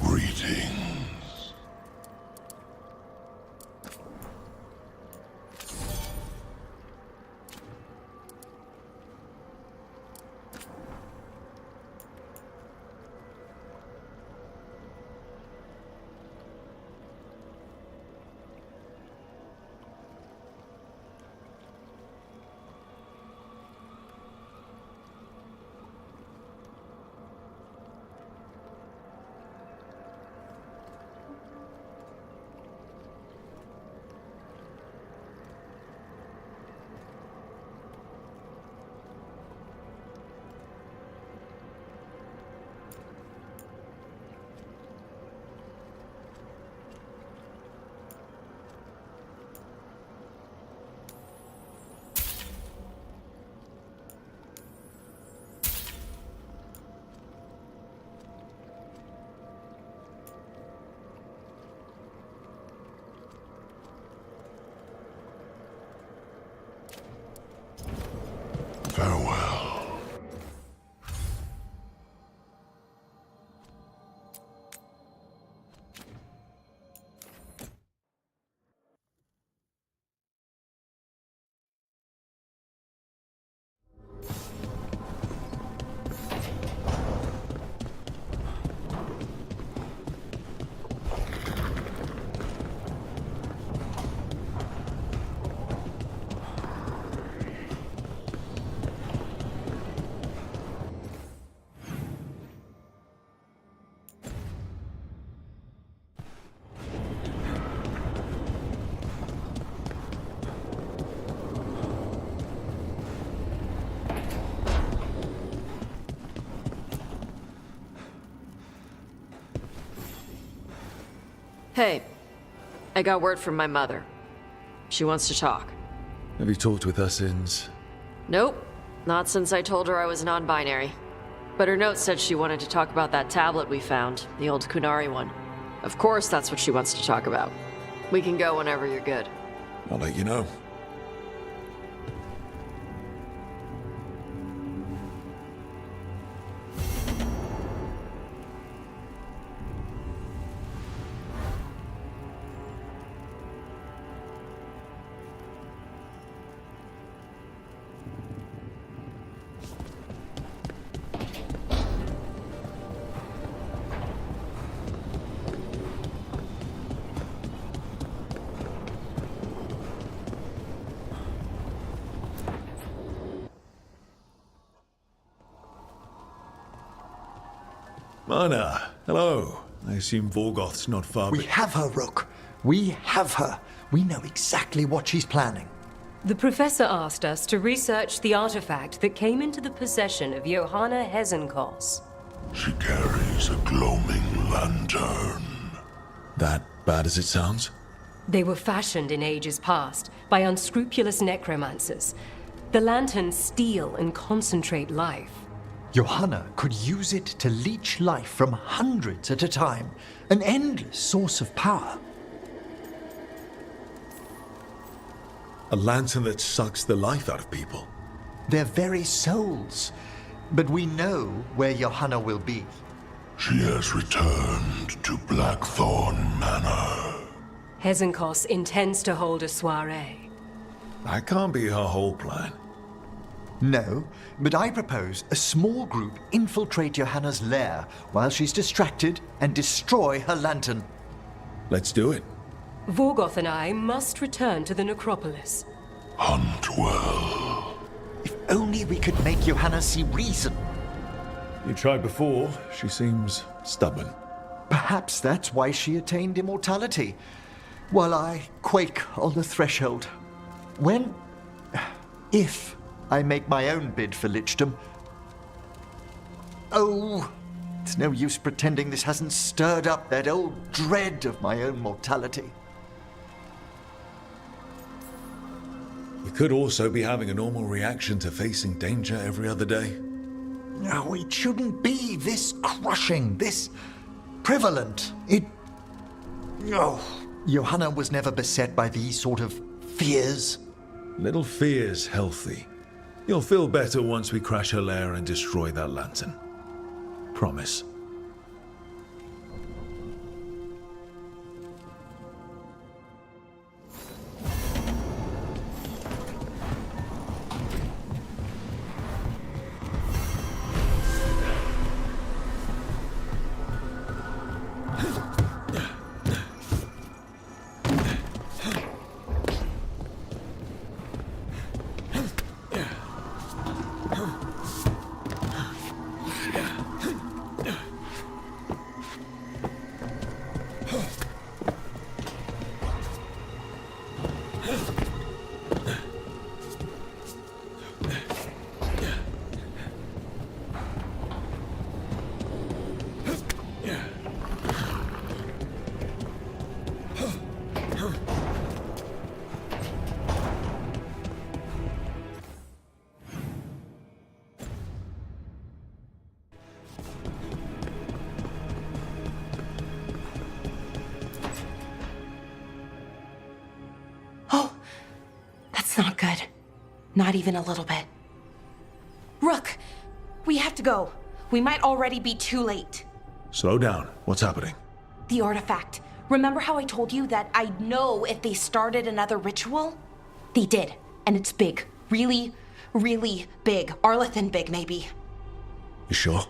Greetings. Farewell. Hey, I got word from my mother. She wants to talk. Have you talked with her since? Nope, not since I told her I was non-binary. But her note said she wanted to talk about that tablet we found, the old Kunari one. Of course that's what she wants to talk about. We can go whenever you're good. I'll let you know. Mana, hello. I assume Vorgoth's not far. We have her, Rook. We have her. We know exactly what she's planning. The professor asked us to research the artifact that came into the possession of Johanna Hezenkos. She carries a gloaming lantern. That bad as it sounds? They were fashioned in ages past by unscrupulous necromancers. The lanterns steal and concentrate life. Johanna could use it to leech life from hundreds at a time. An endless source of power. A lantern that sucks the life out of people. Their very souls. But we know where Johanna will be. She has returned to Blackthorn Manor. Hezenkos intends to hold a soiree. That can't be her whole plan. No, but I propose a small group infiltrate Johanna's lair while she's distracted and destroy her lantern. Let's do it. Vorgoth and I must return to the necropolis. Hunt well. If only we could make Johanna see reason. You tried before. She seems stubborn. Perhaps that's why she attained immortality, while I quake on the threshold. If I make my own bid for lichdom. Oh, it's no use pretending this hasn't stirred up that old dread of my own mortality. You could also be having a normal reaction to facing danger every other day. No, it shouldn't be this crushing, this prevalent. No. Johanna was never beset by these sort of fears. Little fear's healthy. You'll feel better once we crash her lair and destroy that lantern. Promise. That's not good. Not even a little bit. Rook, we have to go. We might already be too late. Slow down. What's happening? The artifact. Remember how I told you that I'd know if they started another ritual? They did, and it's big. Really, really big. Arlethan big, maybe. You sure?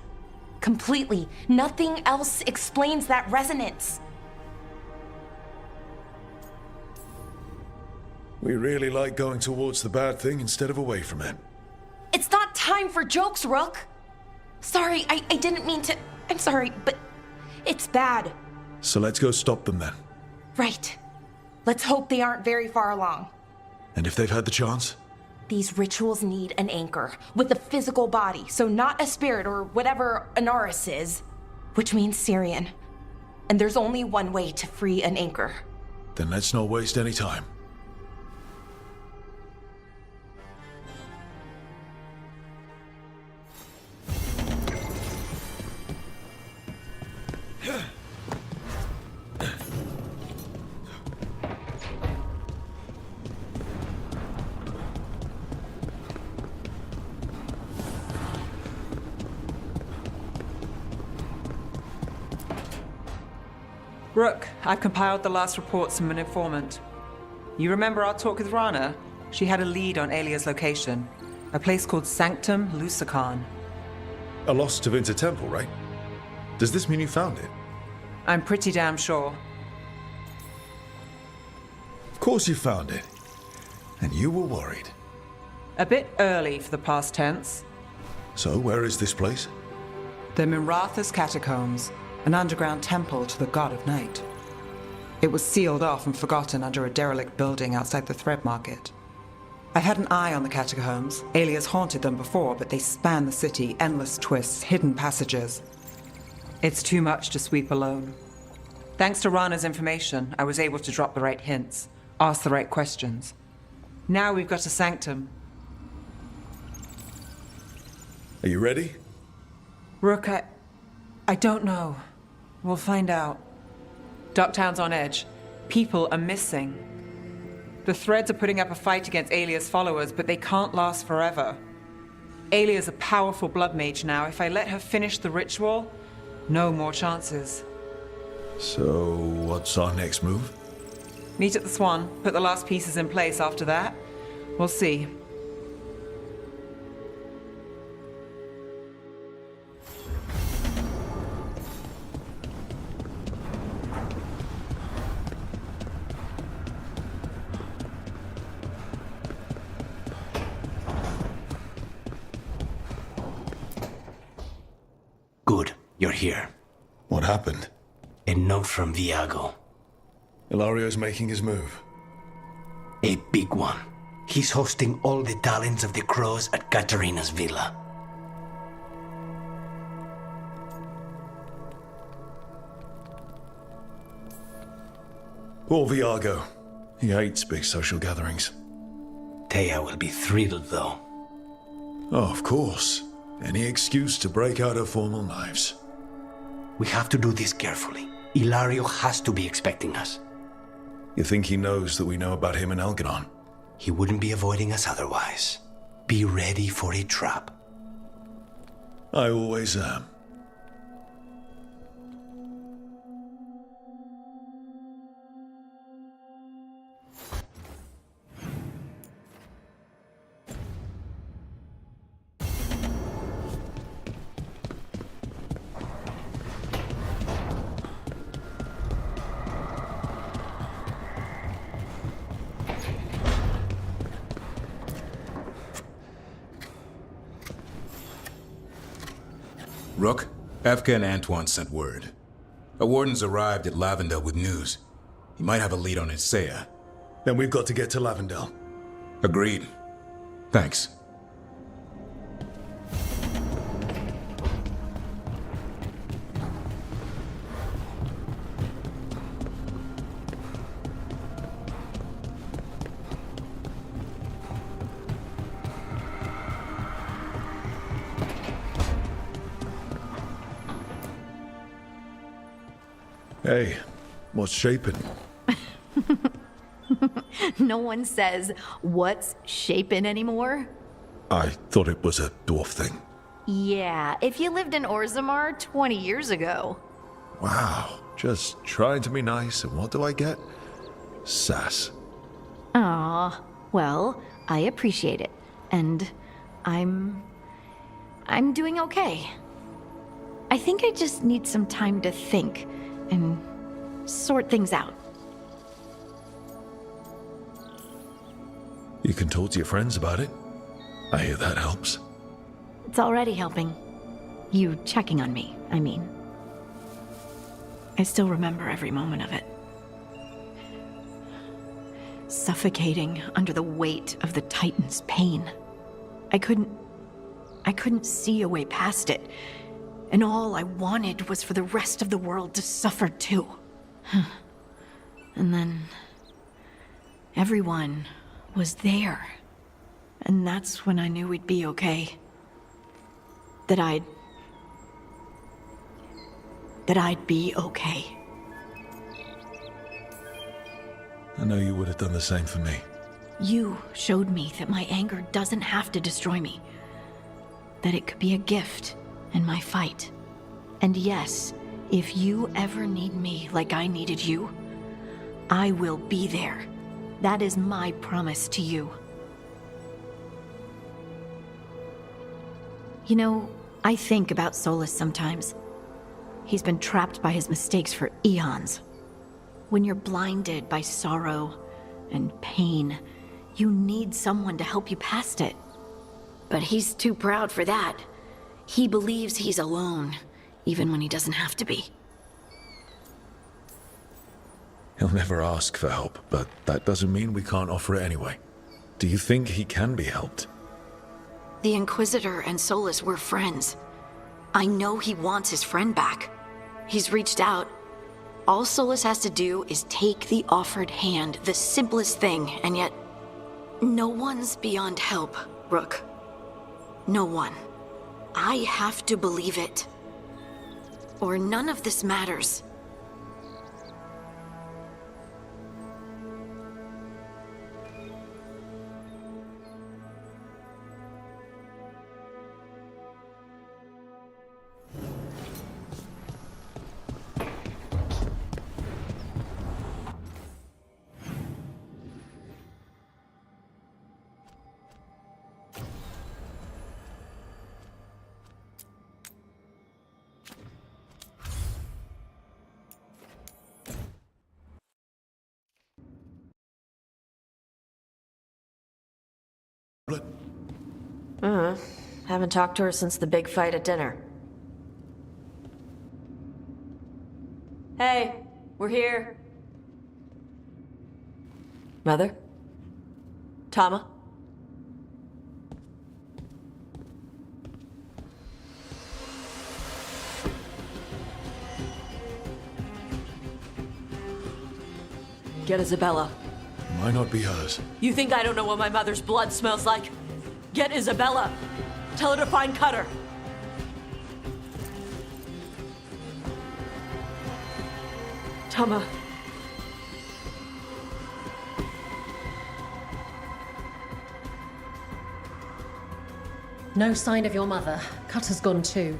Completely. Nothing else explains that resonance. We really like going towards the bad thing instead of away from it. It's not time for jokes, Rook. Sorry, I didn't mean to. I'm sorry, but it's bad. So let's go stop them then. Right. Let's hope they aren't very far along. And if they've had the chance? These rituals need an anchor with a physical body, so not a spirit or whatever Anaris is, which means Syrian. And there's only one way to free an anchor. Then let's not waste any time. Rook, I've compiled the last reports from an informant. You remember our talk with Rana? She had a lead on Alia's location. A place called Sanctum Lucican. A lost Tevinter temple, right? Does this mean you found it? I'm pretty damn sure. Of course you found it. And you were worried. A bit early for the past tense. So, where is this place? The Miratha's Catacombs, an underground temple to the god of night. It was sealed off and forgotten under a derelict building outside the Thread Market. I've had an eye on the catacombs. Alias haunted them before, but they span the city, endless twists, hidden passages. It's too much to sweep alone. Thanks to Rana's information, I was able to drop the right hints, ask the right questions. Now we've got a sanctum. Are you ready? Rook, I don't know. We'll find out. Docktown's on edge. People are missing. The Threads are putting up a fight against Alia's followers, but they can't last forever. Alia's a powerful blood mage now. If I let her finish the ritual, no more chances. So, what's our next move? Meet at the Swan, put the last pieces in place after that. We'll see. Good, you're here. What happened? A note from Viago. Ilario's making his move. A big one. He's hosting all the talents of the Crows at Katarina's villa. Poor Viago. He hates big social gatherings. Thea will be thrilled, though. Oh, of course. Any excuse to break out her formal knives. We have to do this carefully. Ilario has to be expecting us. You think he knows that we know about him and Elganon? He wouldn't be avoiding us otherwise. Be ready for a trap. I always am. Rook, Evka and Antoine sent word. A warden's arrived at Lavendel with news. He might have a lead on Isaiah. Then we've got to get to Lavendel. Agreed. Thanks. Hey, what's shaping? No one says, what's shaping anymore? I thought it was a dwarf thing. Yeah, if you lived in Orzammar 20 years ago. Wow, just trying to be nice, and what do I get? Sass. Aw, well, I appreciate it. And I'm doing okay. I think I just need some time to think and sort things out. You can talk to your friends about it. I hear that helps. It's already helping. You checking on me, I mean. I still remember every moment of it. Suffocating under the weight of the Titan's pain. I couldn't see a way past it. And all I wanted was for the rest of the world to suffer too. And then everyone was there. And that's when I knew we'd be okay. That I'd be okay. I know you would have done the same for me. You showed me that my anger doesn't have to destroy me. That it could be a gift in my fight. And yes, if you ever need me like I needed you, I will be there. That is my promise to you. You know, I think about Solus sometimes. He's been trapped by his mistakes for eons. When you're blinded by sorrow and pain, you need someone to help you past it. But he's too proud for that. He believes he's alone, even when he doesn't have to be. He'll never ask for help, but that doesn't mean we can't offer it anyway. Do you think he can be helped? The Inquisitor and Solus were friends. I know he wants his friend back. He's reached out. All Solus has to do is take the offered hand, the simplest thing, and yet no one's beyond help, Rook. No one. I have to believe it. Or none of this matters. tablet? Haven't talked to her since the big fight at dinner. Hey, we're here. Mother? Tama? Get Isabella. Might not be hers. You think I don't know what my mother's blood smells like? Get Isabella. Tell her to find Cutter. Tama. No sign of your mother. Cutter's gone too.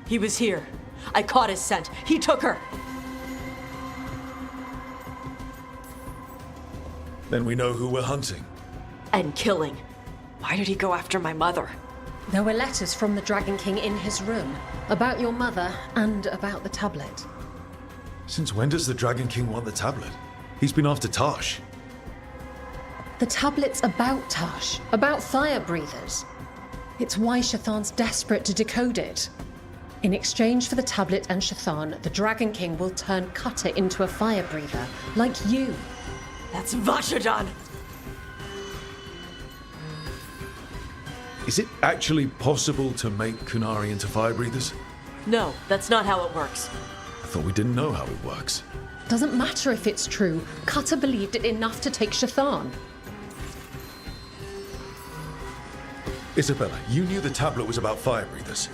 He was here. I caught his scent. He took her. Then we know who we're hunting. And killing. Why did he go after my mother? There were letters from the Dragon King in his room about your mother and about the tablet. Since when does the Dragon King want the tablet? He's been after Tosh. The tablet's about Tosh, about fire breathers. It's why Shathan's desperate to decode it. In exchange for the tablet and Shathan, the Dragon King will turn Cutter into a fire breather, like you. That's Vashadan! Is it actually possible to make Kunari into fire breathers? No, that's not how it works. I thought we didn't know how it works. Doesn't matter if it's true. Cutter believed it enough to take Shathan. Isabella, you knew the tablet was about fire breathers.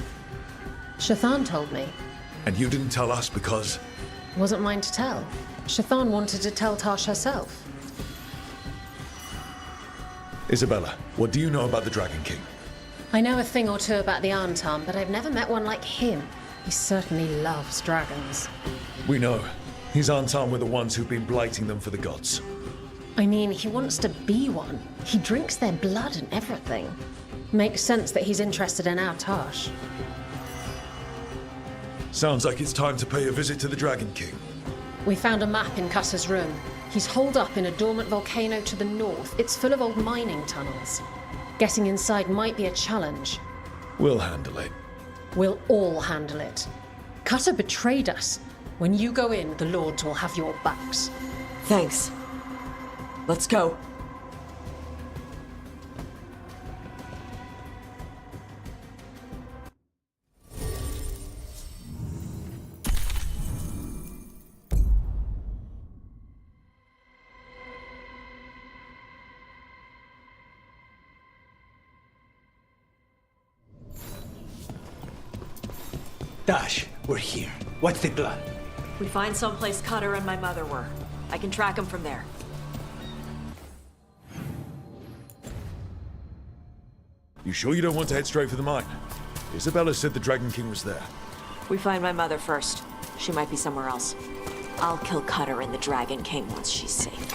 Shathan told me. And you didn't tell us because... Wasn't mine to tell. Shathan wanted to tell Tosh herself. Isabella, what do you know about the Dragon King? I know a thing or two about the Antam, but I've never met one like him. He certainly loves dragons. We know. His Antam were the ones who've been blighting them for the gods. I mean, he wants to be one. He drinks their blood and everything. Makes sense that he's interested in our Tosh. Sounds like it's time to pay a visit to the Dragon King. We found a map in Cutter's room. He's holed up in a dormant volcano to the north. It's full of old mining tunnels. Getting inside might be a challenge. We'll handle it. We'll all handle it. Cutter betrayed us. When you go in, the Lords will have your backs. Thanks. Let's go. Dash, we're here. What's the plan? We find someplace Cutter and my mother were. I can track him from there. You sure you don't want to head straight for the mine? Isabella said the Dragon King was there. We find my mother first. She might be somewhere else. I'll kill Cutter and the Dragon King once she's safe.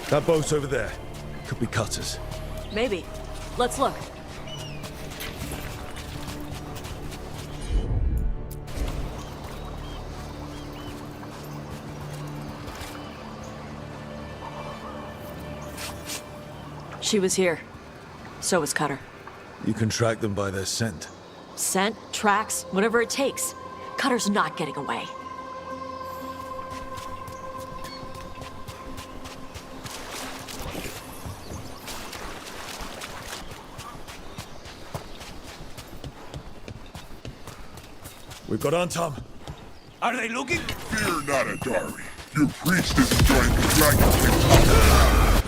That boat's over there. Could be Cutter's. Maybe. Let's look. She was here. So was Cutter. You can track them by their scent. Scent, tracks, whatever it takes. Cutter's not getting away. We've got Antam. Are they looking? Fear not, Adari. Your priest is enjoying the Dragon King.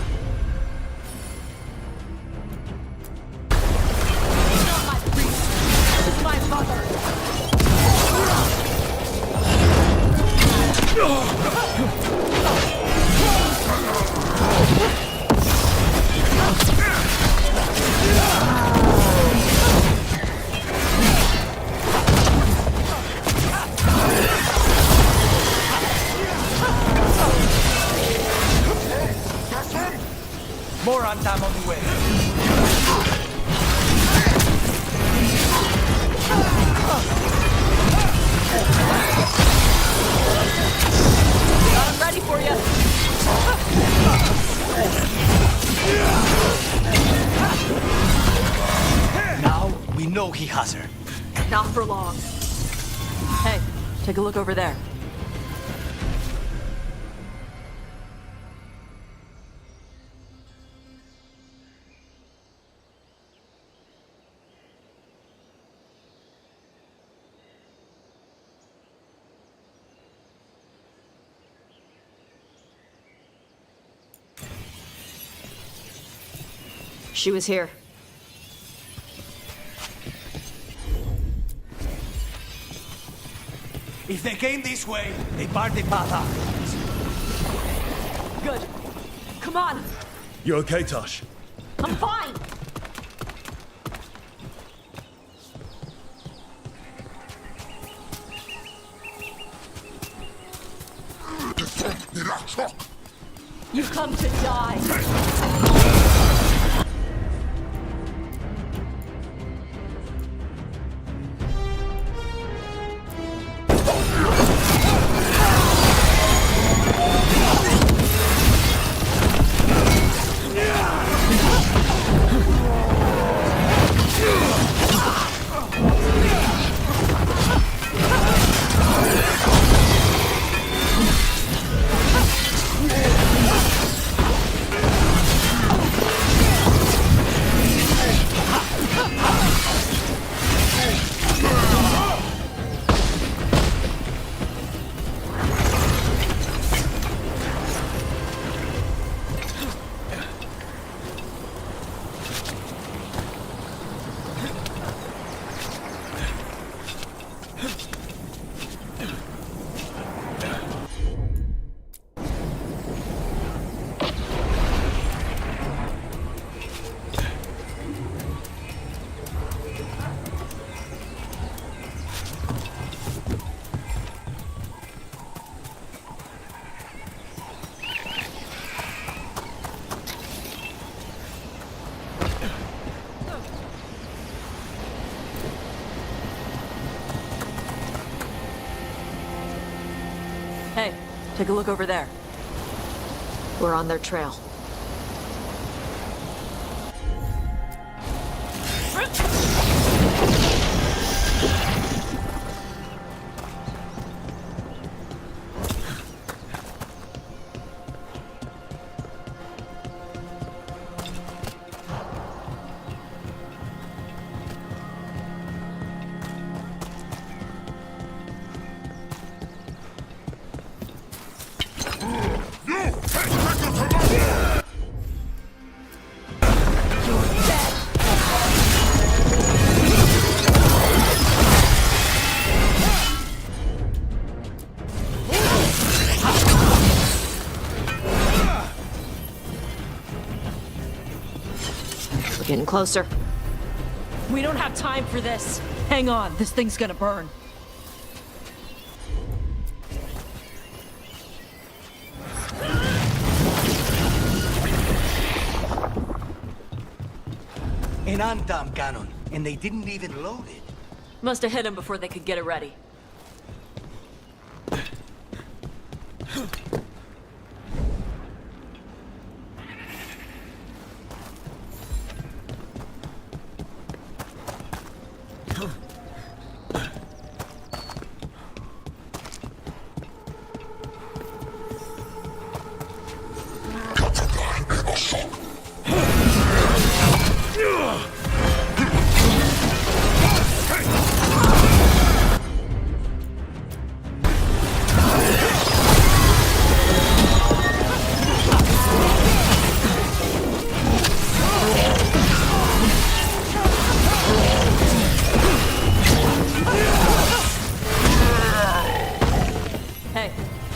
We know he has her. Not for long. Hey, take a look over there. She was here. If they came this way, they barred the path out. Good. Come on. You okay, Tosh? I'm fine. You come to die. Hey, take a look over there. We're on their trail. Getting closer. We don't have time for this. Hang on, this thing's gonna burn. An Antam cannon, and they didn't even load it. Must have hit him before they could get it ready.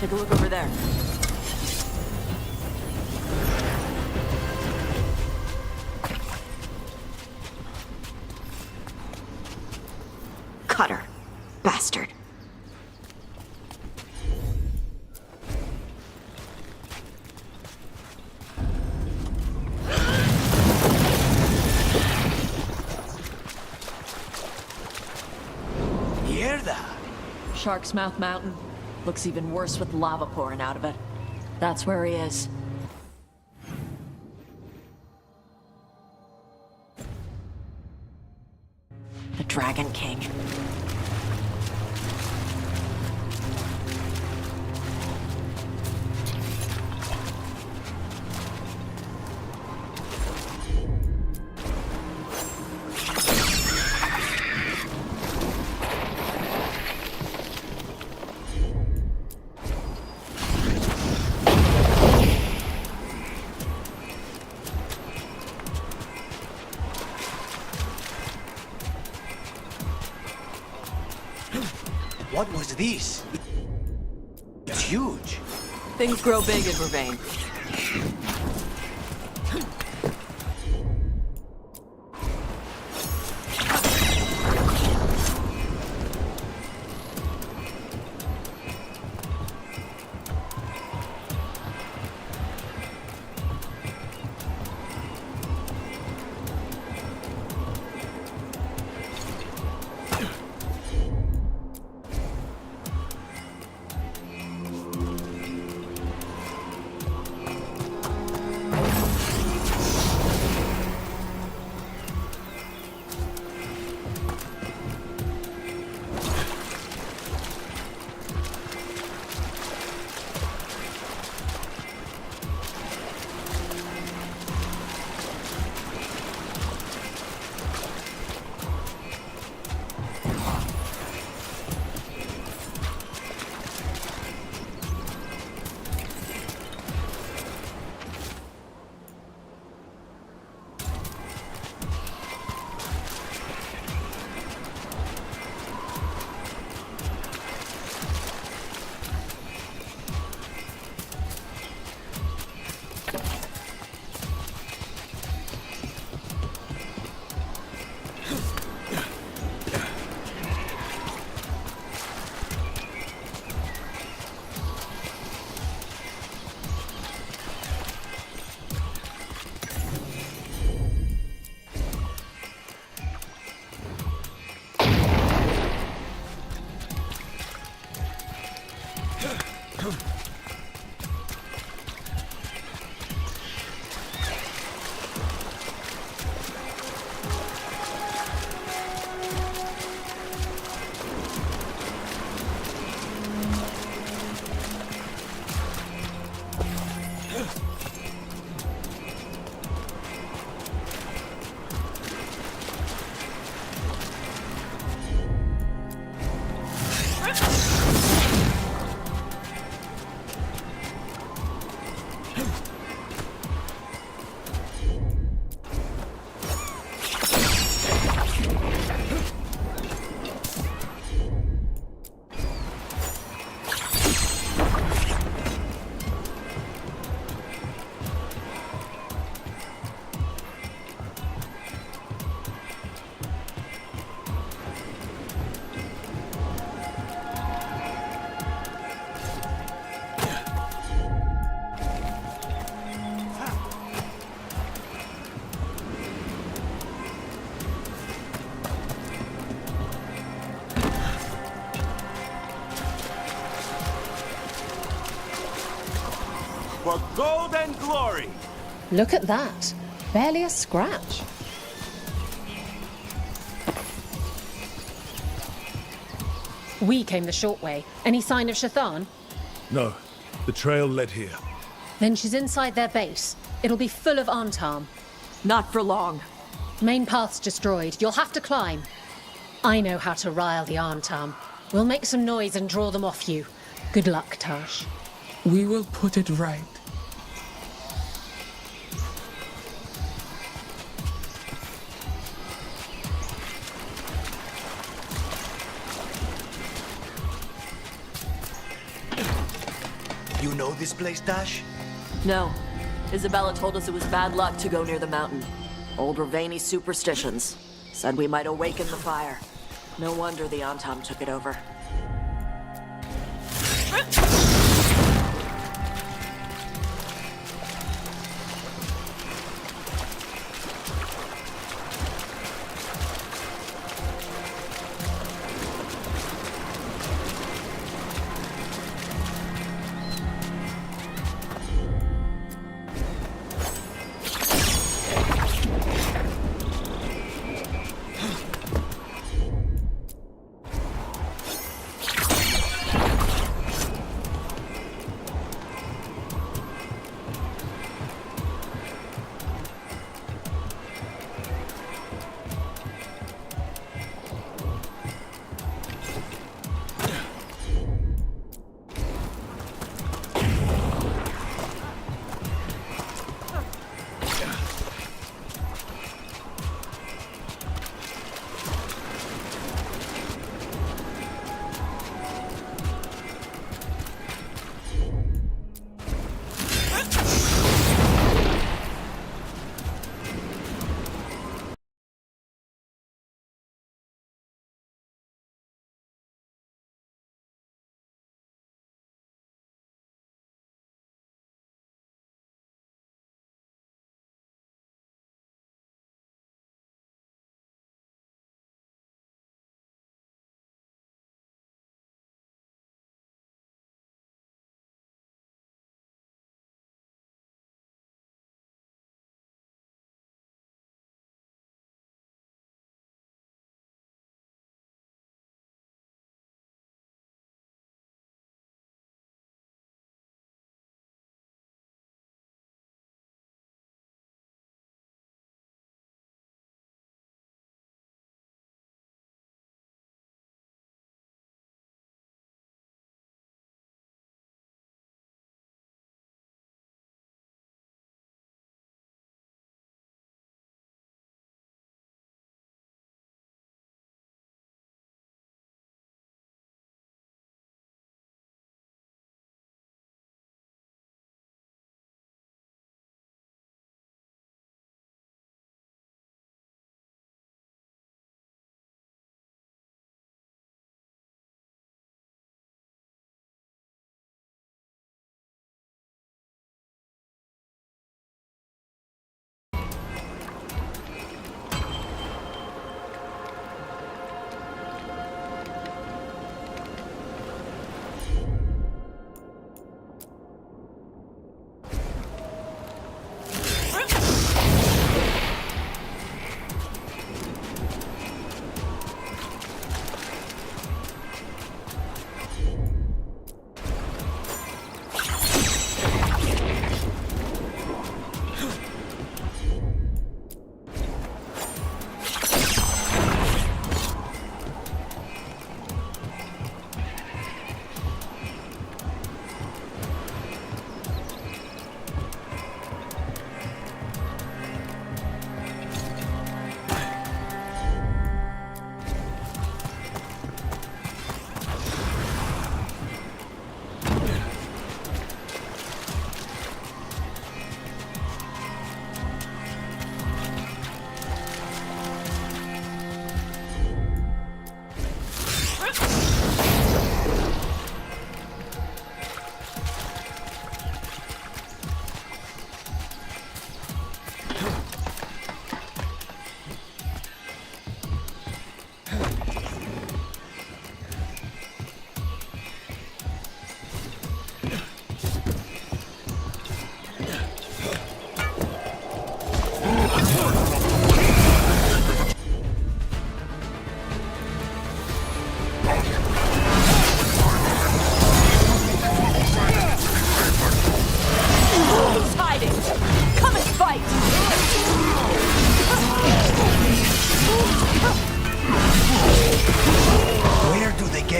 Take a look over there. Cutter. Bastard. Hear that? Shark's Mouth Mountain. Looks even worse with lava pouring out of it. That's where he is. The Dragon King. What was this? It's huge. Things grow big in Vervain. For gold and glory! Look at that. Barely a scratch. We came the short way. Any sign of Shathan? No, the trail led here. Then she's inside their base. It'll be full of Antarm. Not for long. Main path's destroyed. You'll have to climb. I know how to rile the Antarm. We'll make some noise and draw them off you. Good luck, Tash. We will put it right. You know this place, Tash? No. Isabella told us it was bad luck to go near the mountain. Old Ravani superstitions. Said we might awaken the fire. No wonder the Antam took it over.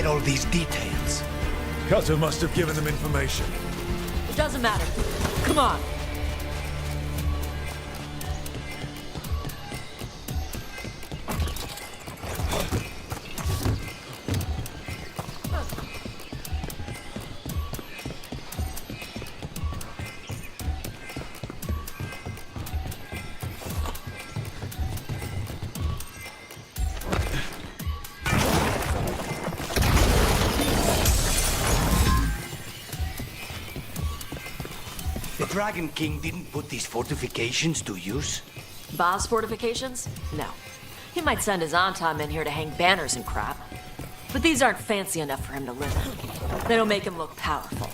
get all these details? Cutter must have given them information. It doesn't matter. Come on. The Dragon King didn't put these fortifications to use? Boss fortifications? No. He might send his Antam in here to hang banners and crap. But these aren't fancy enough for him to live in. They don't make him look powerful.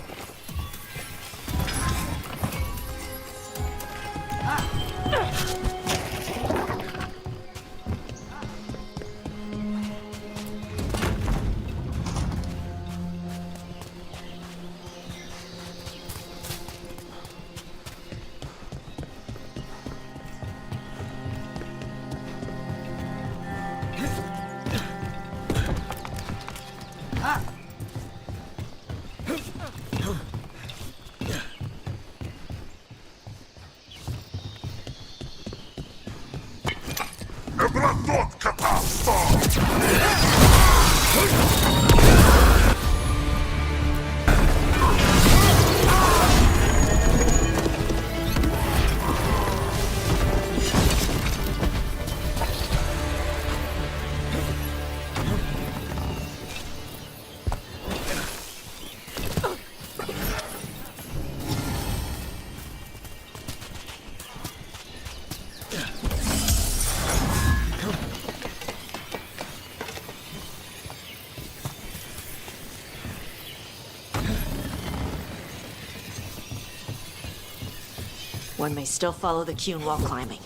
One may still follow the Qun while climbing.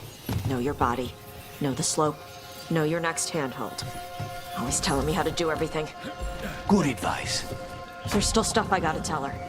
Know your body, know the slope, know your next handhold. Always telling me how to do everything. Good advice. There's still stuff I gotta tell her.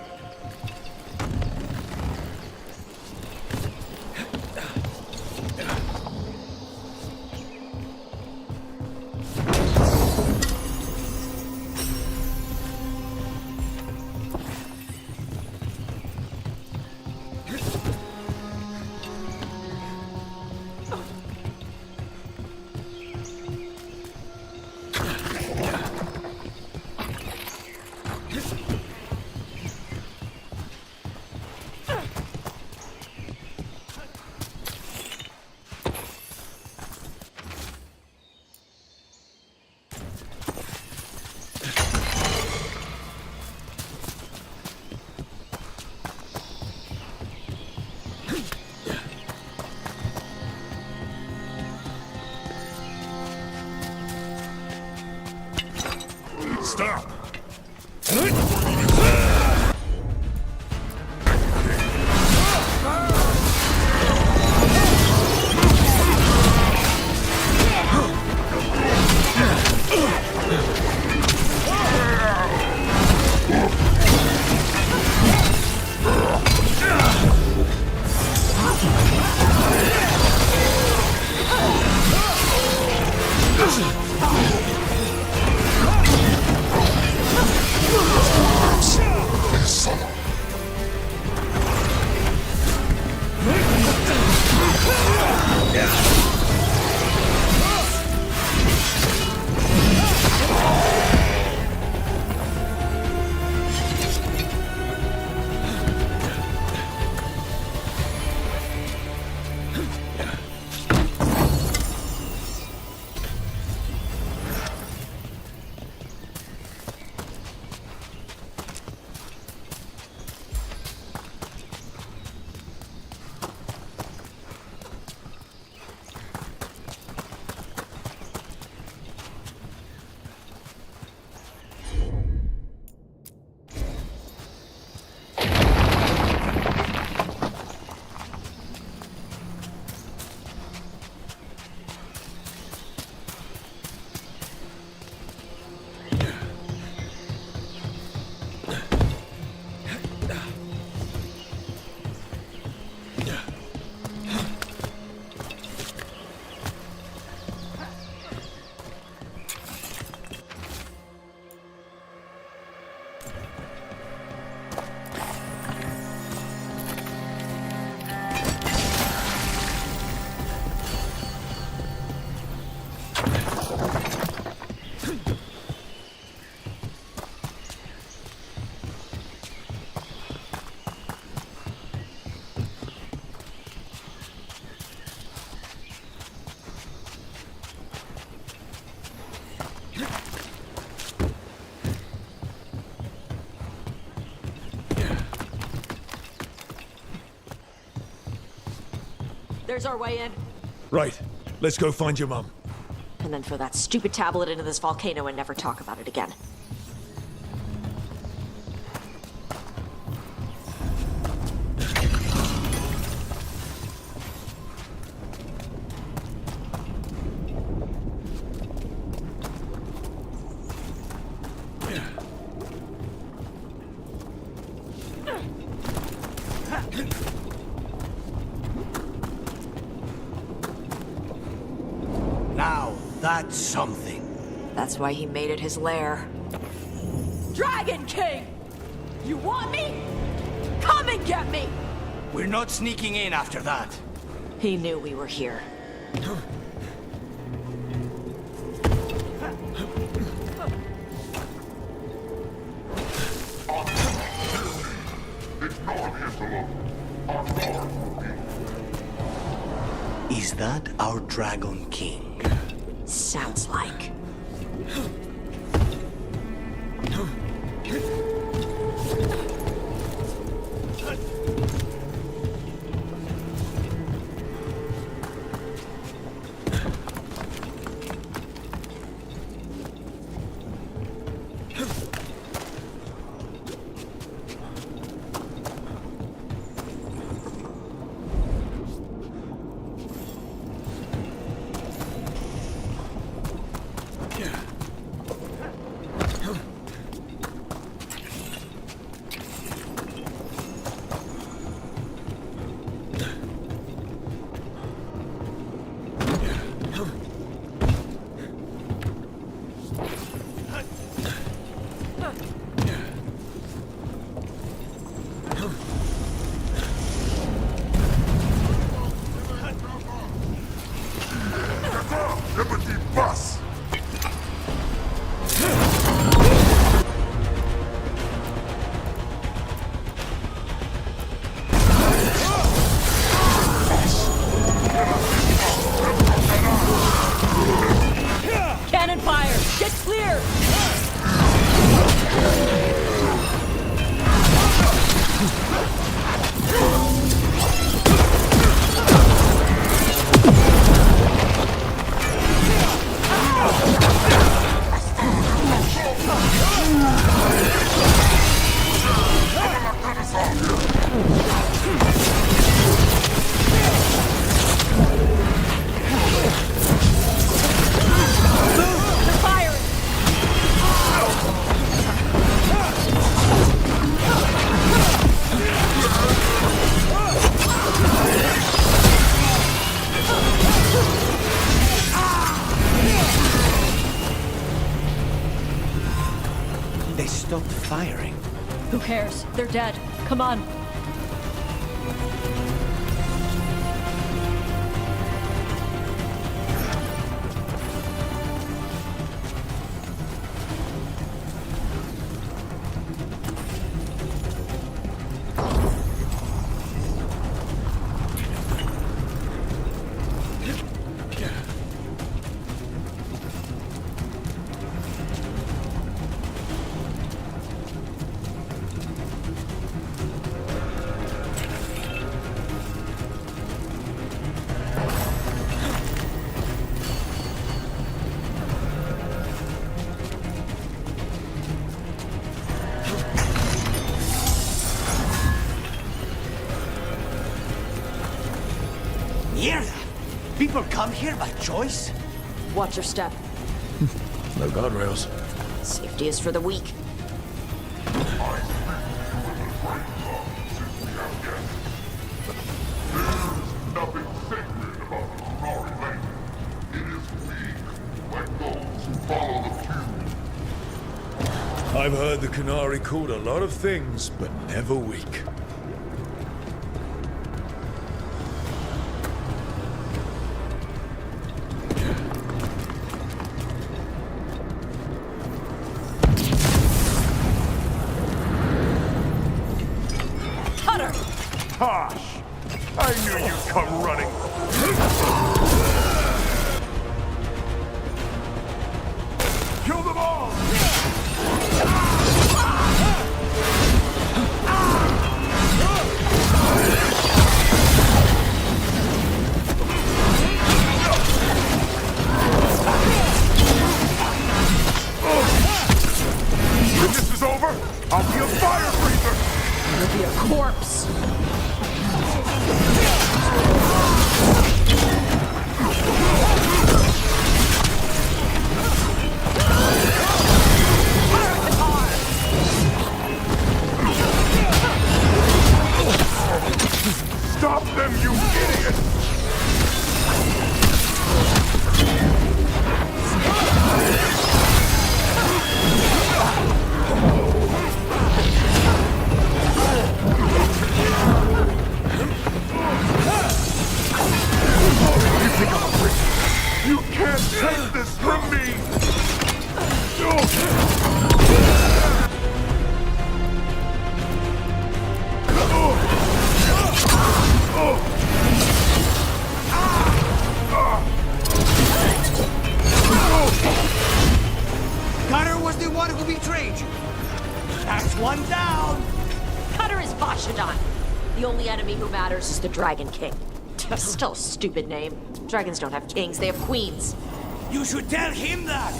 Stop! Ugh! There's our way in. Right. Let's go find your mum. And then throw that stupid tablet into this volcano and never talk about it again. Now, that's something. That's why he made it his lair. Dragon King! You want me? Come and get me! We're not sneaking in after that. He knew we were here. Is that our Dragon King? Sounds like. Cannon fire! Get clear! They're firing! They stopped firing. Who cares? They're dead. Come on. Hear that? People come here by choice? Watch your step. No guardrails. Safety is for the weak. Nothing sacred about the Kunari language. It is weak, like those who follow the few. I've heard the Kunari called a lot of things, but never weak. Tosh! I knew you'd come running. Kill them all! When this is over, I'll be a fire breather! You'll be a corpse. Stop them, you idiot! You think I'm a prisoner? You can't take this from me! Cutter was the one who betrayed you. That's one down. Cutter is Vashadon. The only enemy who matters is the Dragon King. Still a stupid name. Dragons don't have kings, they have queens. You should tell him that.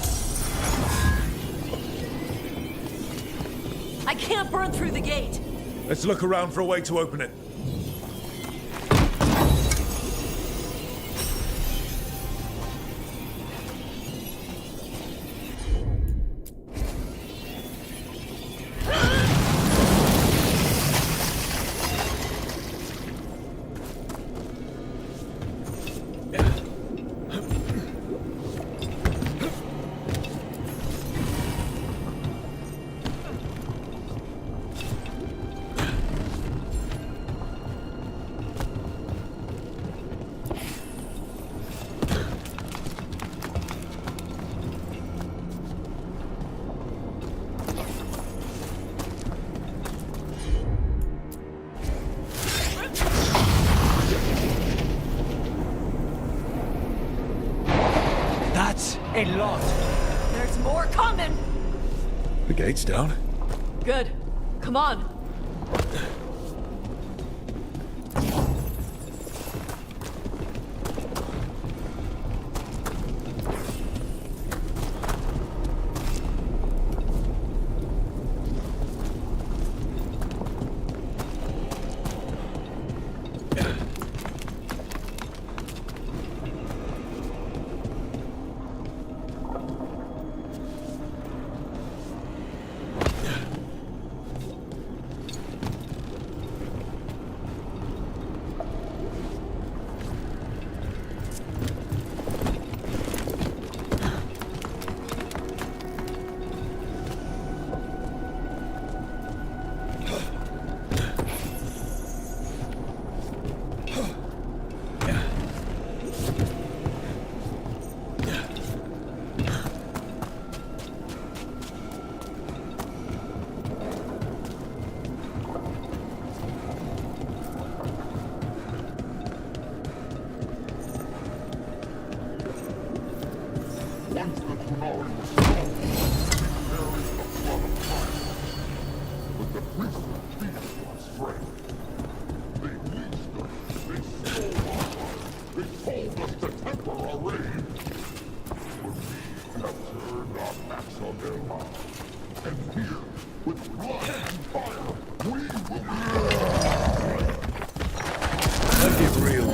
I can't burn through the gate. Let's look around for a way to open it. That's a lot. There's more coming. The gate's down. Good. Come on. Once the Kunari was strong, they buried the blood of fire. But the priests of Venus was frail. They leashed us, they stole our blood, they told us to temper our rage. But we have turned our backs on their lives. And here, with blood and fire, we will be... Let's get real.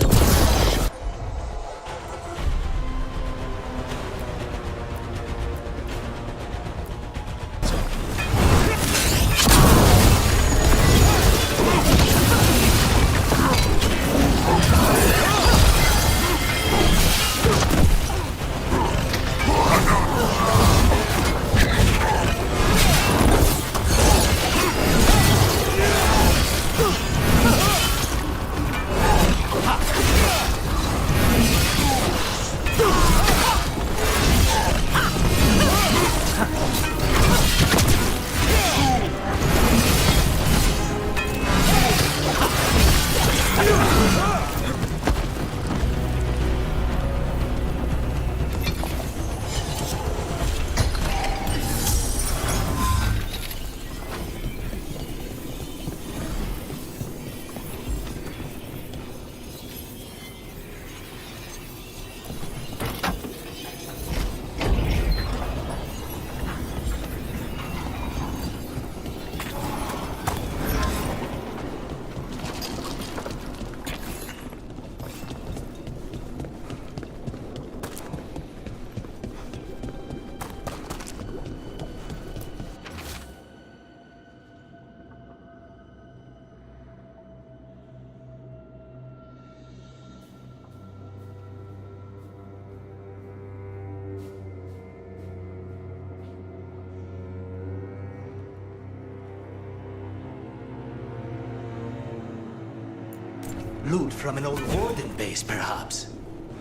Loot from an old warden base, perhaps.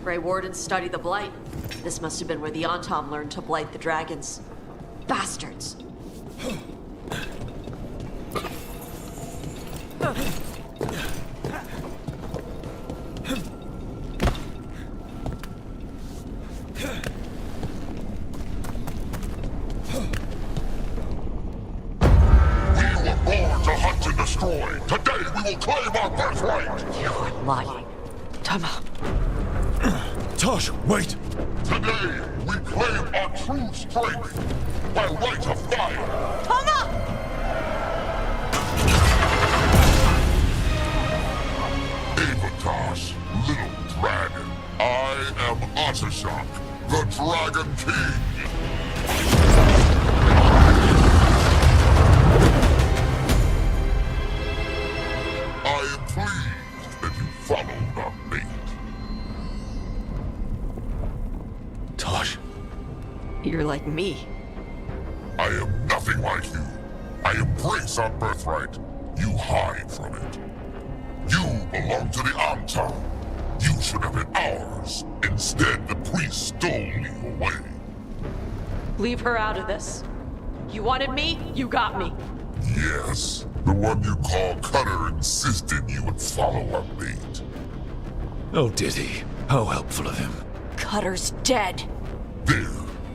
Grey Wardens study the Blight. This must have been where the Antom learned to blight the dragons. Bastards. Today we will claim our birthright! You are lying. Tama. Tosh, wait! Today we claim our true strength by right of fire! Tama! Avatosh, little dragon. I am Atashok, the Dragon King! I am pleased that you followed our mate. Tosh. You're like me. I am nothing like you. I embrace our birthright. You hide from it. You belong to the Antom. You should have been ours. Instead, the priest stole you away. Leave her out of this. You wanted me, you got me. Yes, the one you call Cutter insisted you would follow our mate. Oh, did he? How helpful of him. Cutter's dead. There,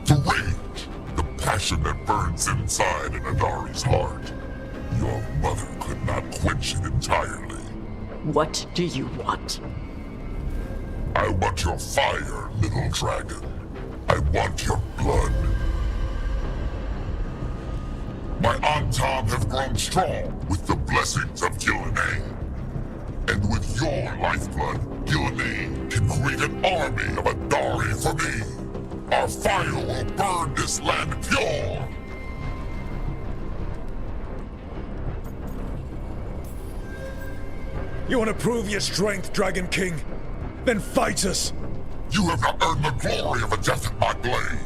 the rage, the passion that burns inside an Adari's heart. Your mother could not quench it entirely. What do you want? I want your fire, little dragon. I want your blood. My Antom have grown strong with the blessings of Gillenay. And with your lifeblood, Gillenay can create an army of Adari for me. Our fire will burn this land pure. You want to prove your strength, Dragon King? Then fight us! You have not earned the glory of a death at my blade.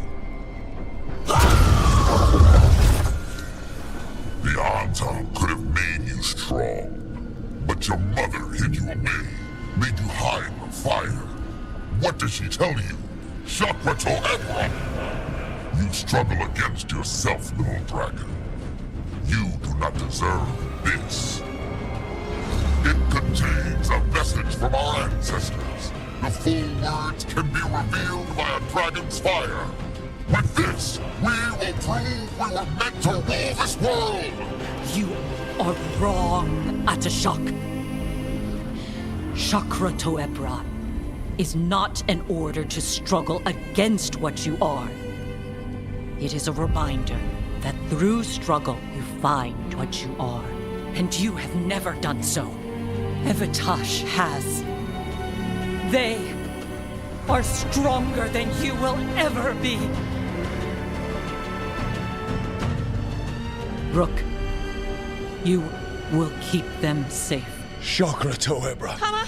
The Antom could have made you strong, but your mother hid you away, made you hide the fire. What did she tell you? Shakrato Ebra! You struggle against yourself, little dragon. You do not deserve this. It contains a message from our ancestors. The full words can be revealed by a dragon's fire. With this, we will prove we were meant to rule this world! You are wrong, Atashok. Chakra Toebra is not an order to struggle against what you are. It is a reminder that through struggle you find what you are. And you have never done so. Evatash has. They are stronger than you will ever be. Rook, you will keep them safe. Chakra Toebra. Tama!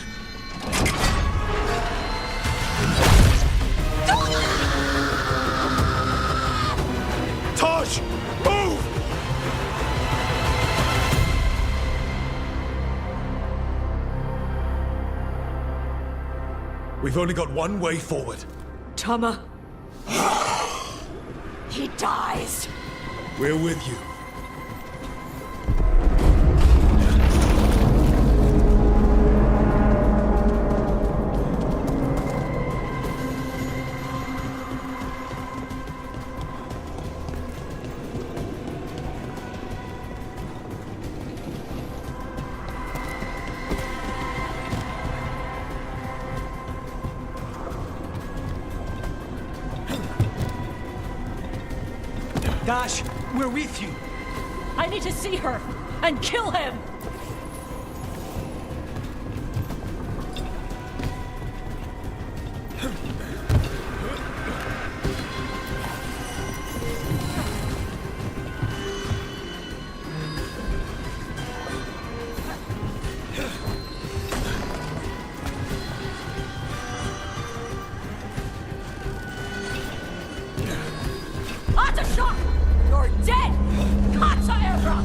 Tosh! Move! We've only got one way forward. Tama. He dies. We're with you. Dash, we're with you. I need to see her and kill him! Atashok! You're dead! Kata Era!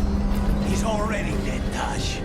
He's already dead, Dash.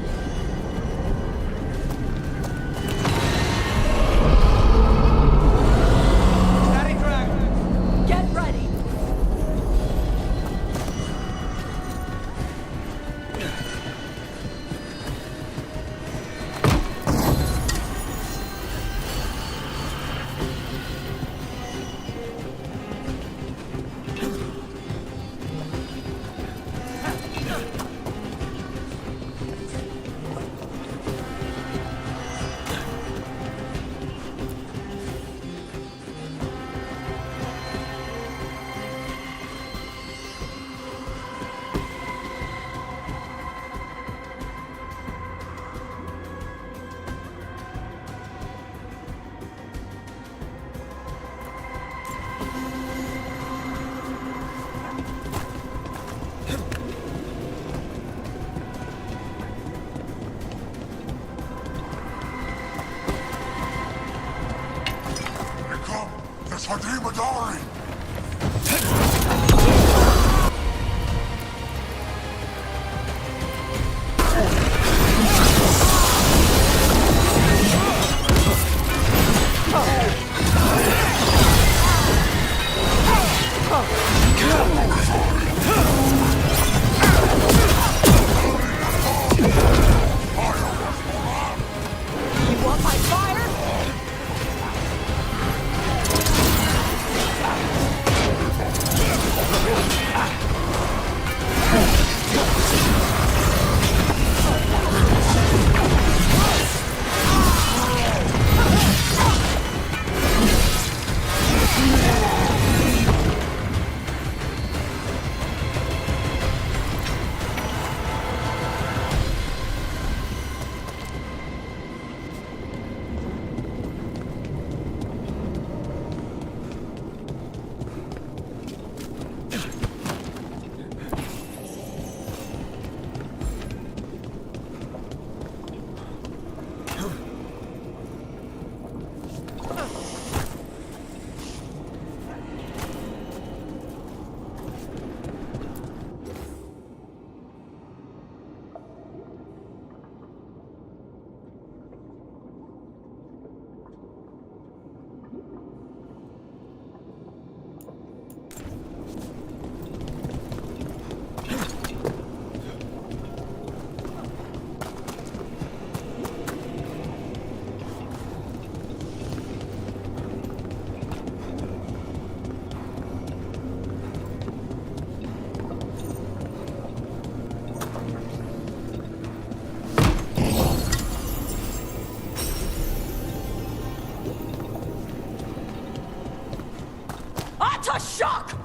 Shock!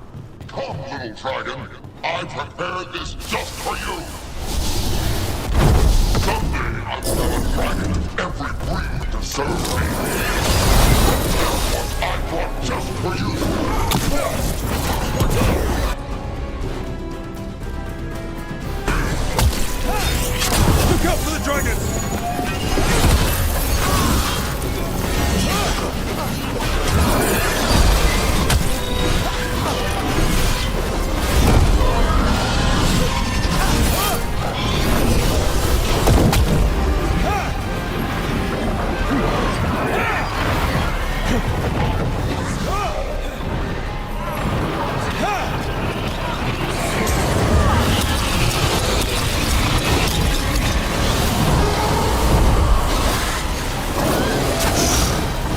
Come, little dragon. I prepared this just for you. Someday I will have a dragon of every breed to serve me. What I brought just for you. Look out for the dragon!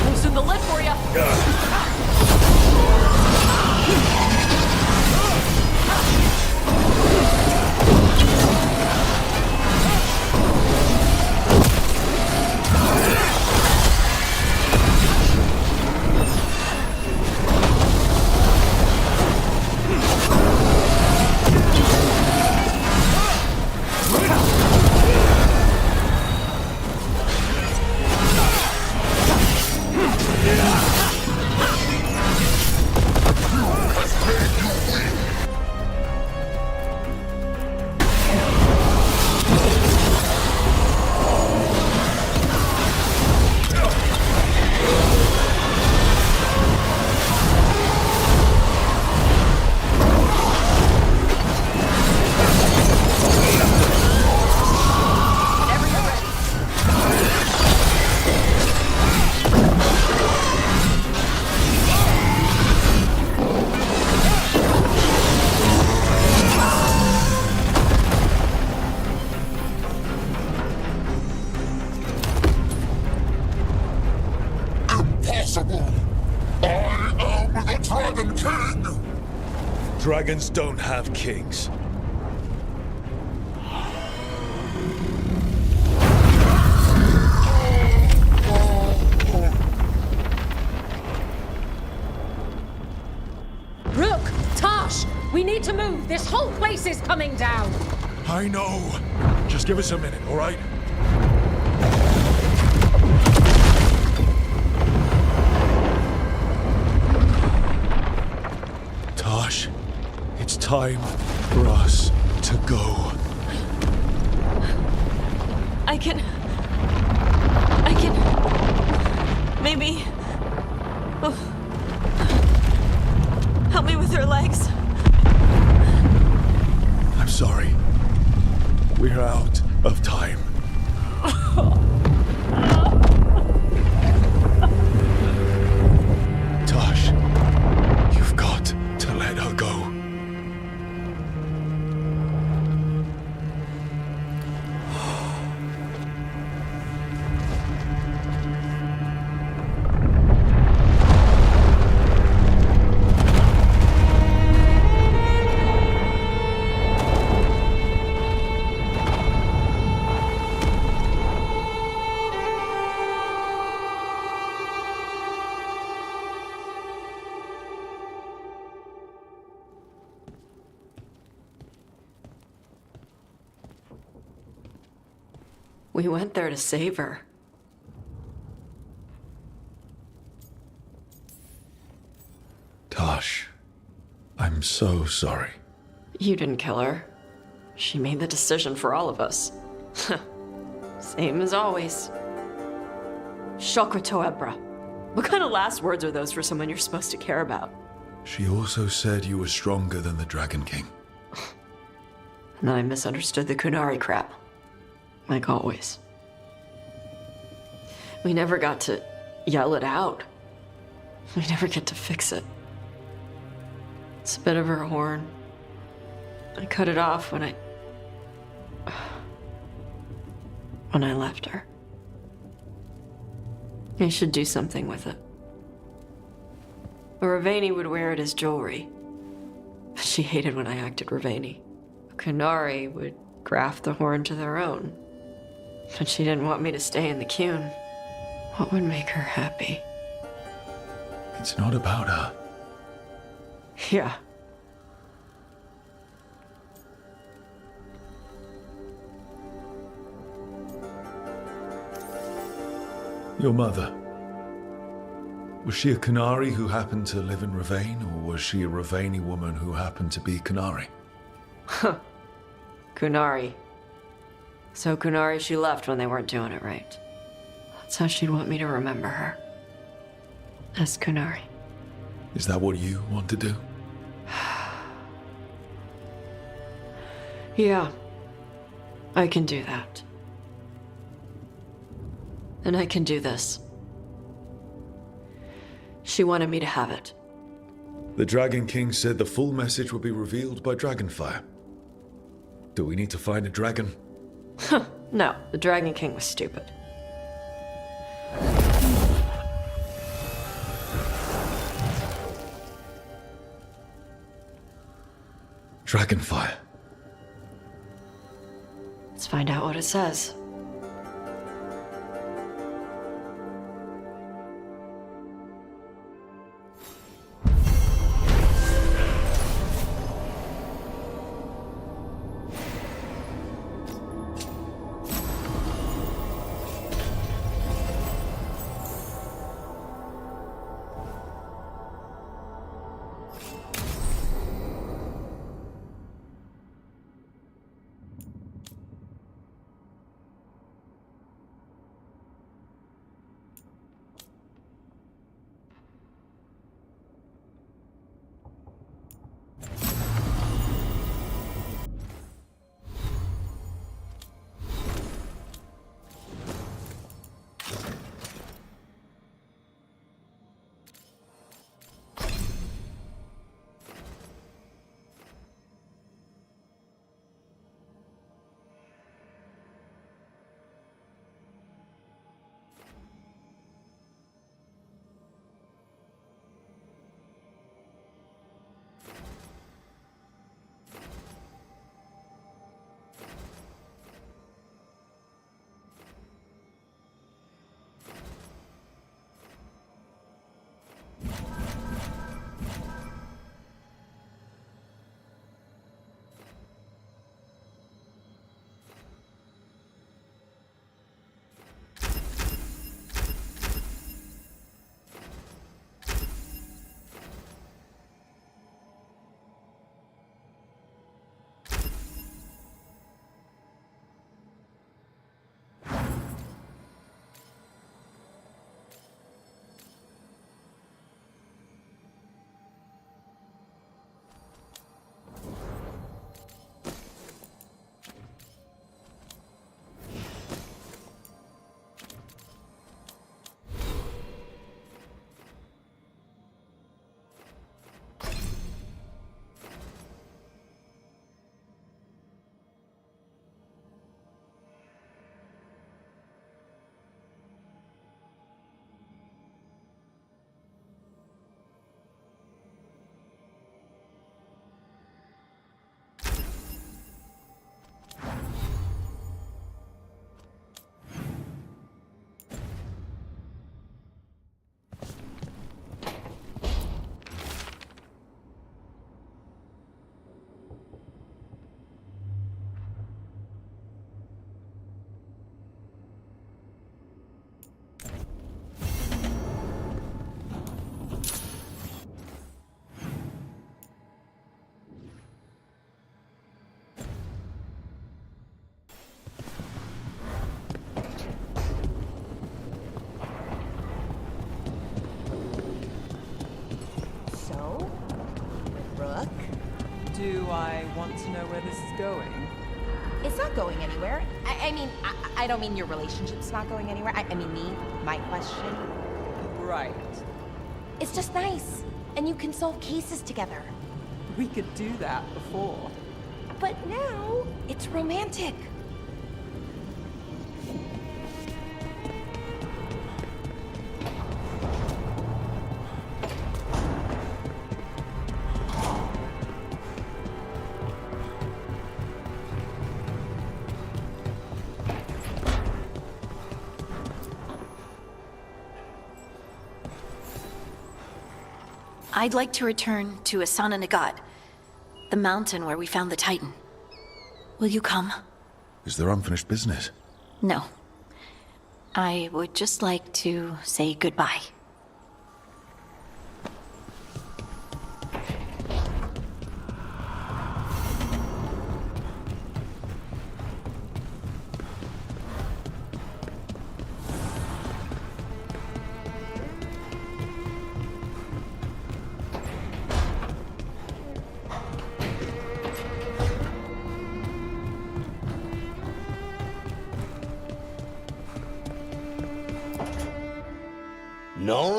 Loosen the lid for you. Dragons don't have kings. Rook! Tash! We need to move! This whole place is coming down! I know. Just give us a minute, all right? Tash, it's time for us to go. I can... Maybe... Oh. Help me with her legs. I'm sorry. We're out of time. Tash, you've got to let her go. We went there to save her. Tash, I'm so sorry. You didn't kill her. She made the decision for all of us. Same as always. Shokra Toebra. What kind of last words are those for someone you're supposed to care about? She also said you were stronger than the Dragon King. And then I misunderstood the Kunari crap. Like always. We never got to yell it out. We never get to fix it. It's a bit of her horn. I cut it off when I left her. I should do something with it. Ravani would wear it as jewelry. But she hated when I acted Ravani. Kunari would graft the horn to their own. But she didn't want me to stay in the Qun. What would make her happy? It's not about her. Yeah. Your mother. Was she a Kunari who happened to live in Ravane, or was she a Ravani woman who happened to be Kunari? Huh. Kunari. So Kunari she left when they weren't doing it right. That's how she'd want me to remember her. As Kunari. Is that what you want to do? Yeah. I can do that. And I can do this. She wanted me to have it. The Dragon King said the full message will be revealed by Dragonfire. Do we need to find a dragon? Huh. No, the Dragon King was stupid. Dragonfire. Let's find out what it says. Do I want to know where this is going? It's not going anywhere. I mean, I don't mean your relationship's not going anywhere. I mean me, my question. Right. It's just nice. And you can solve cases together. We could do that before. but now it's romantic. I'd like to return to Asana Nagat, the mountain where we found the Titan. Will you come? Is there unfinished business? No. I would just like to say goodbye.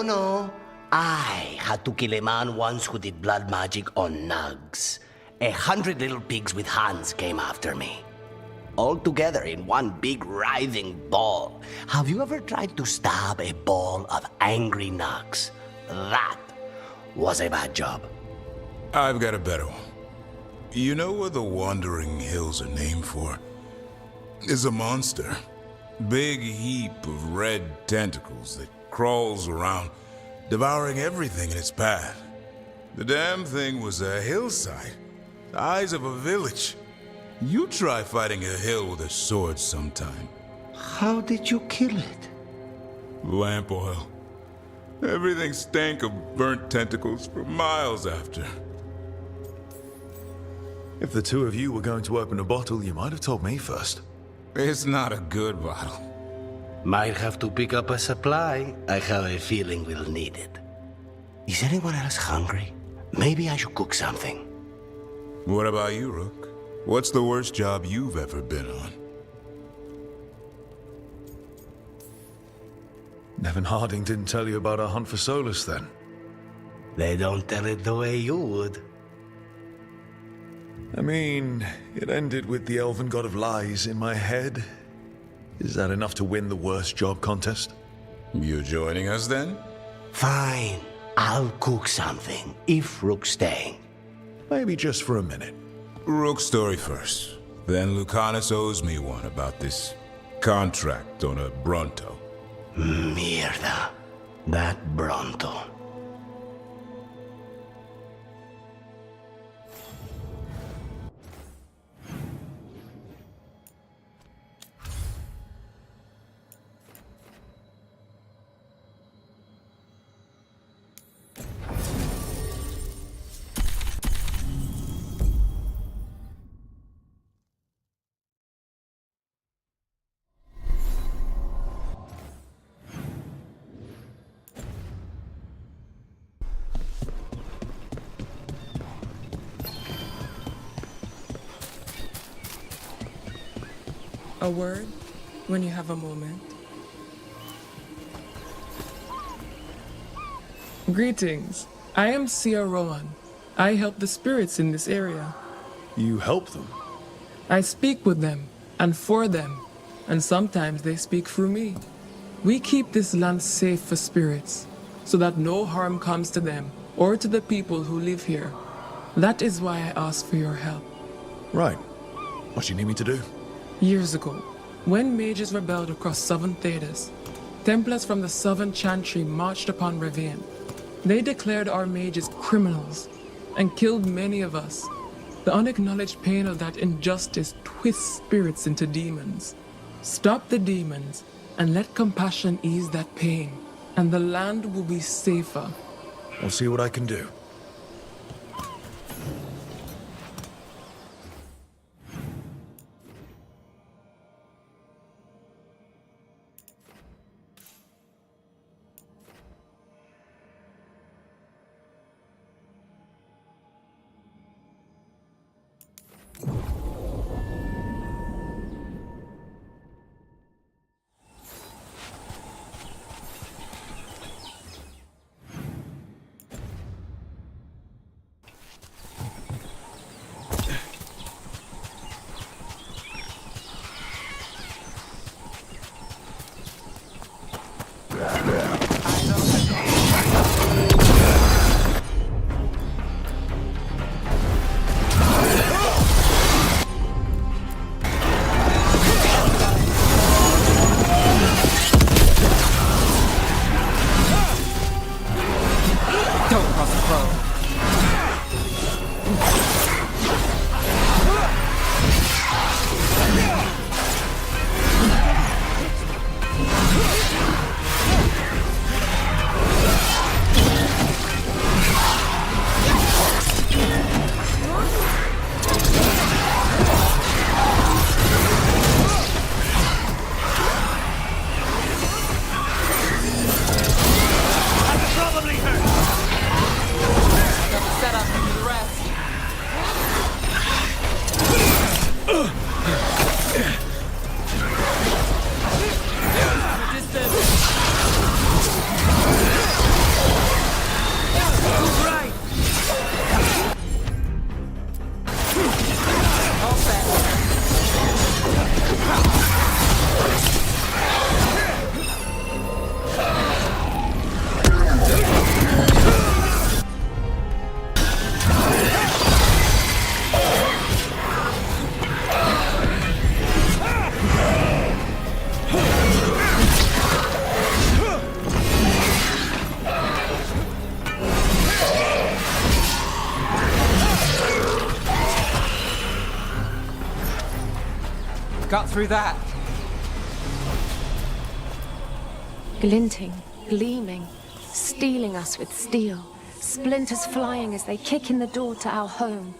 No. I had to kill a man once who did blood magic on nugs. 100 little pigs with hands came after me. All together in one big writhing ball. Have you ever tried to stab a ball of angry nugs? That was a bad job. I've got a better one. You know what the Wandering Hills are named for? It's a monster. Big heap of red tentacles that crawls around, devouring everything in its path. The damn thing was a hillside, the size of a village. You try fighting a hill with a sword sometime. How did you kill it? Lamp oil. Everything stank of burnt tentacles for miles after. If the two of you were going to open a bottle, you might have told me first. It's not a good bottle. Might have to pick up a supply. I have a feeling we'll need it. Is anyone else hungry? Maybe I should cook something. What about you, Rook? What's the worst job you've ever been on? Nevin Harding didn't tell you about our hunt for Solus, then? They don't tell it the way you would. I mean, it ended with the elven god of lies in my head. Is that enough to win the worst job contest? You joining us, then? Fine. I'll cook something, if Rook's staying. Maybe just for a minute. Rook's story first. Then Lucanus owes me one about this contract on a Bronto. Mierda. That Bronto. A word when you have a moment. Greetings. I am Sia Rowan. I help the spirits in this area. You help them? I speak with them and for them, and sometimes they speak through me. We keep this land safe for spirits, so that no harm comes to them or to the people who live here. That is why I ask for your help. Right. What do you need me to do? Years ago, when mages rebelled across southern Thedas, Templars from the southern Chantry marched upon Ravine. They declared our mages criminals and killed many of us. The unacknowledged pain of that injustice twists spirits into demons. Stop the demons and let compassion ease that pain, and the land will be safer. I'll see what I can do. got through that. Glinting, gleaming, stealing us with steel. Splinters flying as they kick in the door to our home.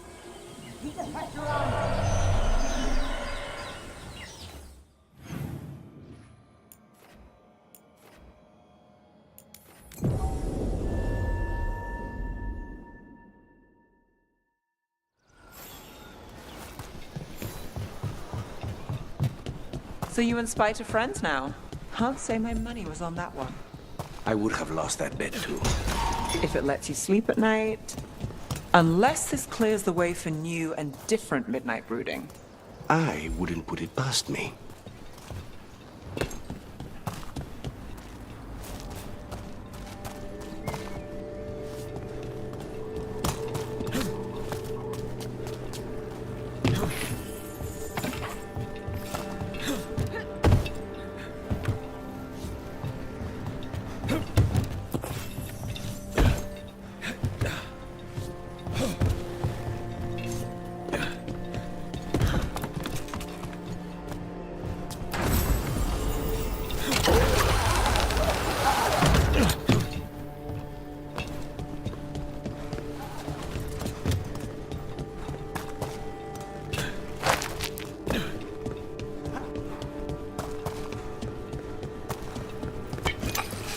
So you and Spite are friends now? Can't say my money was on that one. I would have lost that bet too. If it lets you sleep at night. Unless this clears the way for new and different midnight brooding. I wouldn't put it past me.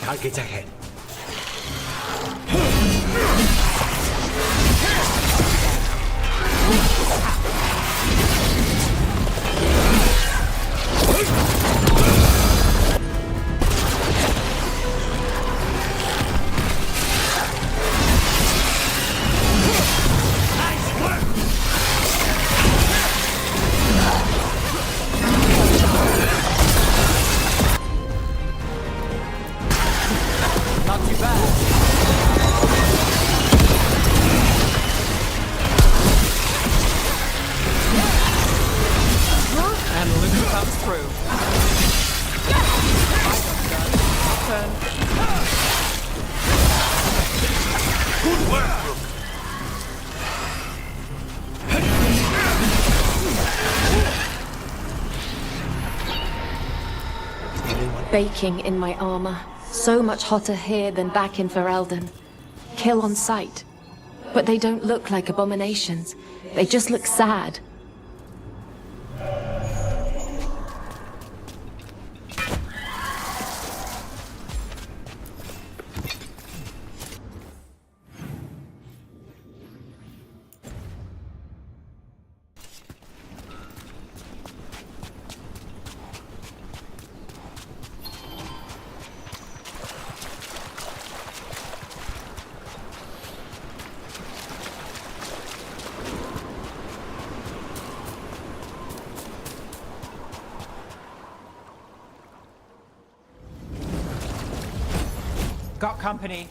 Targets ahead. Baking in my armor. So much hotter here than back in Ferelden. Kill on sight. But they don't look like abominations. They just look sad. Got company.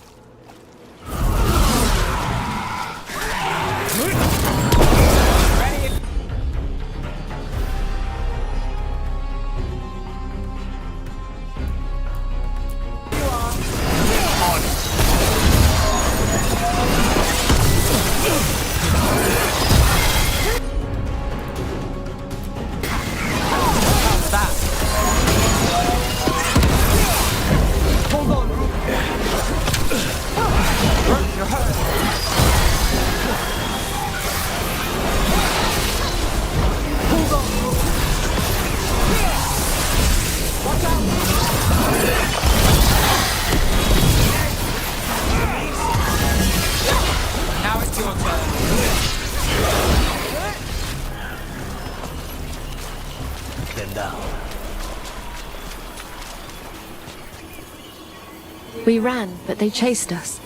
We ran, but they chased us.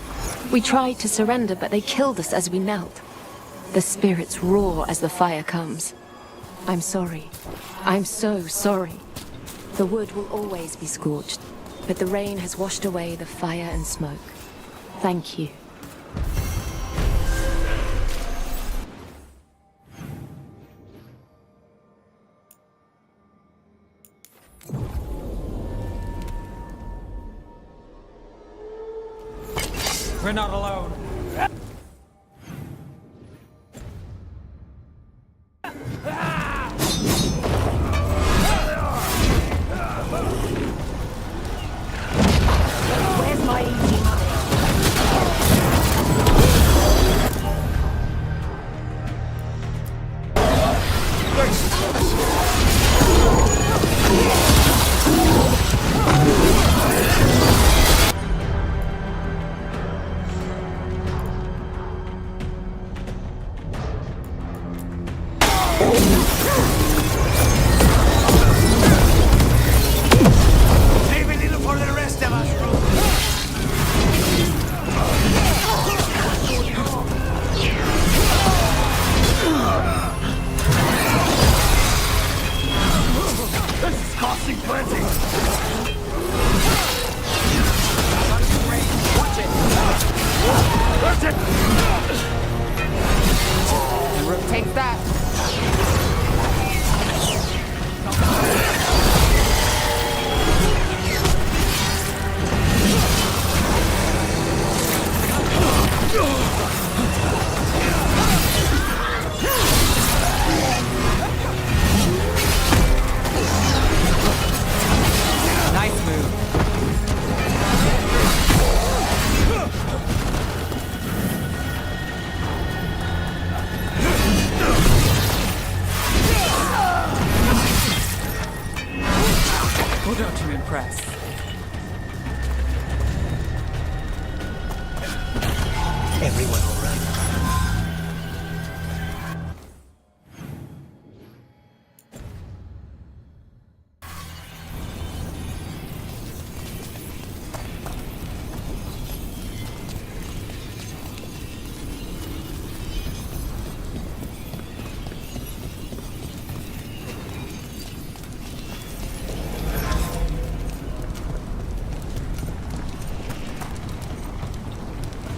We tried to surrender, but they killed us as we knelt. The spirits roar as the fire comes. I'm sorry. I'm so sorry. The wood will always be scorched, but the rain has washed away the fire and smoke. Thank you. We're not alone. Save a little for the rest of us, bro. This is costing plenty. Watch it. That's it. And Rook takes that. Nice move. Oh, don't you impress? Everyone all right?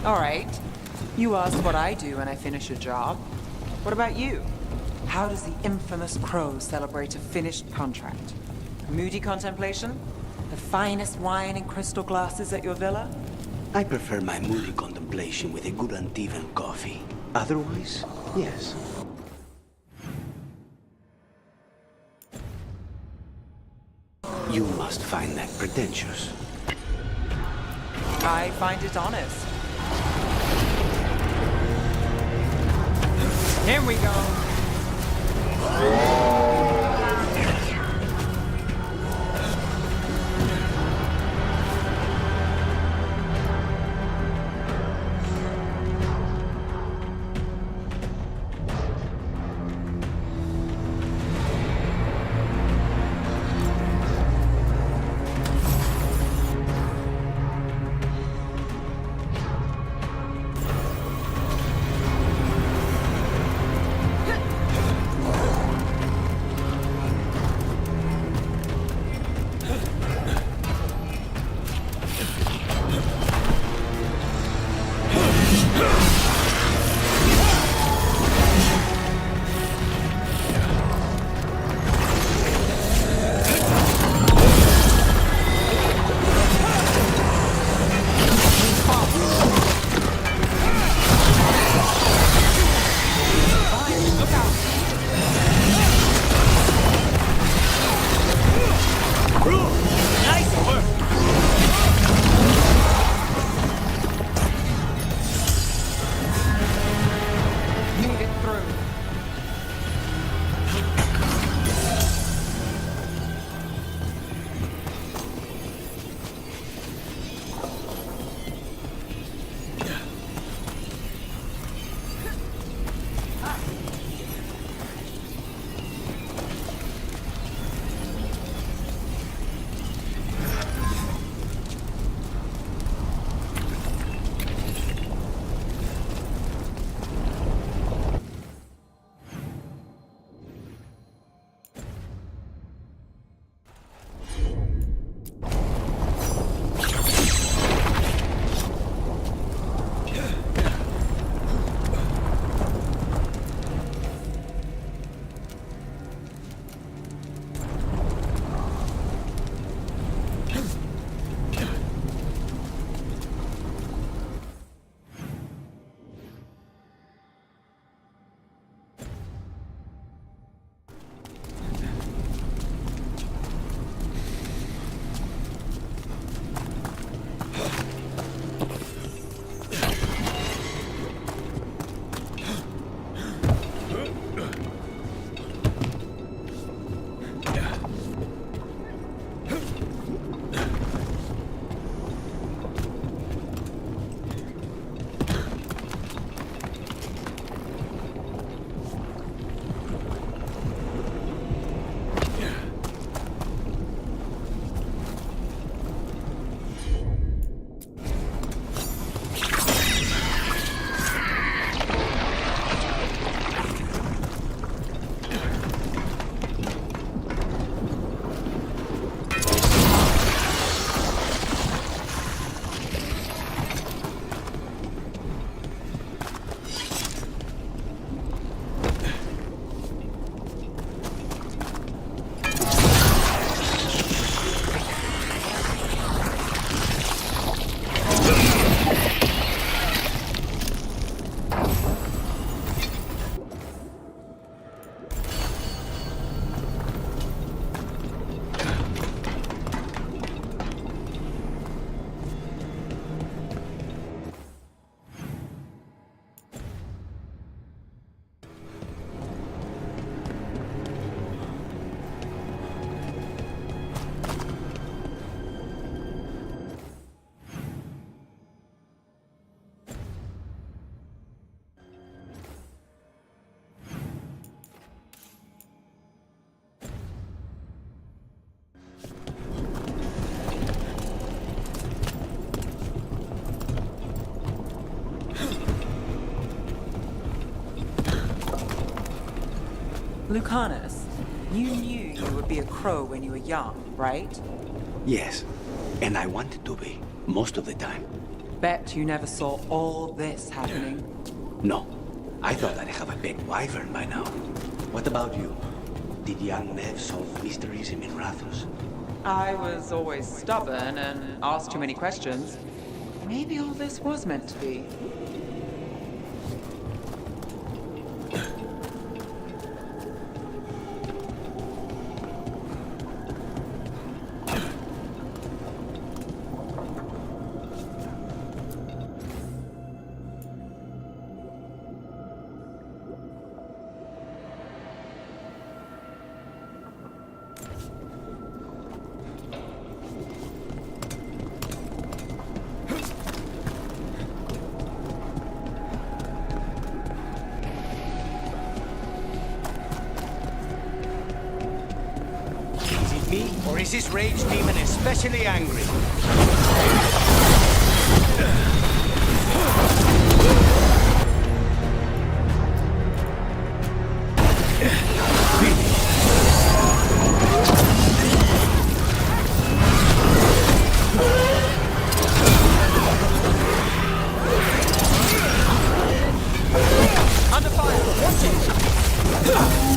All right. You asked what I do when I finish a job. What about you? How does the infamous Crow celebrate a finished contract? Moody contemplation? The finest wine in crystal glasses at your villa? I prefer my moody contemplation with a good Antivan coffee. Otherwise, yes. You must find that pretentious. I find it honest. Here we go. Lucanus, you knew you would be a crow when you were young, right? Yes, and I wanted to be, most of the time. Bet you never saw all this happening. No, I thought I'd have a big wyvern by now. What about you? Did young Nev solve mysteries in Minrathous? I was always stubborn and asked too many questions. Maybe all this was meant to be. Me, or is this rage demon especially angry? Under fire! Watch it!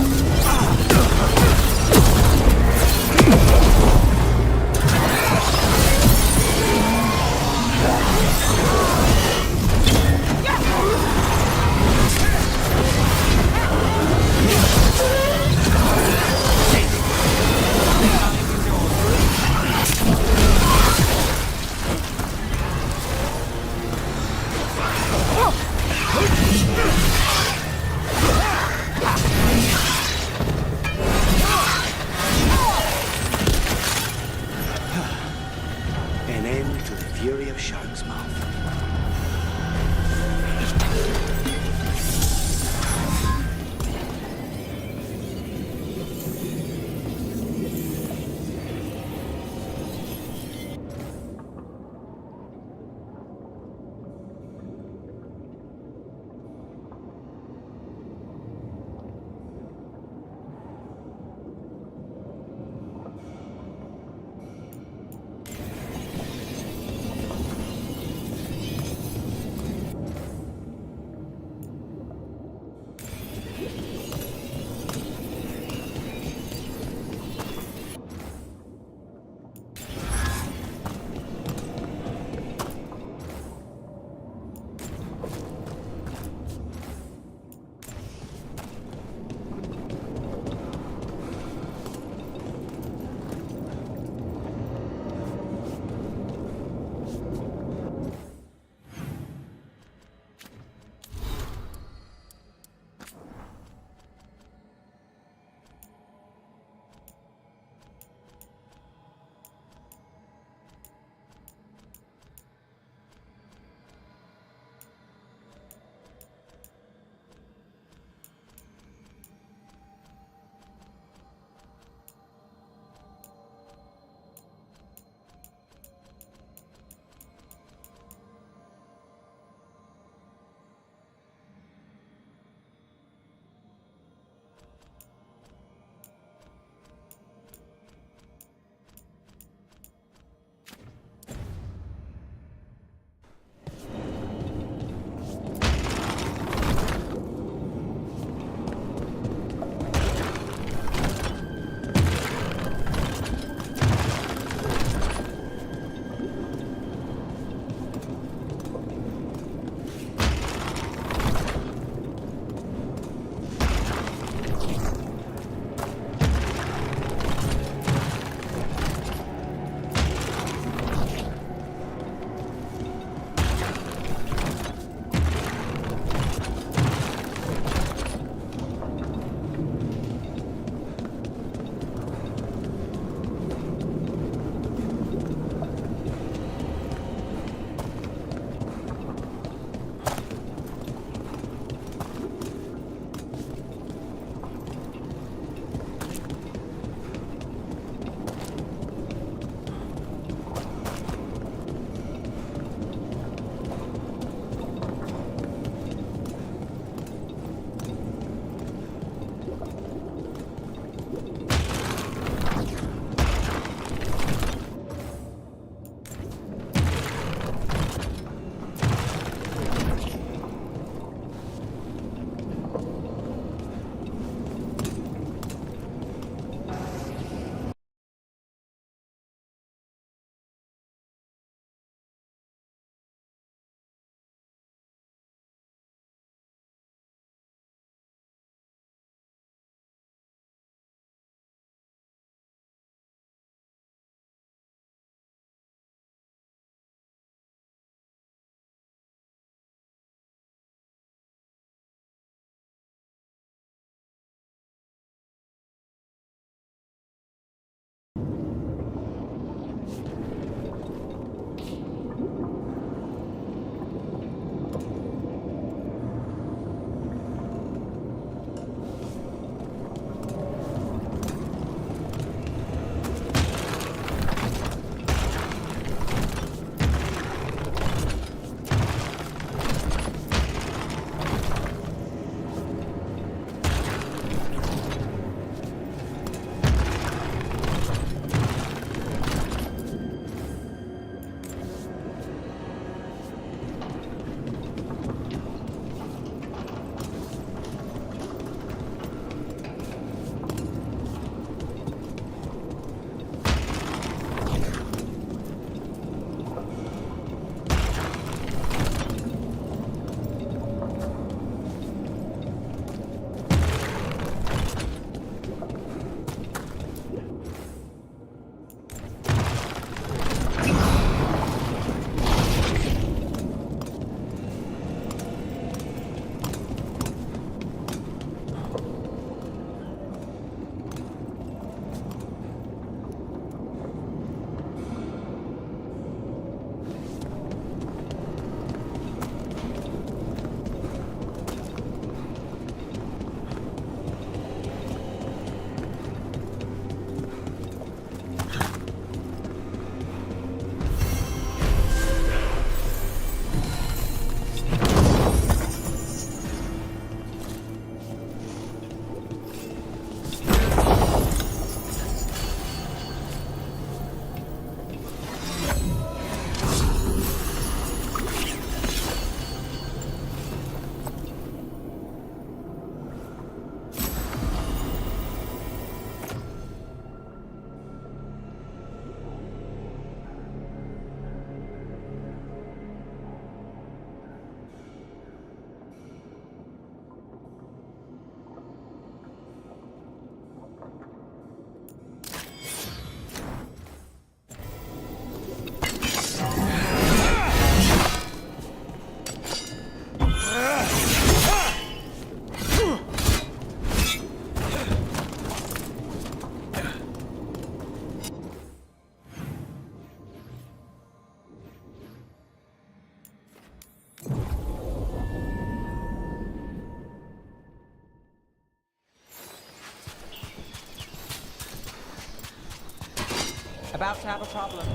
About to have a problem.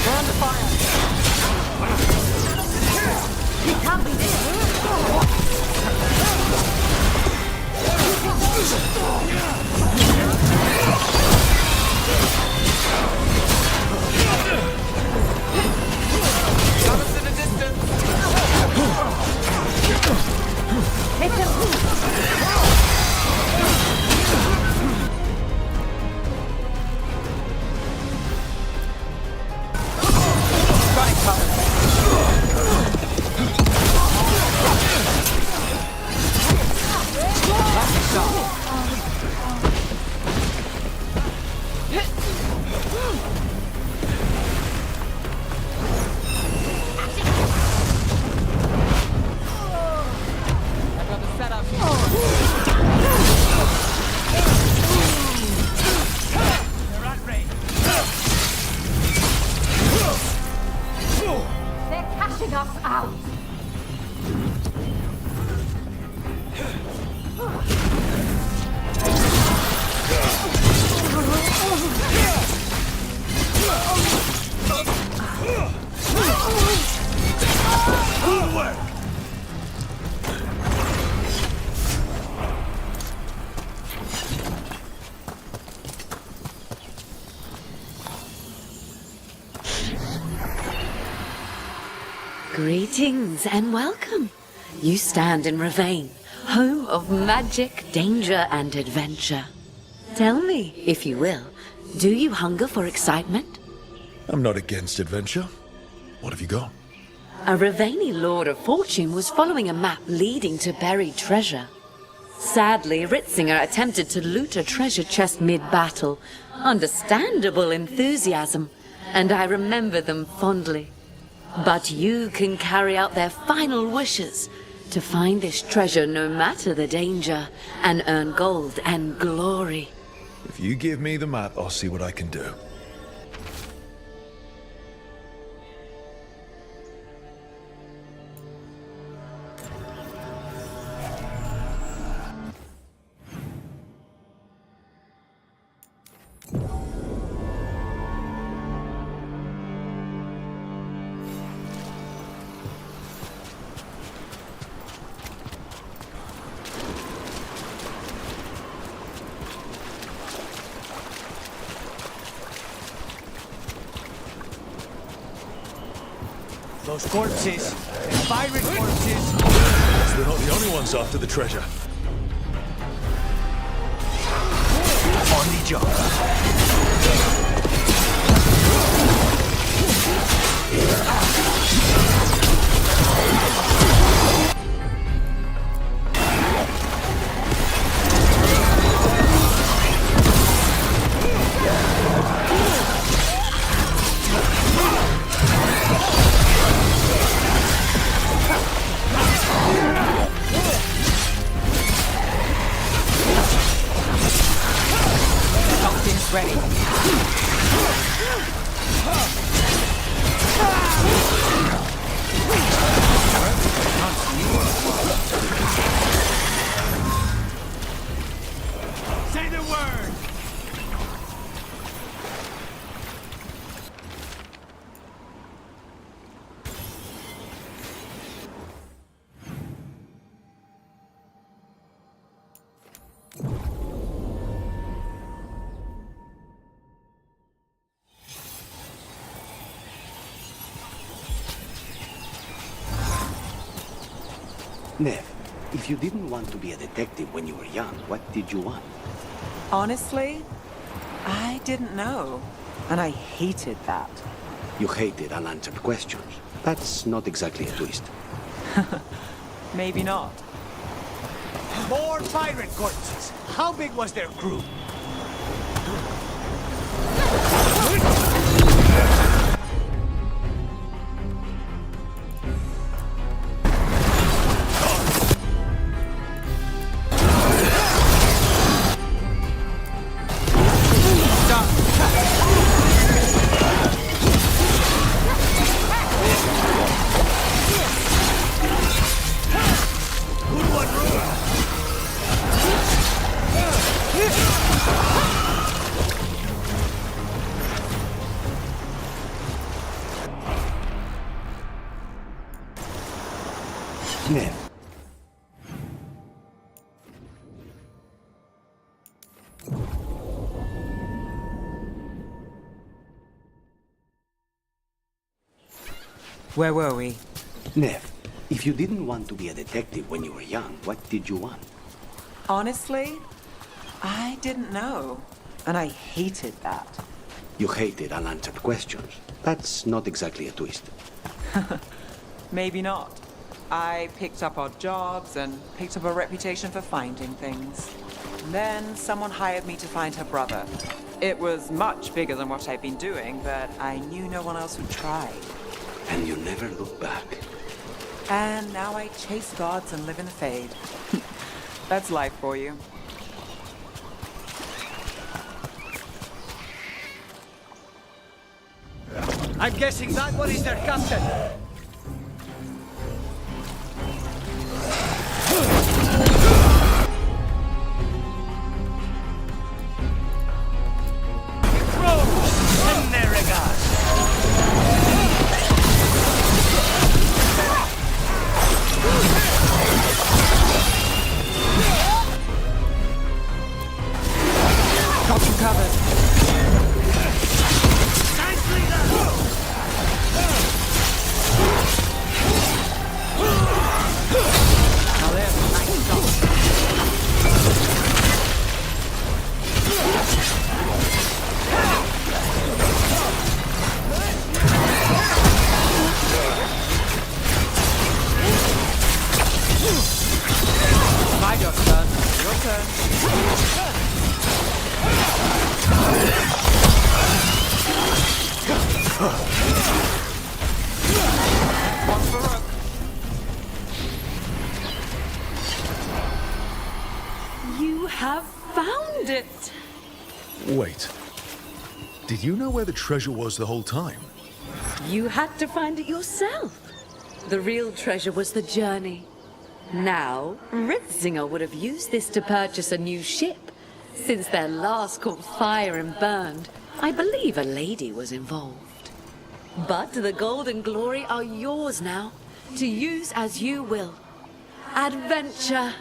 We're under fire. He can't be there. Gunners in the distance. Hit him. Running cover. Last shot. I've got the setup here. They're at range. They're cashing us out. Greetings and welcome. You stand in Ravane, home of magic, danger, and adventure. Tell me, if you will, do you hunger for excitement? I'm not against adventure. What have you got? A Ravani Lord of Fortune was following a map leading to buried treasure. Sadly, Ritzinger attempted to loot a treasure chest mid-battle. Understandable enthusiasm, and I remember them fondly. But you can carry out their final wishes to find this treasure no matter the danger and earn gold and glory. If you give me the map, I'll see what I can do. Those corpses, they're pirate corpses. They're not the only ones after the treasure. On the job. Something's ready. Say the word! Nev, if you didn't want to be a detective when you were young, what did you want? Honestly, I didn't know. And I hated that. You hated unanswered questions. That's not exactly a twist. Maybe not. More pirate corpses. How big was their crew? Good one, Ruler. Ned. Where were we? Nev, if you didn't want to be a detective when you were young, what did you want? Honestly, I didn't know. And I hated that. You hated unanswered questions. That's not exactly a twist. Maybe not. I picked up odd jobs and picked up a reputation for finding things. And then someone hired me to find her brother. It was much bigger than what I'd been doing, but I knew no one else would try. And you never looked back. And now I chase gods and live in the Fade. That's life for you. I'm guessing that one is their captain. Got you covered. My turn. Your turn. One for Rook. You have found it! Wait. Did you know where the treasure was the whole time? You had to find it yourself. The real treasure was the journey. Now, Ritzinger would have used this to purchase a new ship. Since their last caught fire and burned, I believe a lady was involved. But the gold and glory are yours now, to use as you will. Adventure!